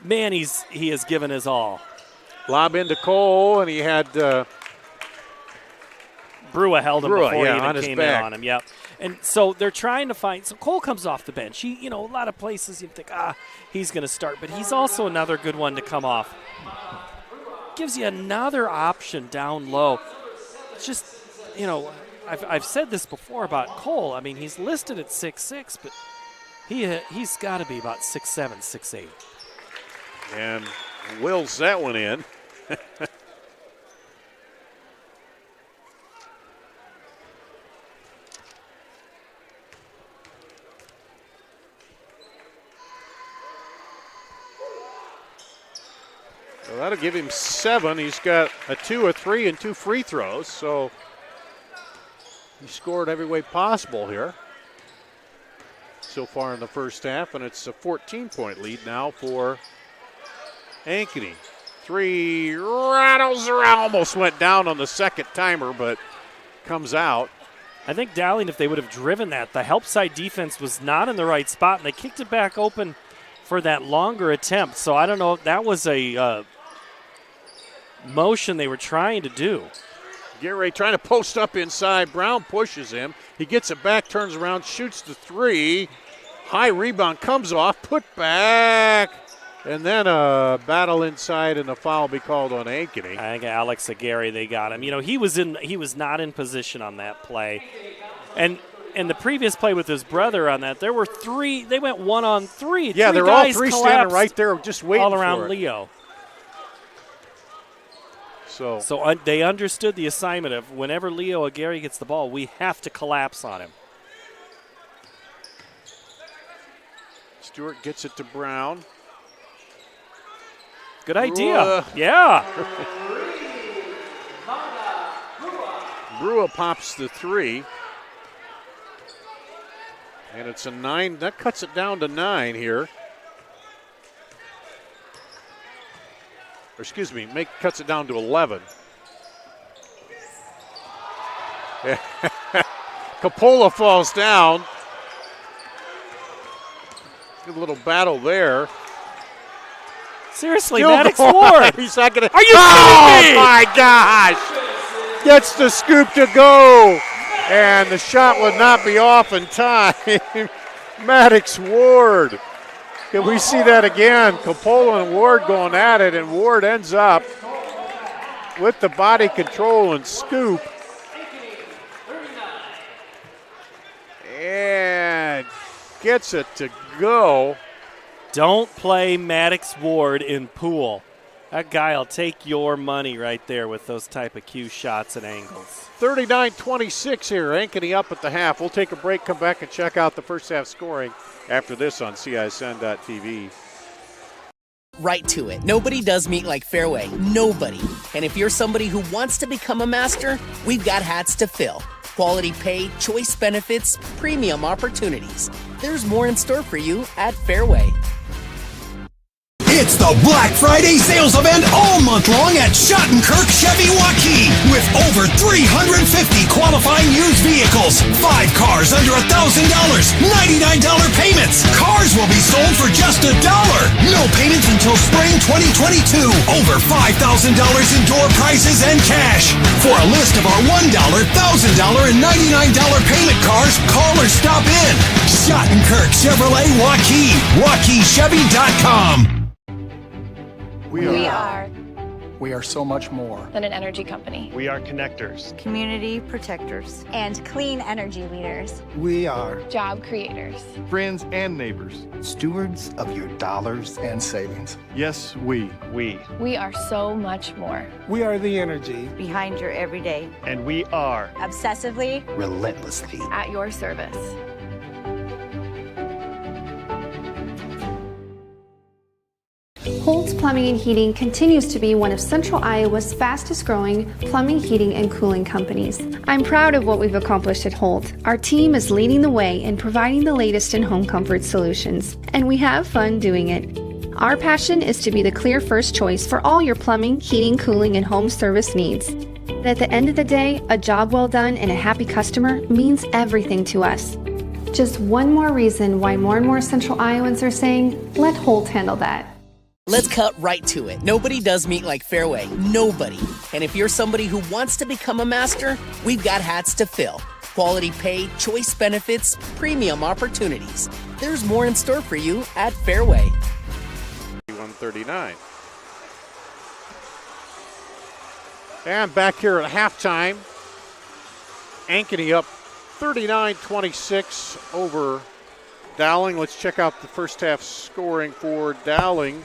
Man, he has given his all. Lob into Cole, and he had Brua held him before he even on his came back. in on him. Yep. And so they're trying to find. So Cole comes off the bench. He, a lot of places you think, he's going to start, but he's also another good one to come off. Gives you another option down low. It's just, I've said this before about Cole. I mean, he's listed at 6'6", but he's got to be about 6'7", 6'8". And wills that one in. So that'll give him 7. He's got a 2, a 3, and 2 free throws. So he scored every way possible here so far in the first half, and it's a 14-point lead now for Ankeny. 3 rattles around, almost went down on the second timer, but comes out. I think Dowling, if they would have driven that, the help side defense was not in the right spot, and they kicked it back open for that longer attempt. So I don't know if that was a motion they were trying to do. Gary trying to post up inside. Brown pushes him. He gets it back, turns around, shoots the 3. High rebound, comes off, put back. And then a battle inside and a foul be called on Ankeny. I think Alex Aguirre, they got him. You know, he was not in position on that play. And the previous play with his brother on that, there were 3. They went 1-on-3. Yeah, they're all 3 standing right there just waiting all around for it. Leo. So they understood the assignment of whenever Leo Aguirre gets the ball, we have to collapse on him. Stewart gets it to Brown. Good idea. Yeah. Brua pops the 3. And it's a 9. That cuts it down to 9 here. Or excuse me, cuts it down to 11. Coppola falls down. Good little battle there. Seriously, Still Maddox going. Ward. He's not going to. Are you kidding me? Oh, my gosh. Gets the scoop to go. And the shot would not be off in time. Maddox Ward. Can we see that again? Coppola and Ward going at it, and Ward ends up with the body control and scoop. And gets it to go. Don't play Maddox Ward in pool. That guy will take your money right there with those type of cue shots and angles. 39-26 here. Ankeny up at the half. We'll take a break, come back and check out the first half scoring after this on CISN.TV. Right to it. Nobody does meat like Fairway. Nobody. And if you're somebody who wants to become a master, we've got hats to fill. Quality pay, choice benefits, premium opportunities. There's more in store for you at Fairway. It's the Black Friday sales event all month long at Schottenkirk Chevy Waukee with over 350 qualifying used vehicles. 5 cars under $1,000, $99 payments. Cars will be sold for just $1. No payments until spring 2022. Over $5,000 in door prizes and cash. For a list of our $1, $1,000, and $99 payment cars, call or stop in. Schottenkirk Chevrolet Waukee. WaukeeChevy.com. We are so much more than an energy company. We are connectors, Community protectors. And clean energy leaders. We are Job creators. friends and neighbors. stewards of your dollars and savings. Yes, we. We are so much more. We are the energy Behind your everyday. And we are Obsessively relentlessly. At your service. Holt's Plumbing and Heating continues to be one of Central Iowa's fastest growing plumbing, heating, and cooling companies. I'm proud of what we've accomplished at Holt. Our team is leading the way in providing the latest in home comfort solutions, and we have fun doing it. Our passion is to be the clear first choice for all your plumbing, heating, cooling, and home service needs. And at the end of the day, a job well done and a happy customer means everything to us. Just one more reason why more and more Central Iowans are saying, let Holt handle that. Let's cut right to it. Nobody does meat like Fairway. Nobody. And if you're somebody who wants to become a master, we've got hats to fill. Quality pay, choice benefits, premium opportunities. There's more in store for you at Fairway. 139. And back here at halftime, Ankeny up 39-26 over Dowling. Let's check out the first half scoring for Dowling.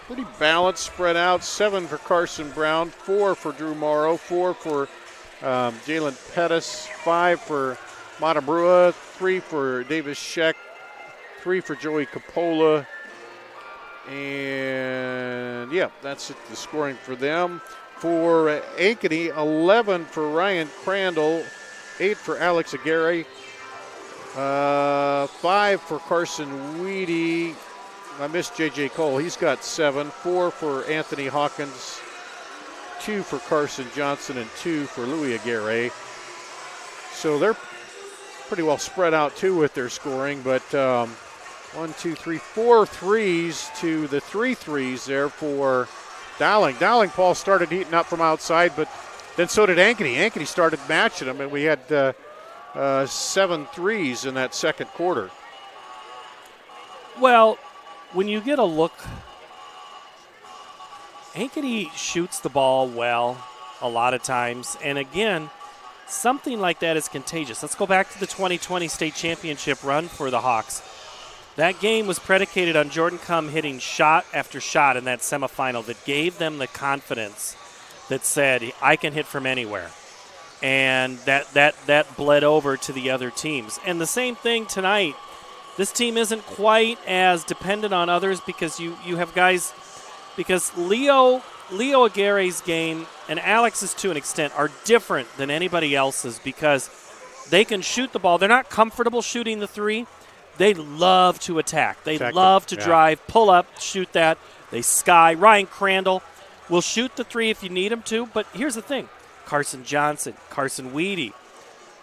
Pretty balanced, spread out. 7 for Carson Brown, 4 for Drew Morrow, 4 for Jalen Pettis, 5 for Matabrua, 3 for Davis Sheck, 3 for Joey Coppola, And, yeah, that's it, the scoring for them. For Ankeny, 11 for Ryan Crandall, 8 for Alex Aguirre, 5 for Carson Weedy. I missed J.J. Cole. He's got 7. 4 for Anthony Hawkins, 2 for Carson Johnson, and 2 for Louis Aguirre. So they're pretty well spread out, too, with their scoring. But 1, 2, 3, 4 threes to the 3 threes there for Dowling. Dowling, Paul, started heating up from outside, but then so did Ankeny. Ankeny started matching them, and we had 7 threes in that second quarter. Well, when you get a look, Ankeny shoots the ball well a lot of times. And again, something like that is contagious. Let's go back to the 2020 state championship run for the Hawks. That game was predicated on Jordan Cumm hitting shot after shot in that semifinal that gave them the confidence that said, I can hit from anywhere. And that bled over to the other teams. And the same thing tonight. This team isn't quite as dependent on others because you have guys, because Leo Aguirre's game and Alex's to an extent are different than anybody else's because they can shoot the ball. They're not comfortable shooting the 3. They love to attack. They love to drive, pull up, shoot that. They sky. Ryan Crandall will shoot the 3 if you need him to. But here's the thing. Carson Johnson, Carson Weedy.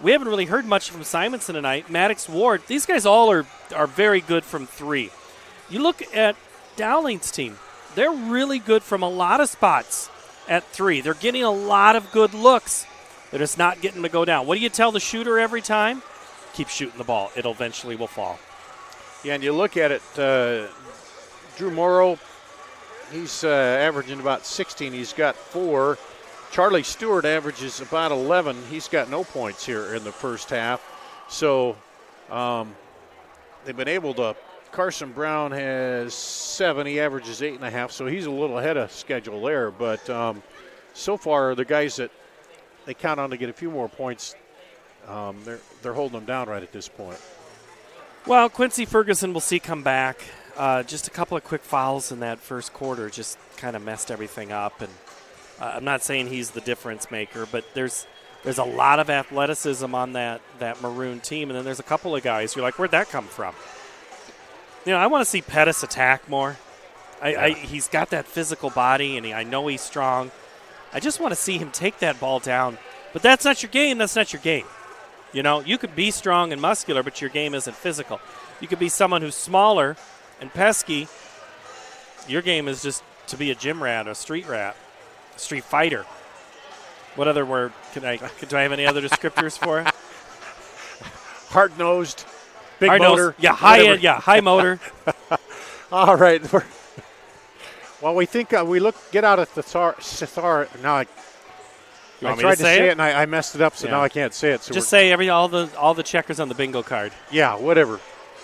We haven't really heard much from Simonson tonight. Maddox Ward. These guys all are very good from 3. You look at Dowling's team. They're really good from a lot of spots at 3. They're getting a lot of good looks. They're just not getting to go down. What do you tell the shooter every time? Keep shooting the ball. It eventually will fall. Yeah, and you look at it, Drew Morrow, he's averaging about 16. He's got 4. Charlie Stewart averages about 11. He's got no points here in the first half. So they've been able to. Carson Brown has 7. He averages 8.5, so he's a little ahead of schedule there. But so far, the guys that they count on to get a few more points, they're holding them down right at this point. Well, Quincy Ferguson we'll see come back. Just a couple of quick fouls in that first quarter just kind of messed everything up. And I'm not saying he's the difference maker, but there's a lot of athleticism on that Maroon team. And then there's a couple of guys you're like, where'd that come from? You know, I want to see Pettis attack more. He's got that physical body, and I know he's strong. I just want to see him take that ball down. But that's not your game. That's not your game. You know, you could be strong and muscular, but your game isn't physical. You could be someone who's smaller and pesky. Your game is just to be a gym rat, a street fighter. What other word do I have any other descriptors for it? Hard-nosed, big Hard motor. Yeah, high motor. All right. Well, we think get out at the Sithar. Now I tried to say it and I messed it up, so now I can't say it. So just say all the checkers on the bingo card. Yeah, whatever.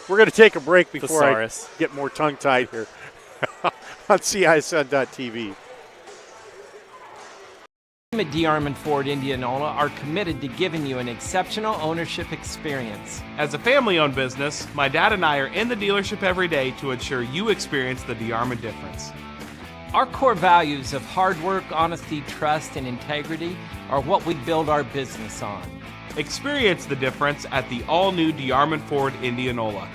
We're going to take a break before Thesaurus. I get more tongue-tied here on CISN.TV. At DeArmond Ford Indianola are committed to giving you an exceptional ownership experience. As a family-owned business, my dad and I are in the dealership every day to ensure you experience the DeArmond difference. Our core values of hard work, honesty, trust, and integrity are what we build our business on. Experience the difference at the all-new DeArmond Ford Indianola,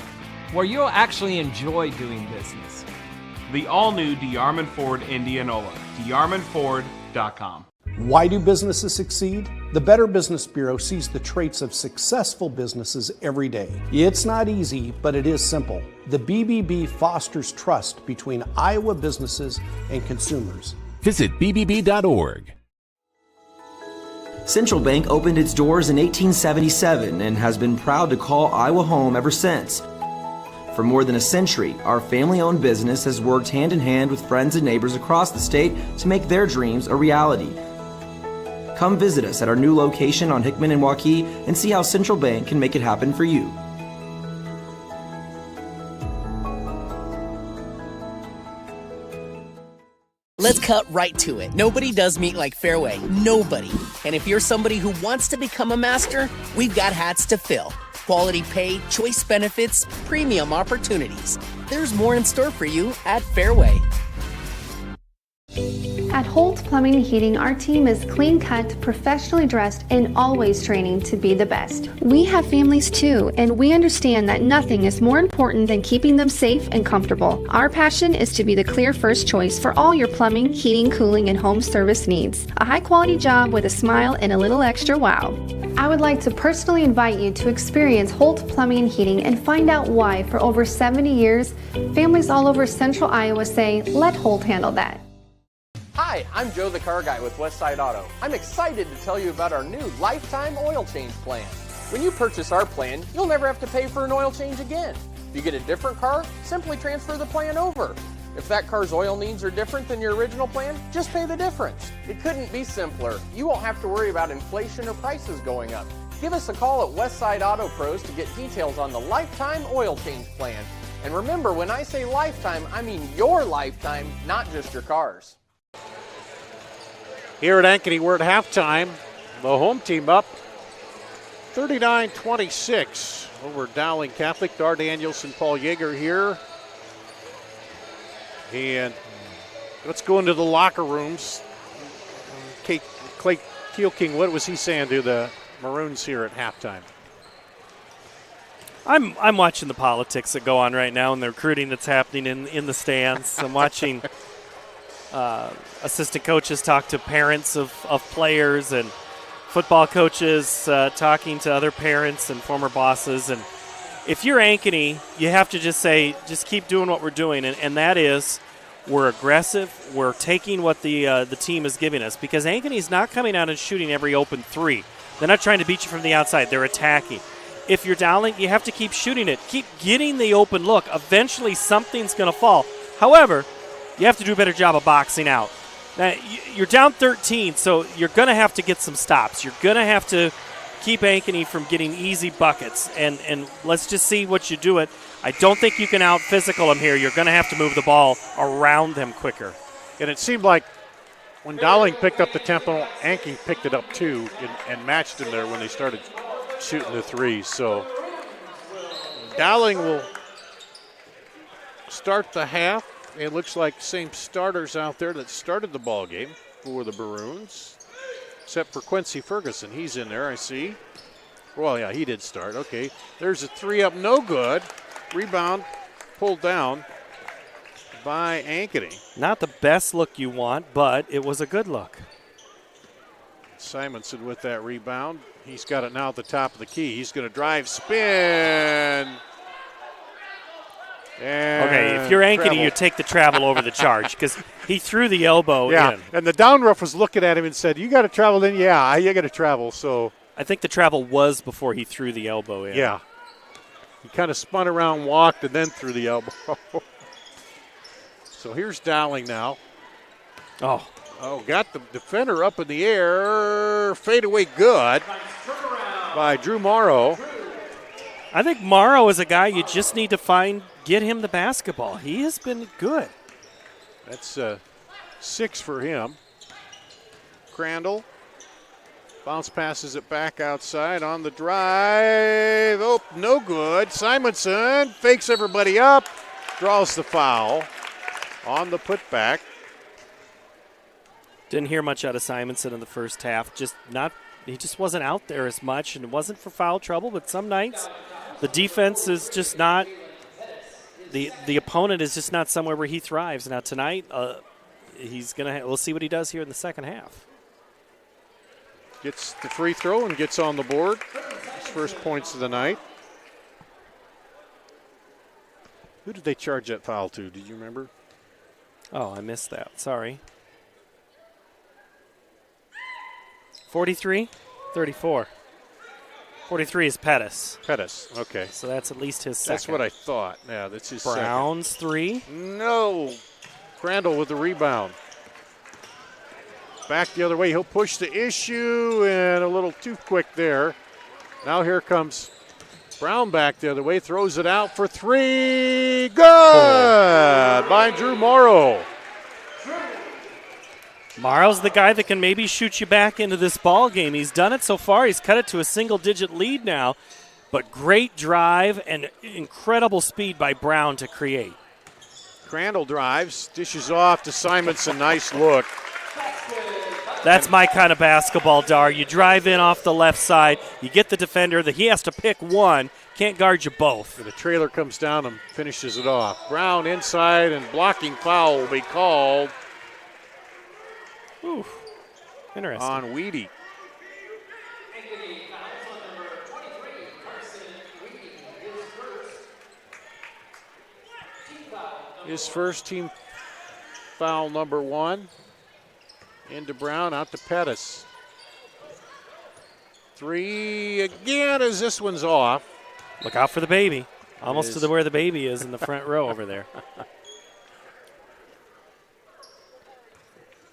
where you'll actually enjoy doing business. The all-new DeArmond Ford Indianola, DeArmondFord.com. Why do businesses succeed? The Better Business Bureau sees the traits of successful businesses every day. It's not easy, but it is simple. The BBB fosters trust between Iowa businesses and consumers. Visit bbb.org. Central Bank opened its doors in 1877 and has been proud to call Iowa home ever since. For more than a century, our family-owned business has worked hand in hand with friends and neighbors across the state to make their dreams a reality. Come visit us at our new location on Hickman and Waukee and see how Central Bank can make it happen for you. Let's cut right to it. Nobody does meat like Fairway. Nobody. And if you're somebody who wants to become a master, we've got hats to fill. Quality pay, choice benefits, premium opportunities. There's more in store for you at Fairway. At Holt Plumbing and Heating, our team is clean-cut, professionally dressed, and always training to be the best. We have families too, and we understand that nothing is more important than keeping them safe and comfortable. Our passion is to be the clear first choice for all your plumbing, heating, cooling, and home service needs. A high-quality job with a smile and a little extra wow. I would like to personally invite you to experience Holt Plumbing and Heating and find out why, for over 70 years, families all over central Iowa say, let Holt handle that. Hi, I'm Joe the Car Guy with Westside Auto. I'm excited to tell you about our new lifetime oil change plan. When you purchase our plan, you'll never have to pay for an oil change again. If you get a different car, simply transfer the plan over. If that car's oil needs are different than your original plan, just pay the difference. It couldn't be simpler. You won't have to worry about inflation or prices going up. Give us a call at Westside Auto Pros to get details on the lifetime oil change plan. And remember, when I say lifetime, I mean your lifetime, not just your car's. Here at Ankeny, we're at halftime. The home team up 39-26 over Dowling Catholic. Dar Danielson, Paul Yeager here. And let's go into the locker rooms. Clay Keelking, what was he saying to the Maroons here at halftime? I'm watching the politics that go on right now and the recruiting that's happening in the stands. I'm watching assistant coaches talk to parents of players and football coaches talking to other parents and former bosses. And if you're Ankeny, you have to just say, just keep doing what we're doing. And that is, we're aggressive. We're taking what the team is giving us, because Ankeny's not coming out and shooting every open three. They're not trying to beat you from the outside. They're attacking. If you're Dowling, you have to keep shooting it. Keep getting the open look. Eventually something's going to fall. However, you have to do a better job of boxing out. Now, you're down 13, so you're going to have to get some stops. You're going to have to keep Ankeny from getting easy buckets, and let's just see what you do it. I don't think you can out-physical them here. You're going to have to move the ball around them quicker. And it seemed like when Dowling picked up the tempo, Ankeny picked it up too and matched them there when they started shooting the threes. So Dowling will start the half. It looks like same starters out there that started the ball game for the Maroons, except for Quincy Ferguson. He's in there, I see. Well, yeah, he did start. Okay, there's a three up, no good. Rebound pulled down by Ankeny. Not the best look you want, but it was a good look. Simonson with that rebound. He's got it now at the top of the key. He's going to drive, spin. Okay, if you're Ankeny, you take the travel over the charge, because he threw the elbow in. And the down rough was looking at him and said, you got to travel in? Yeah, you got to travel. So I think the travel was before he threw the elbow in. Yeah. He kind of spun around, walked, and then threw the elbow. So here's Dowling now. Oh, got the defender up in the air. Fade away good by Drew Morrow. I think Morrow is a guy you just need to get him the basketball. He has been good. That's 6 for him. Crandall bounce passes it back outside on the drive. Oh, no good. Simonson fakes everybody up, draws the foul on the putback. Didn't hear much out of Simonson in the first half. He just wasn't out there as much, and it wasn't for foul trouble, but some nights the defense is just not the opponent is just not somewhere where he thrives. Now tonight, we'll see what he does here in the second half. Gets the free throw and gets on the board. His first points of the night. Who did they charge that foul to? Do you remember? Oh, I missed that. Sorry. 43, 34. 43 is Pettis. Pettis, okay. So that's at least his second. That's what I thought. Yeah, that's his Brown's second. 3. No. Crandall with the rebound. Back the other way. He'll push the issue, and a little too quick there. Now here comes Brown back the other way. Throws it out for 3. Good by Drew Morrow. Morrow's the guy that can maybe shoot you back into this ball game. He's done it so far. He's cut it to a single-digit lead now. But great drive and incredible speed by Brown to create. Crandall drives, dishes off to Simonson. Nice look. That's my kind of basketball, Dar. You drive in off the left side, you get the defender that he has to pick one, can't guard you both. And the trailer comes down and finishes it off. Brown inside, and blocking foul will be called. Ooh, interesting. On Weedy. His first team foul number 1. Into Brown, out to Pettis. 3 again as this one's off. Look out for the baby. Almost to where the baby is in the front row over there.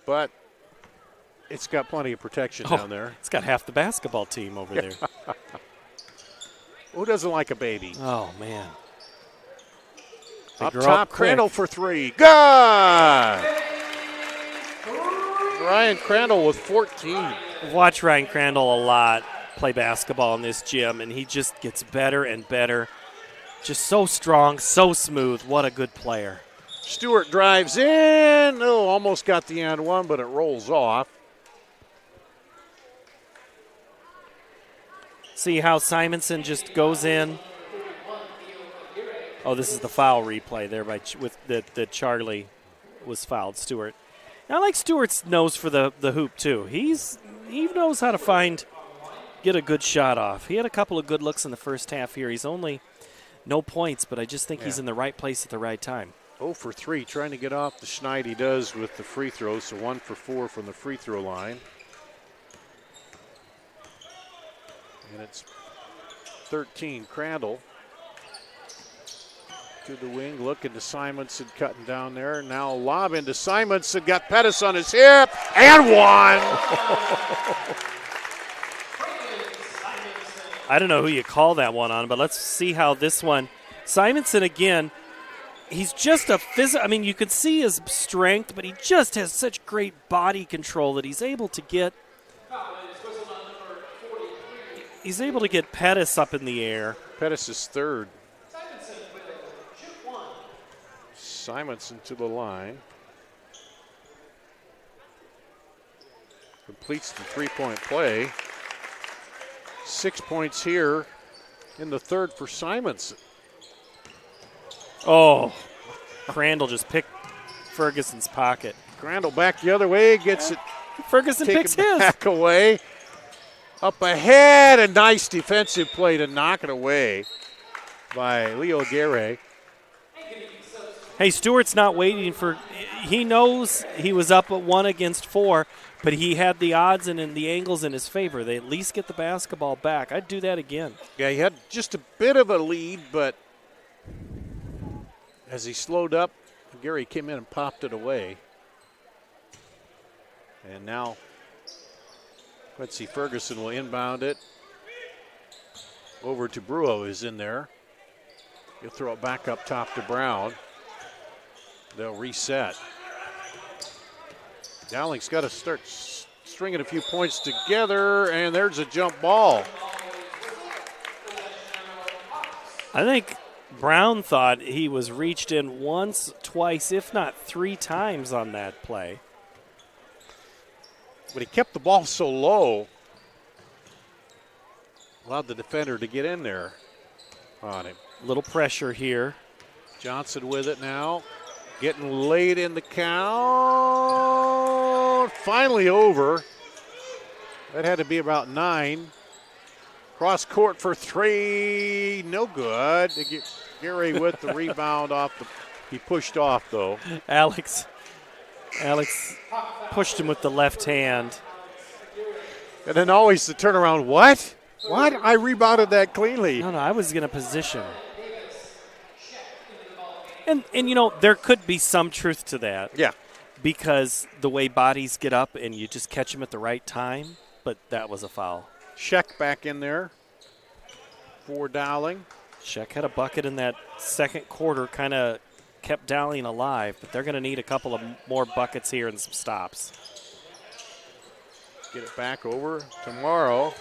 But it's got plenty of protection down there. It's got half the basketball team over there. Who doesn't like a baby? Oh, man. Up top, Crandall for 3. Good! Ryan Crandall with 14. I've watched Ryan Crandall a lot play basketball in this gym, and he just gets better and better. Just so strong, so smooth. What a good player. Stewart drives in. Oh, almost got the and one, but it rolls off. See how Simonson just goes in. Oh, this is the foul replay there with that Charlie was fouled, Stewart. I like Stewart's nose for the hoop, too. He knows how to get a good shot off. He had a couple of good looks in the first half here. He's only no points, but I just think he's in the right place at the right time. 0 for 3, trying to get off the schneid he does with the free throw, so 1 for 4 from the free throw line. And it's 13, Crandall. To the wing, looking to Simonson, cutting down there. Now lob into Simonson, got Pettis on his hip, and one! I don't know who you call that one on, but let's see how this one. Simonson, again, he's just a physical. I mean, you could see his strength, but he just has such great body control that he's able to get. He's able to get Pettis up in the air. Pettis is third. Simonson to the line. Completes the three-point play. 6 points here in the third for Simonson. Oh, Crandall just picked Ferguson's pocket. Crandall back the other way, gets it. Ferguson picks his. Back away. Up ahead, a nice defensive play to knock it away by Leo Guerre. Hey, Stewart's not waiting for – he knows he was up at 1 against 4, but he had the odds and the angles in his favor. They at least get the basketball back. I'd do that again. Yeah, he had just a bit of a lead, but as he slowed up, Gary came in and popped it away. And now Quincy Ferguson will inbound it over to Bruo, is in there. He'll throw it back up top to Brown. They'll reset. Dowling's got to start stringing a few points together, and there's a jump ball. I think Brown thought he was reached in once, twice, if not 3 times on that play. But he kept the ball so low, allowed the defender to get in there on him. Little pressure here. Johnson with it now. Getting late in the count. Finally over. That had to be about 9. Cross court for 3. No good. Gary with the rebound off the. He pushed off though. Alex pushed him with the left hand. And then always the turnaround. What? I rebounded that cleanly. No, I was going to position. And you know, there could be some truth to that. Yeah. Because the way bodies get up and you just catch them at the right time, but that was a foul. Sheck back in there for Dowling. Sheck had a bucket in that second quarter, kind of kept Dowling alive, but they're going to need a couple of more buckets here and some stops. Get it back over tomorrow.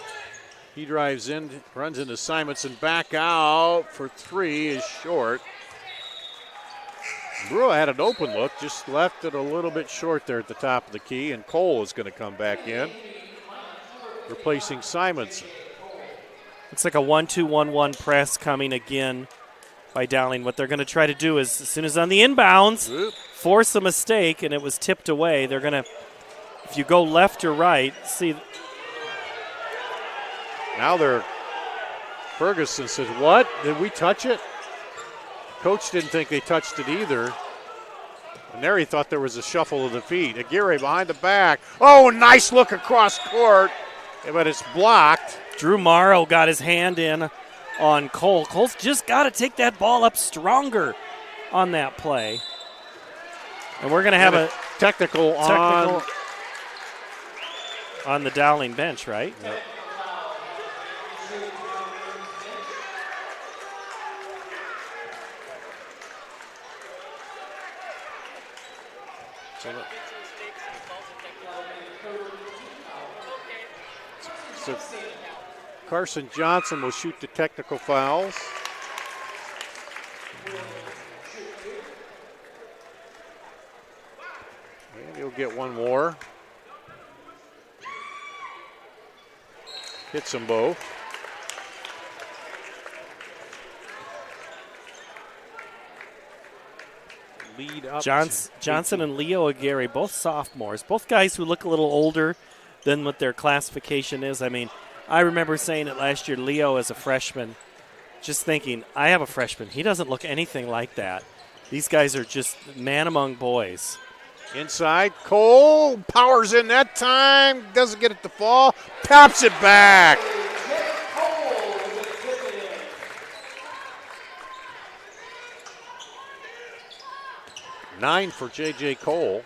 He drives in, runs into Simonson, back out for three is short. Brewer had an open look, just left it a little bit short there at the top of the key, and Cole is going to come back in, replacing Simonson. Looks like a 1-2-1-1 press coming again by Dowling. What they're going to try to do is, as soon as on the inbounds, force a mistake, and it was tipped away. They're going to, if you go left or right, see. Now Ferguson says, what? Did we touch it? Coach didn't think they touched it either. And there he thought there was a shuffle of the feet. Aguirre behind the back. Oh, nice look across court, but it's blocked. Drew Morrow got his hand in on Cole. Cole's just got to take that ball up stronger on that play. And we're going to have a technical on the Dowling bench, right? Yep. So Carson Johnson will shoot the technical fouls. And he'll get one more. Hits them both. Lead up. Johnson and Leo Aguirre, both sophomores, both guys who look a little older than what their classification is. I mean, I remember saying it last year, Leo as a freshman, just thinking, I have a freshman. He doesn't look anything like that. These guys are just man among boys. Inside, Cole powers in that time, doesn't get it to fall, pops it back. Nine for J.J. Cole.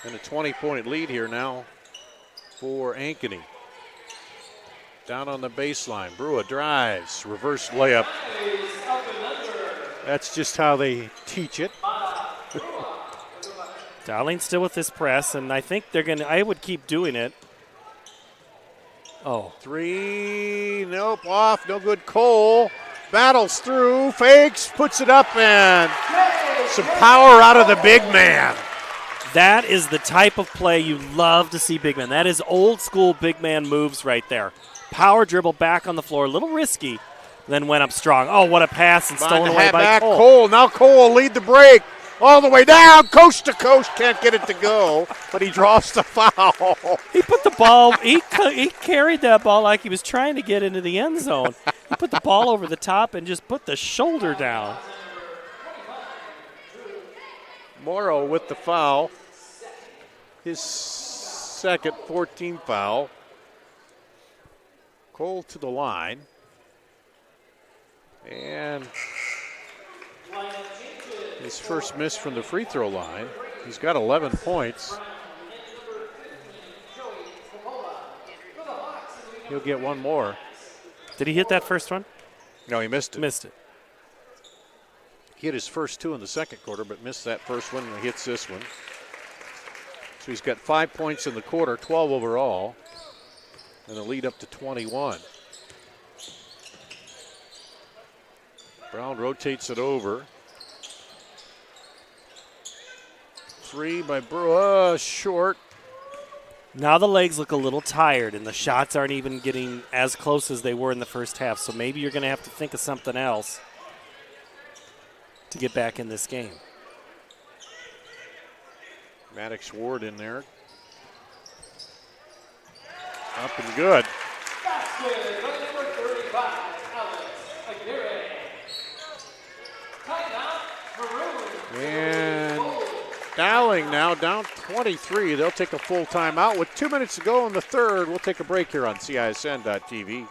And a 20-point lead here now for Ankeny. Down on the baseline, Brewer drives, reverse layup. That's just how they teach it. Dowling still with this press, and I think they're going to, I would keep doing it. Oh. Three, nope, off, no good. Cole battles through, fakes, puts it up, and some power out of the big man. That is the type of play you love to see big man. That is old school big man moves right there. Power dribble back on the floor, a little risky, then went up strong. Oh, what a pass, and stolen away by Cole. Now Cole will lead the break all the way down, coast to coast, can't get it to go, but he draws the foul. He put the ball, he carried that ball like he was trying to get into the end zone. He put the ball over the top and just put the shoulder down. Morrow with the foul. His second 14th foul. Cole to the line. And his first miss from the free throw line. He's got 11 points. He'll get one more. Did he hit that first one? No, he missed it. Missed it. He hit his first two in the second quarter, but missed that first one, and he hits this one. So he's got 5 points in the quarter, 12 overall, and a lead up to 21. Brown rotates it over. Three by Brewer, short. Now the legs look a little tired, and the shots aren't even getting as close as they were in the first half, so maybe you're going to have to think of something else to get back in this game. Maddox Ward in there. Up and good. Basket by number 35, Alex Aguirre. Timeout, Maroon. And Dowling now down 23. They'll take a full timeout. With 2 minutes to go in the third, we'll take a break here on CISN.TV.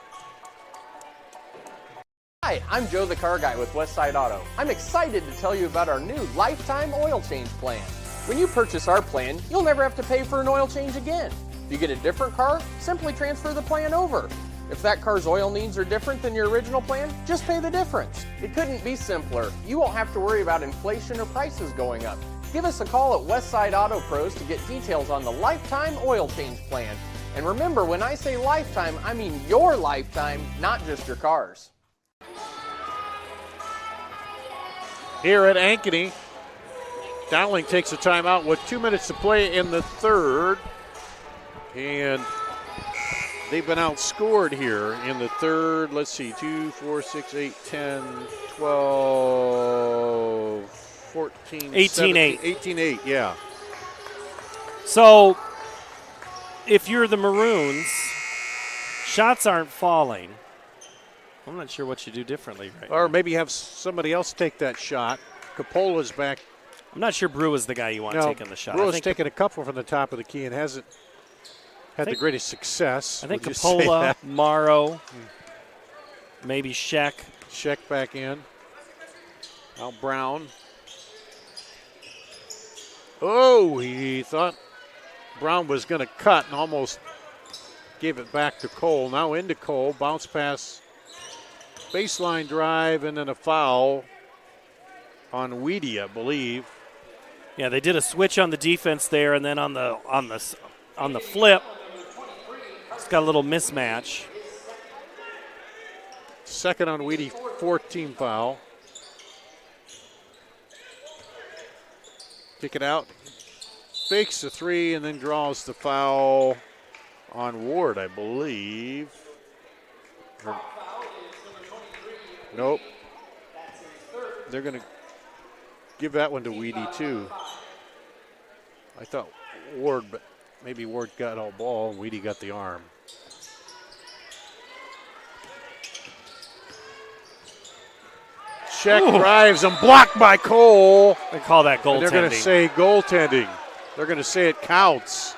Hi, I'm Joe the Car Guy with Westside Auto. I'm excited to tell you about our new lifetime oil change plan. When you purchase our plan, you'll never have to pay for an oil change again. If you get a different car, simply transfer the plan over. If that car's oil needs are different than your original plan, just pay the difference. It couldn't be simpler. You won't have to worry about inflation or prices going up. Give us a call at Westside Auto Pros to get details on the lifetime oil change plan. And remember, when I say lifetime, I mean your lifetime, not just your car's. Here at Ankeny, Dowling takes a timeout with 2 minutes to play in the third. And they've been outscored here in the third. Let's see, 2, 4, 6, 8, 10, 12, 14, 18-8. 18-8, yeah. So if you're the Maroons, shots aren't falling. I'm not sure what you do differently right Or now. maybe have somebody else take that shot. Capola's back. I'm not sure Brew is the guy you want taking the shot. Brewer's taken a couple from the top of the key and hasn't had the greatest success. I think Would you say Capola, that? Morrow, maybe Sheck. Sheck back in. Now Brown. Oh, he thought Brown was going to cut and almost gave it back to Cole. Now into Cole. Bounce pass. Baseline drive and then a foul on Weedy, I believe. Yeah, they did a switch on the defense there, and then on the flip, it's got a little mismatch. Second on Weedy, 14 foul. Kick it out. Fakes the three and then draws the foul on Ward, I believe. Nope. They're going to give that one to Weedy, too. I thought Ward, but maybe Ward got all ball and Weedy got the arm. Check drives and blocked by Cole. They call that goaltending. They're going to say goaltending. They're going to say it counts.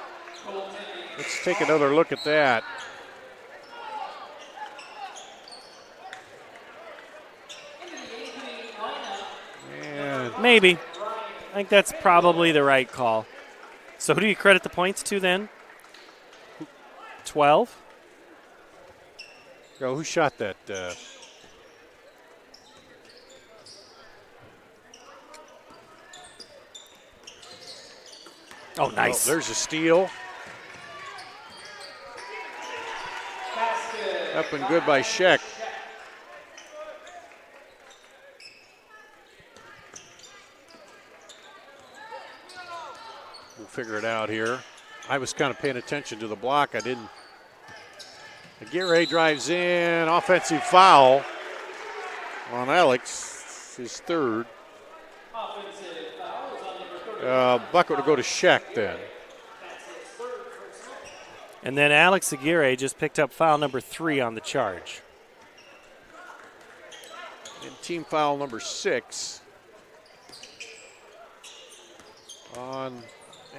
Let's take another look at that. Maybe. I think that's probably the right call. So who do you credit the points to then? 12? Girl, who shot that? Oh, nice. Oh, there's a steal. Up and good by Sheck. We'll figure it out here. I was kind of paying attention to the block. I didn't. Aguirre drives in. Offensive foul on Alex, his third. Bucket will go to Sheck then. And then Alex Aguirre just picked up foul number 3 on the charge. And team foul number 6 on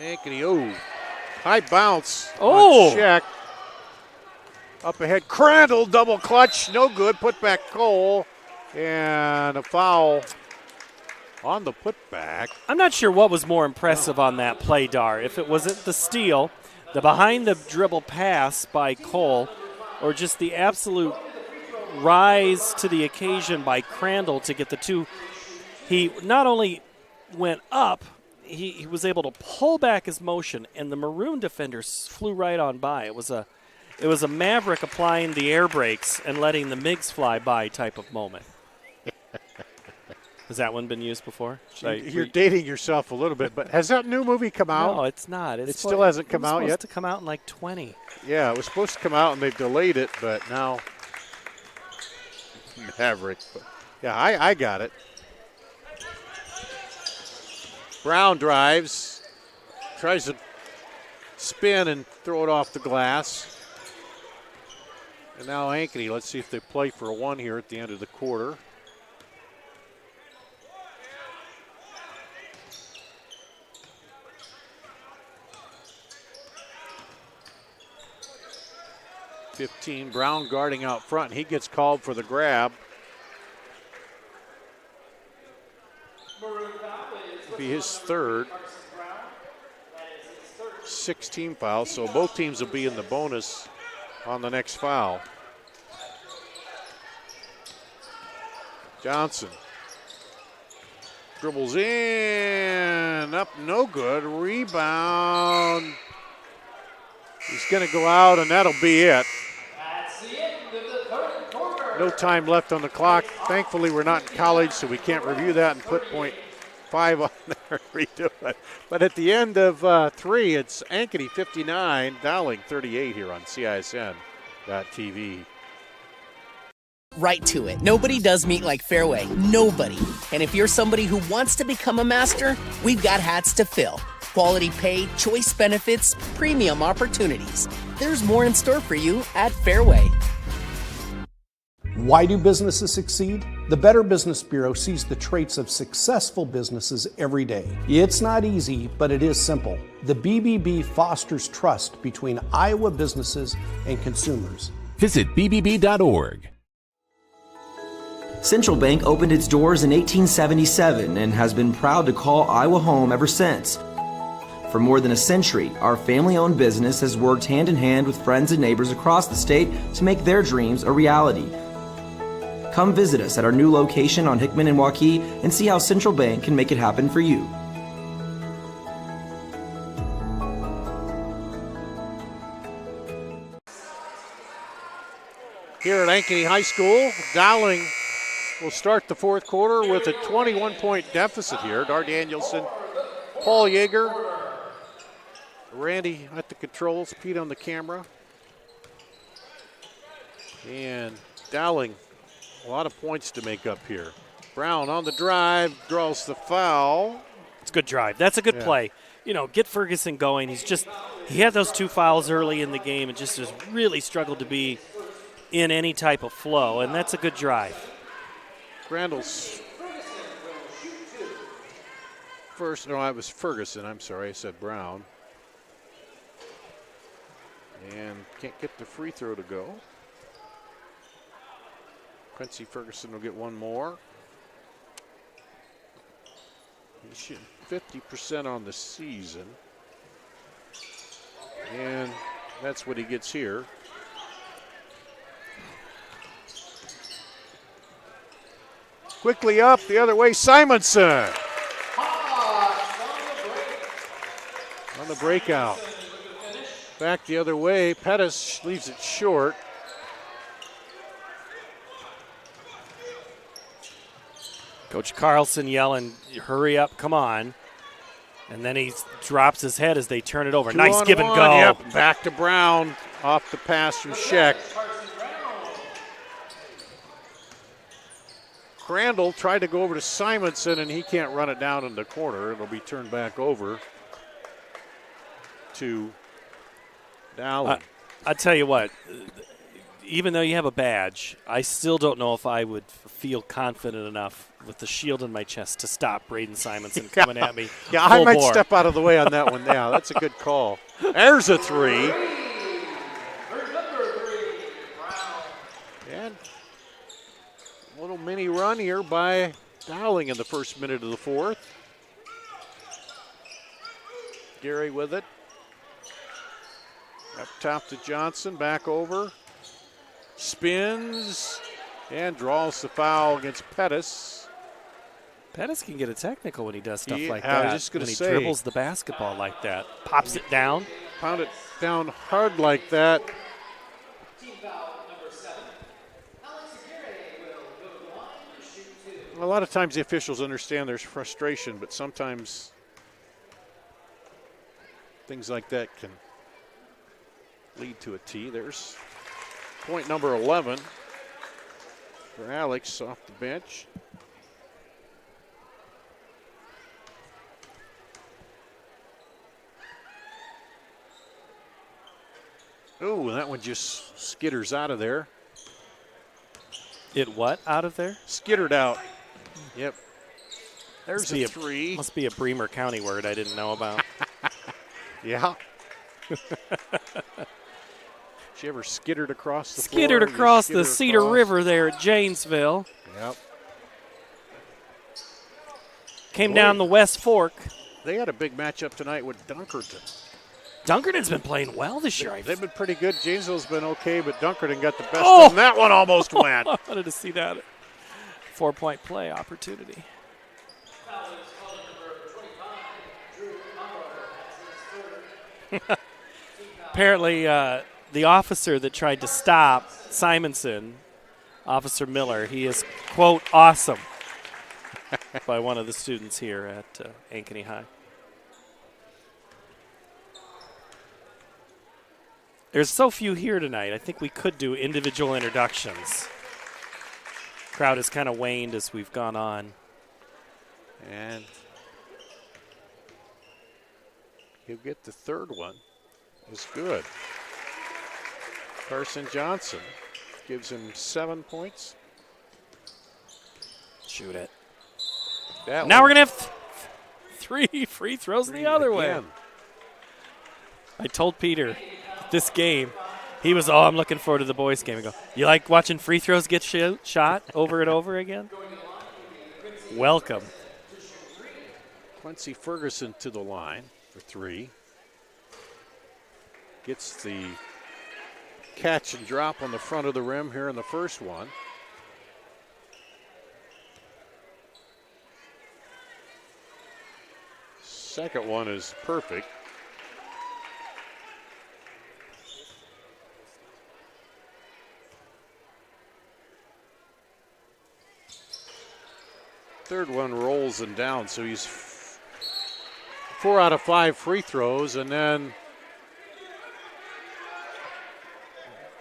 Ankeny. Oh, high bounce on Sheck. Up ahead, Crandall, double clutch, no good. Put back Cole, and a foul on the putback. I'm not sure what was more impressive on that play, Dar. If it wasn't the steal, the behind the dribble pass by Cole, or just the absolute rise to the occasion by Crandall to get the two. He not only went up, he was able to pull back his motion, and the Maroon defenders flew right on by. It was a Maverick applying the air brakes and letting the MiGs fly by type of moment. Has that one been used before? You're dating yourself a little bit, but has that new movie come out? No, it's not. It still hasn't come out yet? It was supposed to come out in like 20. Yeah, it was supposed to come out, and they've delayed it, but now Maverick. But yeah, I got it. Brown drives, tries to spin and throw it off the glass. And now Ankeny, let's see if they play for a 1 here at the end of the quarter. Brown guarding out front. He gets called for the grab. It'll be his third. 16 fouls, so both teams will be in the bonus on the next foul. Johnson dribbles in, up no good. Rebound is He's going to go out, and that'll be it. That's the end of the third quarter. No time left on the clock. Thankfully, we're not in college, so we can't review that and put .5 on there and redo it. But at the end of 3, it's Ankeny 59, Dowling 38 here on CISN.TV. Right to it. Nobody does meat like Fairway. Nobody. And if you're somebody who wants to become a master, we've got hats to fill. Quality pay, choice benefits, premium opportunities. There's more in store for you at Fairway. Why do businesses succeed? The Better Business Bureau sees the traits of successful businesses every day. It's not easy, but it is simple. The BBB fosters trust between Iowa businesses and consumers. Visit bbb.org. Central Bank opened its doors in 1877 and has been proud to call Iowa home ever since. For more than a century, our family-owned business has worked hand in hand with friends and neighbors across the state to make their dreams a reality. Come visit us at our new location on Hickman and Waukee and see how Central Bank can make it happen for you. Here at Ankeny High School, Dowling will start the fourth quarter with a 21-point deficit here. Dar Danielson, Paul Yeager, Randy at the controls, Pete on the camera. And Dowling, a lot of points to make up here. Brown on the drive, draws the foul. It's a good drive. That's a good play. You know, get Ferguson going. He had those 2 fouls early in the game and just has really struggled to be in any type of flow, and that's a good drive. Randall's first, no, I was Ferguson. I'm sorry, I said Brown. And can't get the free throw to go. Quincy Ferguson will get one more. He's shooting 50% on the season. And that's what he gets here. Quickly up the other way, Simonson. On the breakout. Back the other way, Pettis leaves it short. Coach Carlson yelling, hurry up, come on. And then he drops his head as they turn it over. Nice give and go. Yep, back to Brown off the pass from Scheck. Crandall tried to go over to Simonson, and he can't run it down in the corner. It'll be turned back over to Dowling. I tell you what, even though you have a badge, I still don't know if I would feel confident enough with the shield in my chest to stop Braden Simonson coming at me. Yeah, I might step out of the way on that one. Yeah, that's a good call. There's a 3. And a little mini run here by Dowling in the first minute of the fourth. Gary with it. Up top to Johnson, back over. Spins and draws the foul against Pettis. Pettis can get a technical when he does stuff like I that. was just going to say. When he dribbles the basketball like that. Pops it down. Pound it down hard like that. A lot of times the officials understand there's frustration, but sometimes things like that can lead to a tee. There's point number 11 for Alex off the bench. Oh, that one just skitters out of there. It what out of there? Skittered out. Yep. There's a 3. Must be a Bremer County word I didn't know about. Yeah. She ever skittered across the floor? Skittered across the Cedar River there at Janesville. Yep. Came down the West Fork. They had a big matchup tonight with Dunkerton. Dunkerton's been playing well this year. They've been pretty good. Janesville's been okay, but Dunkerton got the best of them. That one almost went. I wanted to see that 4-point play opportunity. Apparently, the officer that tried to stop Simonson, Officer Miller, he is, quote, awesome by one of the students here at Ankeny High. There's so few here tonight. I think we could do individual introductions. Crowd has kind of waned as we've gone on. And he'll get the third one. It's good. Carson Johnson gives him 7 points. Shoot it. That now one. we're going to have 3 free throws the other way. I told Peter this game, he was, I'm looking forward to the boys' game. I go, you like watching free throws get shot over and over again? Welcome. Quincy Ferguson to the line for 3. Gets the catch and drop on the front of the rim here in the first one. Second one is perfect. Third one rolls and down, so he's 4 out of 5 free throws, and then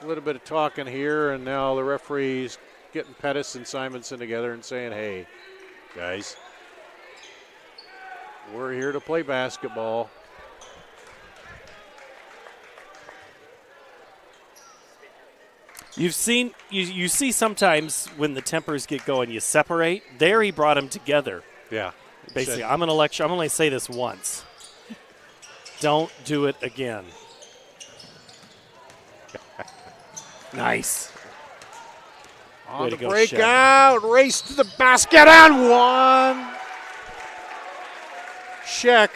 a little bit of talking here, and now the referee's getting Pettis and Simonson together and saying, hey, guys, we're here to play basketball. You've seen, you see sometimes when the tempers get going, you separate. There he brought them together. Yeah. Basically, I'm going to lecture. I'm going to say this once. Don't do it again. Nice. On Way the to go, breakout, race to the basket and one. Sheck.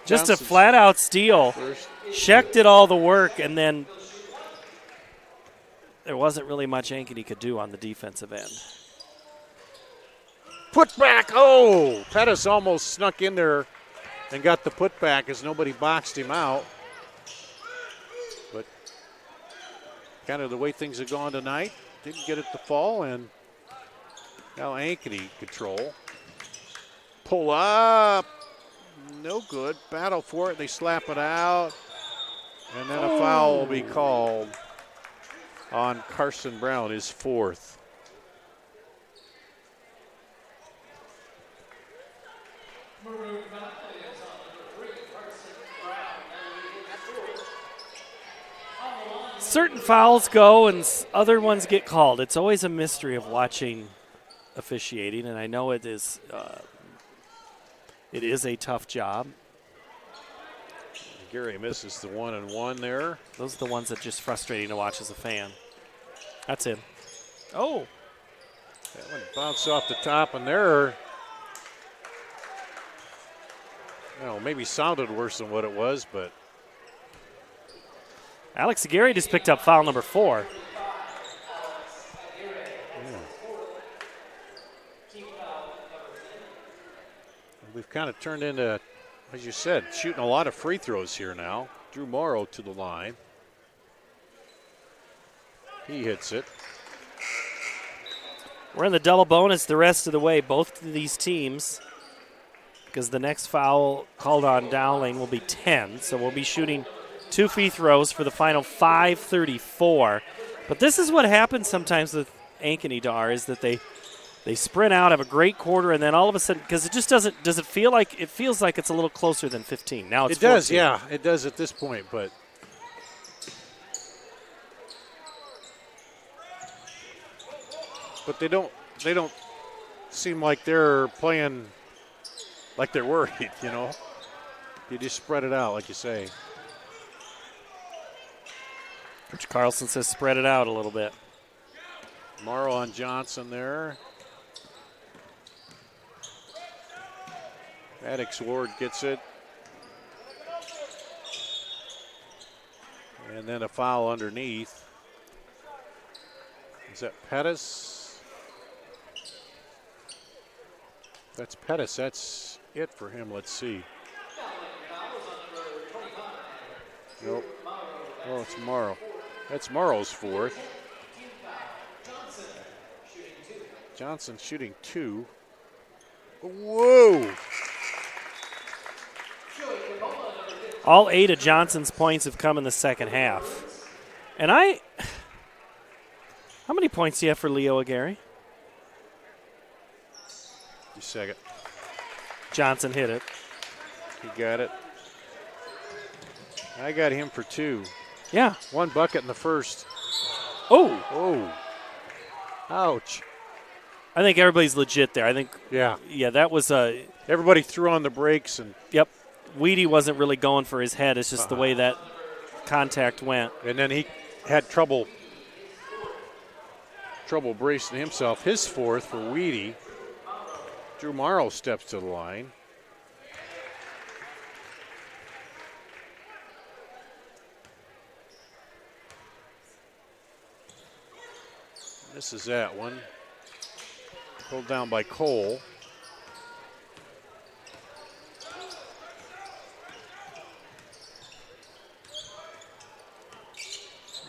Just a flat-out steal. Sheck did all the work, and then there wasn't really much Ankeny could do on the defensive end. Putback. Oh, Pettis almost snuck in there and got the putback as nobody boxed him out. But kind of the way things have gone tonight, didn't get it to fall, and now Ankeny control. Pull up. No good. Battle for it. They slap it out. And then a foul will be called on Carson Brown, his 4th. Certain fouls go and other ones get called. It's always a mystery of watching officiating, and I know it is a tough job. Gary misses the 1-and-1 there. Those are the ones that are just frustrating to watch as a fan. That's him. Oh. That one bounced off the top, and there, maybe sounded worse than what it was, but. Alex Aguirre just picked up foul number 4. We've kind of turned into, as you said, shooting a lot of free throws here now. Drew Morrow to the line. He hits it. We're in the double bonus the rest of the way, both of these teams, because the next foul called on Dowling will be 10. So we'll be shooting 2 free throws for the final 5:34. But this is what happens sometimes with Ankeny, Dar, is that they sprint out, have a great quarter, and then all of a sudden, because it just does it feel like it feels like it's a little closer than 15. Now it's 14. Does, yeah, it does at this point, but they don't seem like they're playing like they're worried, You just spread it out, like you say. Coach Carlson says spread it out a little bit. Morrow on Johnson there. Maddox Ward gets it. And then a foul underneath. Is that Pettis? That's Pettis. That's it for him. Let's see. Nope. Oh, it's Morrow. That's Morrow's fourth. Johnson shooting 2. Whoa! All 8 of Johnson's points have come in the second half. And how many points do you have for Leo Aguirre? Just a second. Johnson hit it. He got it. I got him for 2. Yeah. 1 bucket in the first. Oh. Oh. Ouch. I think everybody's legit there. I think. Yeah. Yeah, that was a. Everybody threw on the brakes and. Yep. Weedy wasn't really going for his head. It's just the way that contact went. And then he had trouble bracing himself. His fourth for Weedy. Drew Morrow steps to the line. This is that one. Pulled down by Cole.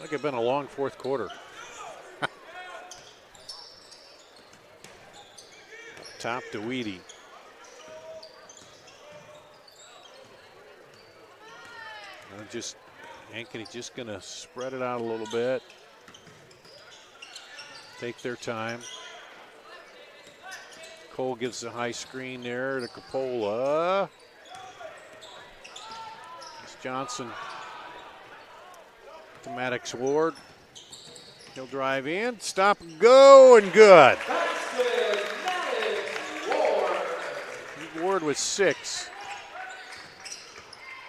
Like it's been a long fourth quarter. Top to Weedy. Ankeny just going to spread it out a little bit. Take their time. Cole gives the high screen there to Coppola. It's Johnson to Maddox Ward. He'll drive in, stop and go, and good. Ward with 6.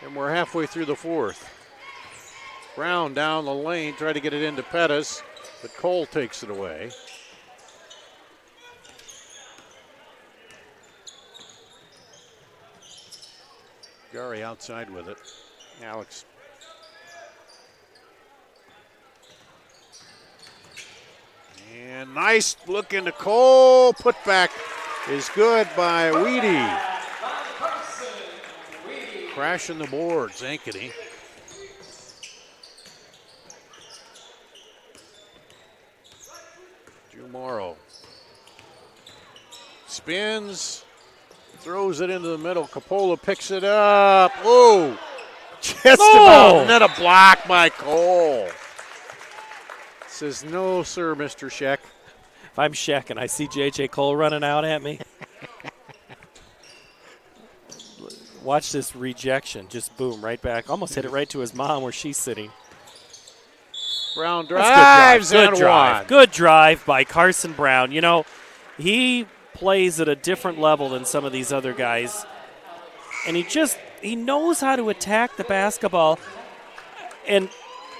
And we're halfway through the fourth. Brown down the lane, try to get it into Pettis, but Cole takes it away. Gary outside with it. Alex. And nice look into Cole. Put back is good by Weedy. Crashing the boards, Ankeny. Drew Morrow. Spins. Throws it into the middle. Coppola picks it up. Oh! Just about. And then a block by Cole. Says, no, sir, Mr. Sheck. If I'm Sheck and I see J.J. Cole running out at me. Watch this rejection. Just boom, right back. Almost hit it right to his mom where she's sitting. Brown drives and one. Good drive by Carson Brown. You know, he plays at a different level than some of these other guys. And he knows how to attack the basketball. And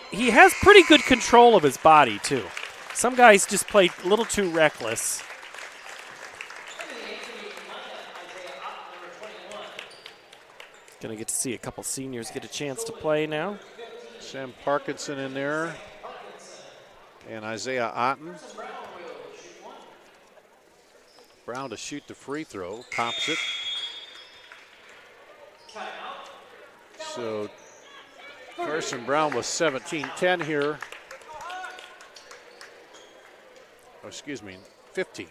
he has pretty good control of his body, too. Some guys just play a little too reckless. Going to get to see a couple seniors get a chance to play now. Sam Parkinson in there. And Isaiah Otten. Brown to shoot the free throw. Pops it. So Carson Brown was 17-10 here. Oh, excuse me, 15.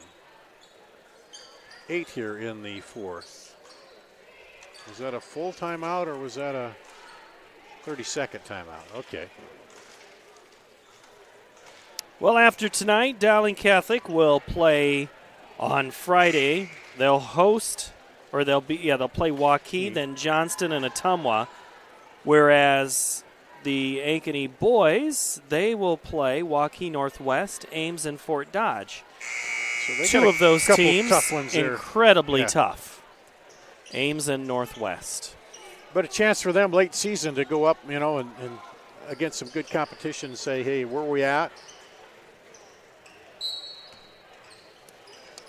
8 here in the fourth. Was that a full timeout or was that a 30-second timeout? Okay. Well, after tonight, Dowling Catholic will play on Friday. They'll host, or they'll play Waukee, then Johnston and Ottumwa. Whereas the Ankeny boys, they will play Waukee Northwest, Ames, and Fort Dodge. So two of those teams incredibly tough. Ames and Northwest. But a chance for them late season to go up, you know, and against some good competition and say, hey, where are we at?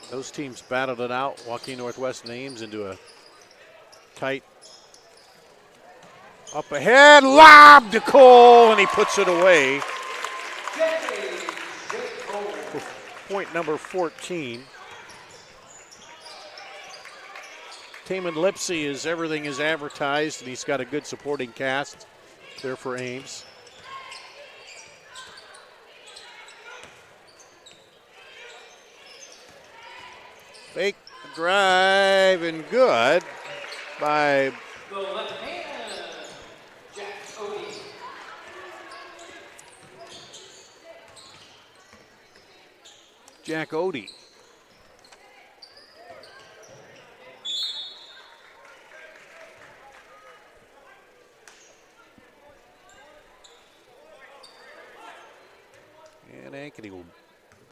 Those teams battled it out, Waukee Northwest and Ames, into a tight up ahead, lob to Cole, and he puts it away. For point number 14. Taman Lipsy is everything is advertised, and he's got a good supporting cast there for Ames. Fake drive and good by The left hand, Jack Odie. Jack Odie. And Ankeny will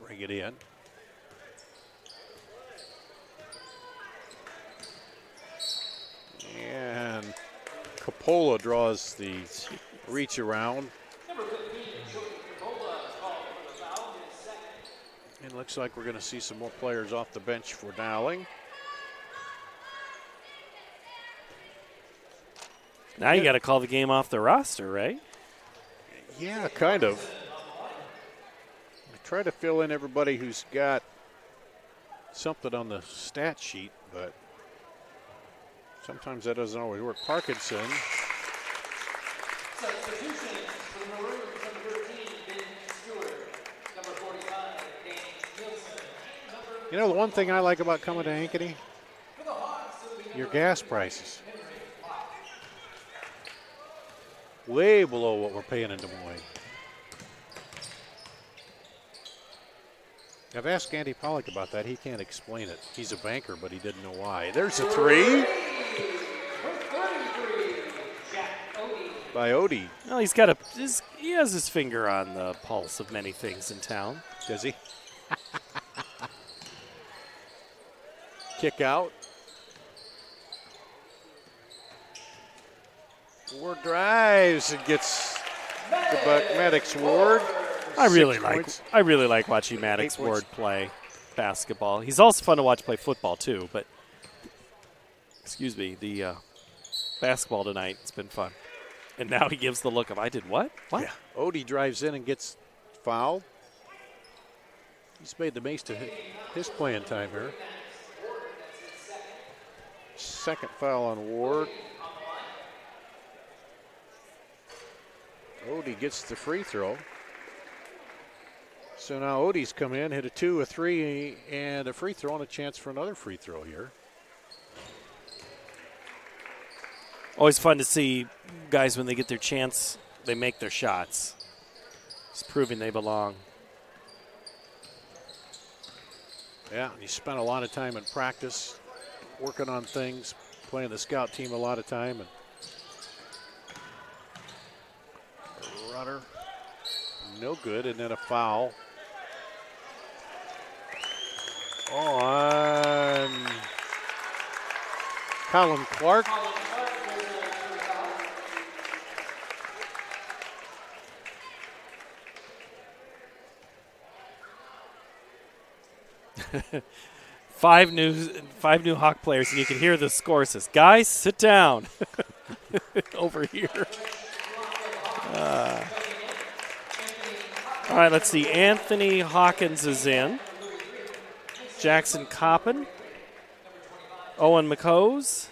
bring it in. And Coppola draws the reach around. And looks like we're going to see some more players off the bench for Dowling. Now you got to call the game off the roster, right? Yeah, kind of. I try to fill in everybody who's got something on the stat sheet, but sometimes that doesn't always work. Parkinson. Substitutions for the Maroons, number 13, Ben Stewart. Number 45, Dan Nielsen. You know, the one thing I like about coming to Ankeny? Your gas prices. Way below what we're paying in Des Moines. I've asked Andy Pollock about that. He can't explain it. He's a banker, but he didn't know why. There's a three. By Odie. Well, he has his finger on the pulse of many things in town. Does he? Kick out. Ward drives and gets the Maddox Ward. I really like watching Maddox Ward play basketball. He's also fun to watch play football too, but excuse me, the basketball tonight, it's been fun. And now he gives the look of, I did what? What? Yeah. Odie drives in and gets fouled. He's made the most of his playing time here. Second foul on Ward. Odie gets the free throw. So now Odie's come in, hit a 2, a 3, and a free throw, and a chance for another free throw here. Always fun to see guys when they get their chance, they make their shots. It's proving they belong. Yeah, he spent a lot of time in practice, working on things, playing the scout team a lot of time. And runner, no good, and then a foul on Colin Clark. Five new Hawk players, and you can hear the score says, guys, sit down over here. All right, let's see. Anthony Hawkins is in. Jackson Coppin. Owen McCose.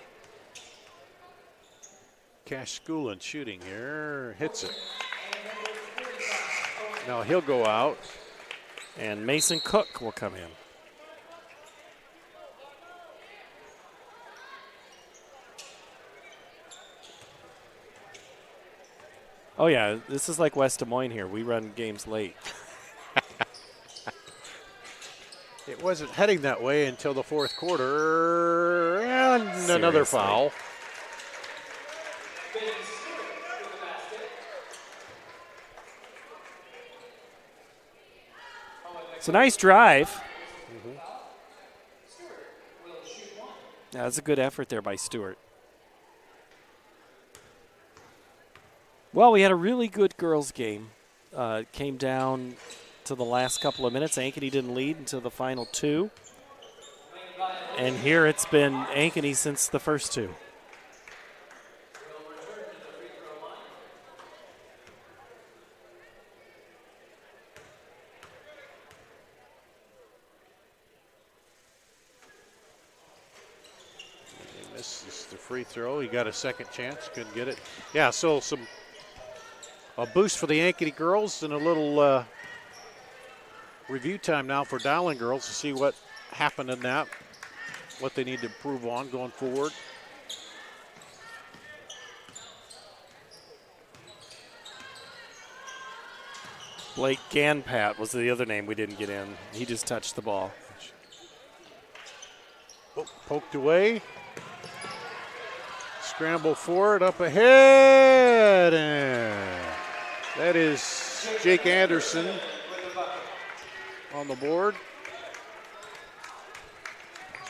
Cash Schoolin shooting here, hits it. Now he'll go out. And Mason Cook will come in. Oh, yeah, this is like West Des Moines here. We run games late. It wasn't heading that way until the fourth quarter, and Seriously. Another foul. It's a nice drive. Yeah, that's a good effort there by Stewart. Well, we had a really good girls' game. Came down to the last couple of minutes. Ankeny didn't lead until the final two. And here it's been Ankeny since the first two. This is the free throw. He got a second chance, couldn't get it. Yeah, so a boost for the Ankeny girls and a little review time now for Dowling girls to see what happened in that, what they need to improve on going forward. Blake Ganpat was the other name we didn't get in. He just touched the ball. Oh, poked away. Scramble forward, up ahead, and that is Jake Anderson on the board.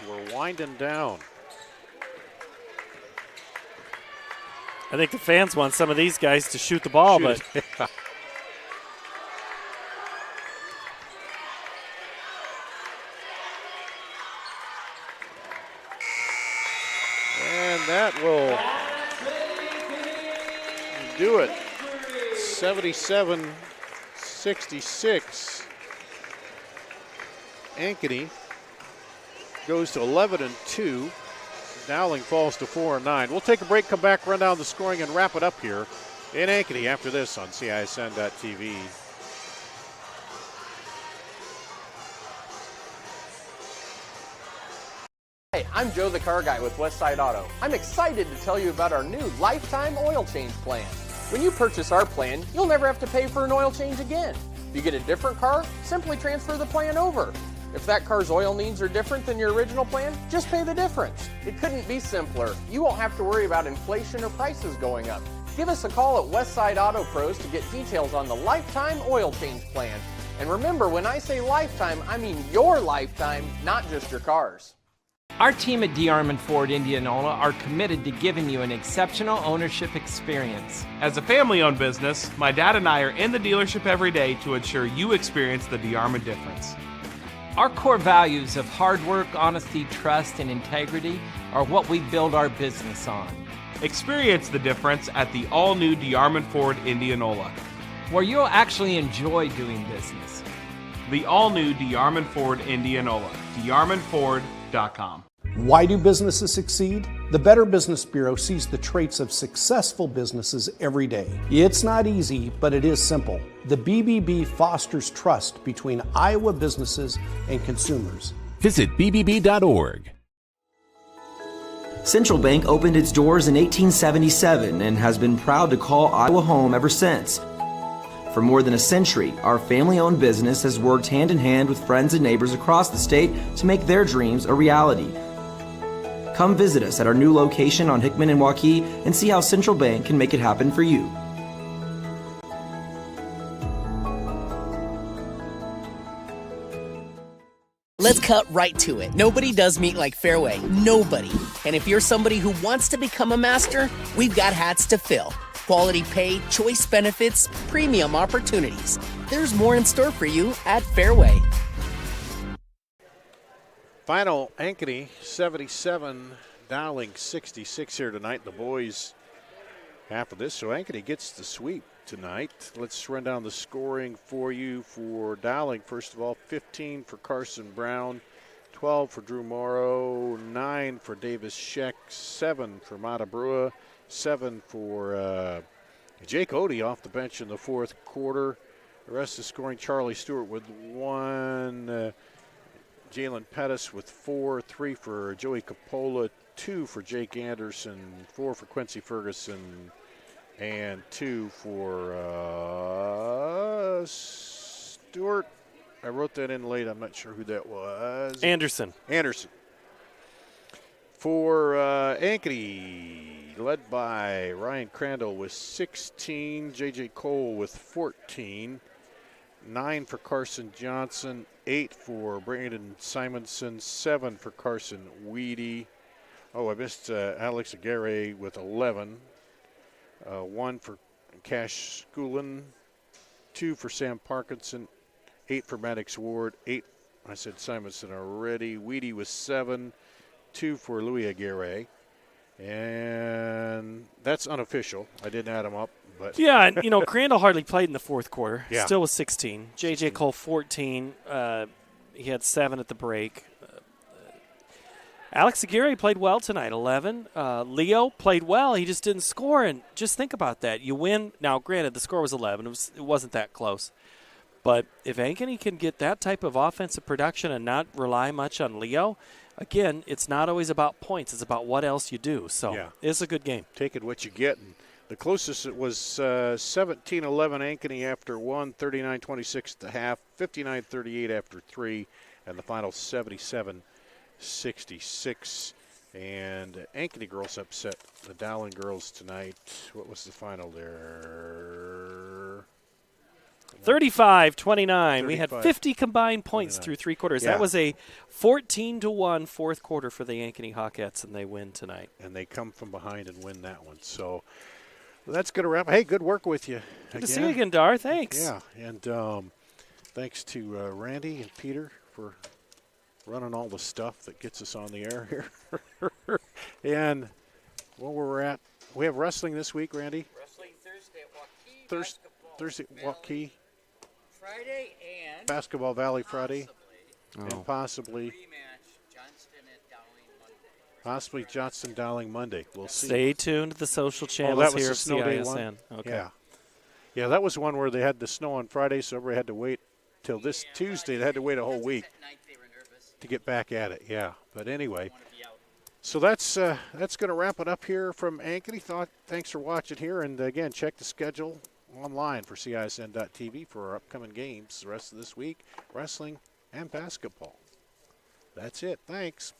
We're winding down. I think the fans want some of these guys to shoot the ball, but and that will do it. 77-66. Ankeny goes to 11-2. Dowling falls to 4-9. We'll take a break, come back, run down the scoring, and wrap it up here in Ankeny after this on CISN.TV. Hey, I'm Joe the Car Guy with Westside Auto. I'm excited to tell you about our new lifetime oil change plan. When you purchase our plan, you'll never have to pay for an oil change again. If you get a different car, simply transfer the plan over. If that car's oil needs are different than your original plan, just pay the difference. It couldn't be simpler. You won't have to worry about inflation or prices going up. Give us a call at Westside Auto Pros to get details on the lifetime oil change plan. And remember, when I say lifetime, I mean your lifetime, not just your car's. Our team at DeArmond Ford Indianola are committed to giving you an exceptional ownership experience. As a family-owned business, my dad and I are in the dealership every day to ensure you experience the DeArmond difference. Our core values of hard work, honesty, trust, and integrity are what we build our business on. Experience the difference at the all-new DeArmond Ford Indianola, where you'll actually enjoy doing business. The all-new DeArmond Ford Indianola, DeArmondFord.com. Why do businesses succeed? The Better Business Bureau sees the traits of successful businesses every day. It's not easy, but it is simple. The BBB fosters trust between Iowa businesses and consumers. Visit bbb.org. Central Bank opened its doors in 1877 and has been proud to call Iowa home ever since. For more than a century, our family-owned business has worked hand in hand with friends and neighbors across the state to make their dreams a reality. Come visit us at our new location on Hickman and Waukee and see how Central Bank can make it happen for you. Let's cut right to it. Nobody does meat like Fairway. Nobody. And if you're somebody who wants to become a master, we've got hats to fill. Quality pay, choice benefits, premium opportunities. There's more in store for you at Fairway. Final Ankeny 77, Dowling 66 here tonight. The boys half of this, so Ankeny gets the sweep tonight. Let's run down the scoring for you for Dowling. First of all, 15 for Carson Brown, 12 for Drew Morrow, 9 for Davis Scheck, 7 for Mata Brua, 7 for Jake Odie off the bench in the fourth quarter. The rest is scoring. Charlie Stewart with 1, Jalen Pettis with 4, 3 for Joey Capola, 2 for Jake Anderson, 4 for Quincy Ferguson, and 2 for Stewart. I wrote that in late. I'm not sure who that was. Anderson. For Ankeny, led by Ryan Crandall with 16, J.J. Cole with 14, 9 for Carson Johnson, 8 for Brandon Simonson, 7 for Carson Weedy. Oh, I missed Alex Aguirre with 11, 1 for Cash Schoolin, 2 for Sam Parkinson, 8 for Maddox Ward, 8, I said Simonson already. Weedy was 7, 2 for Louis Aguirre. And that's unofficial. I didn't add them up. But yeah, and, Crandall hardly played in the fourth quarter. Yeah. Still was 16. J.J. Cole, 14. He had 7 at the break. Alex Aguirre played well tonight, 11. Leo played well. He just didn't score. And just think about that. You win. Now, granted, the score was 11. It wasn't that close. But if Ankeny can get that type of offensive production and not rely much on Leo, again, it's not always about points. It's about what else you do. So it's a good game. Take it what you get. And the closest it was 17-11 Ankeny after 1, 39-26 at the half, 59-38 after 3, and the final 77-66. And Ankeny girls upset the Dowling girls tonight. What was the final there? 35-29. We had 50 combined points through 3 quarters. Yeah. That was a 14-1 fourth quarter for the Ankeny Hawkettes, and they win tonight. And they come from behind and win that one. So that's going to wrap. Hey, good work with you. Good to see you again, Dar. Thanks. Yeah, and thanks to Randy and Peter for running all the stuff that gets us on the air here. And where we're at, we have wrestling this week, Randy. Wrestling Thursday at Waukee. Thursday at Waukee. Friday and Basketball Valley Friday. Possibly. And possibly Johnston at Dowling Monday. Possibly Johnston Dowling Monday. We'll see. Stay tuned to the social channels that was here the of snow day one? CISN. Okay. Yeah. Yeah, that was one where they had the snow on Friday, so everybody had to wait till this Tuesday. They had to wait a whole week to get back at it. Yeah, but anyway. So that's going to wrap it up here from Ankeny. Thanks for watching here, and again, check the schedule online for CISN.TV for our upcoming games the rest of this week, wrestling and basketball. That's it. Thanks.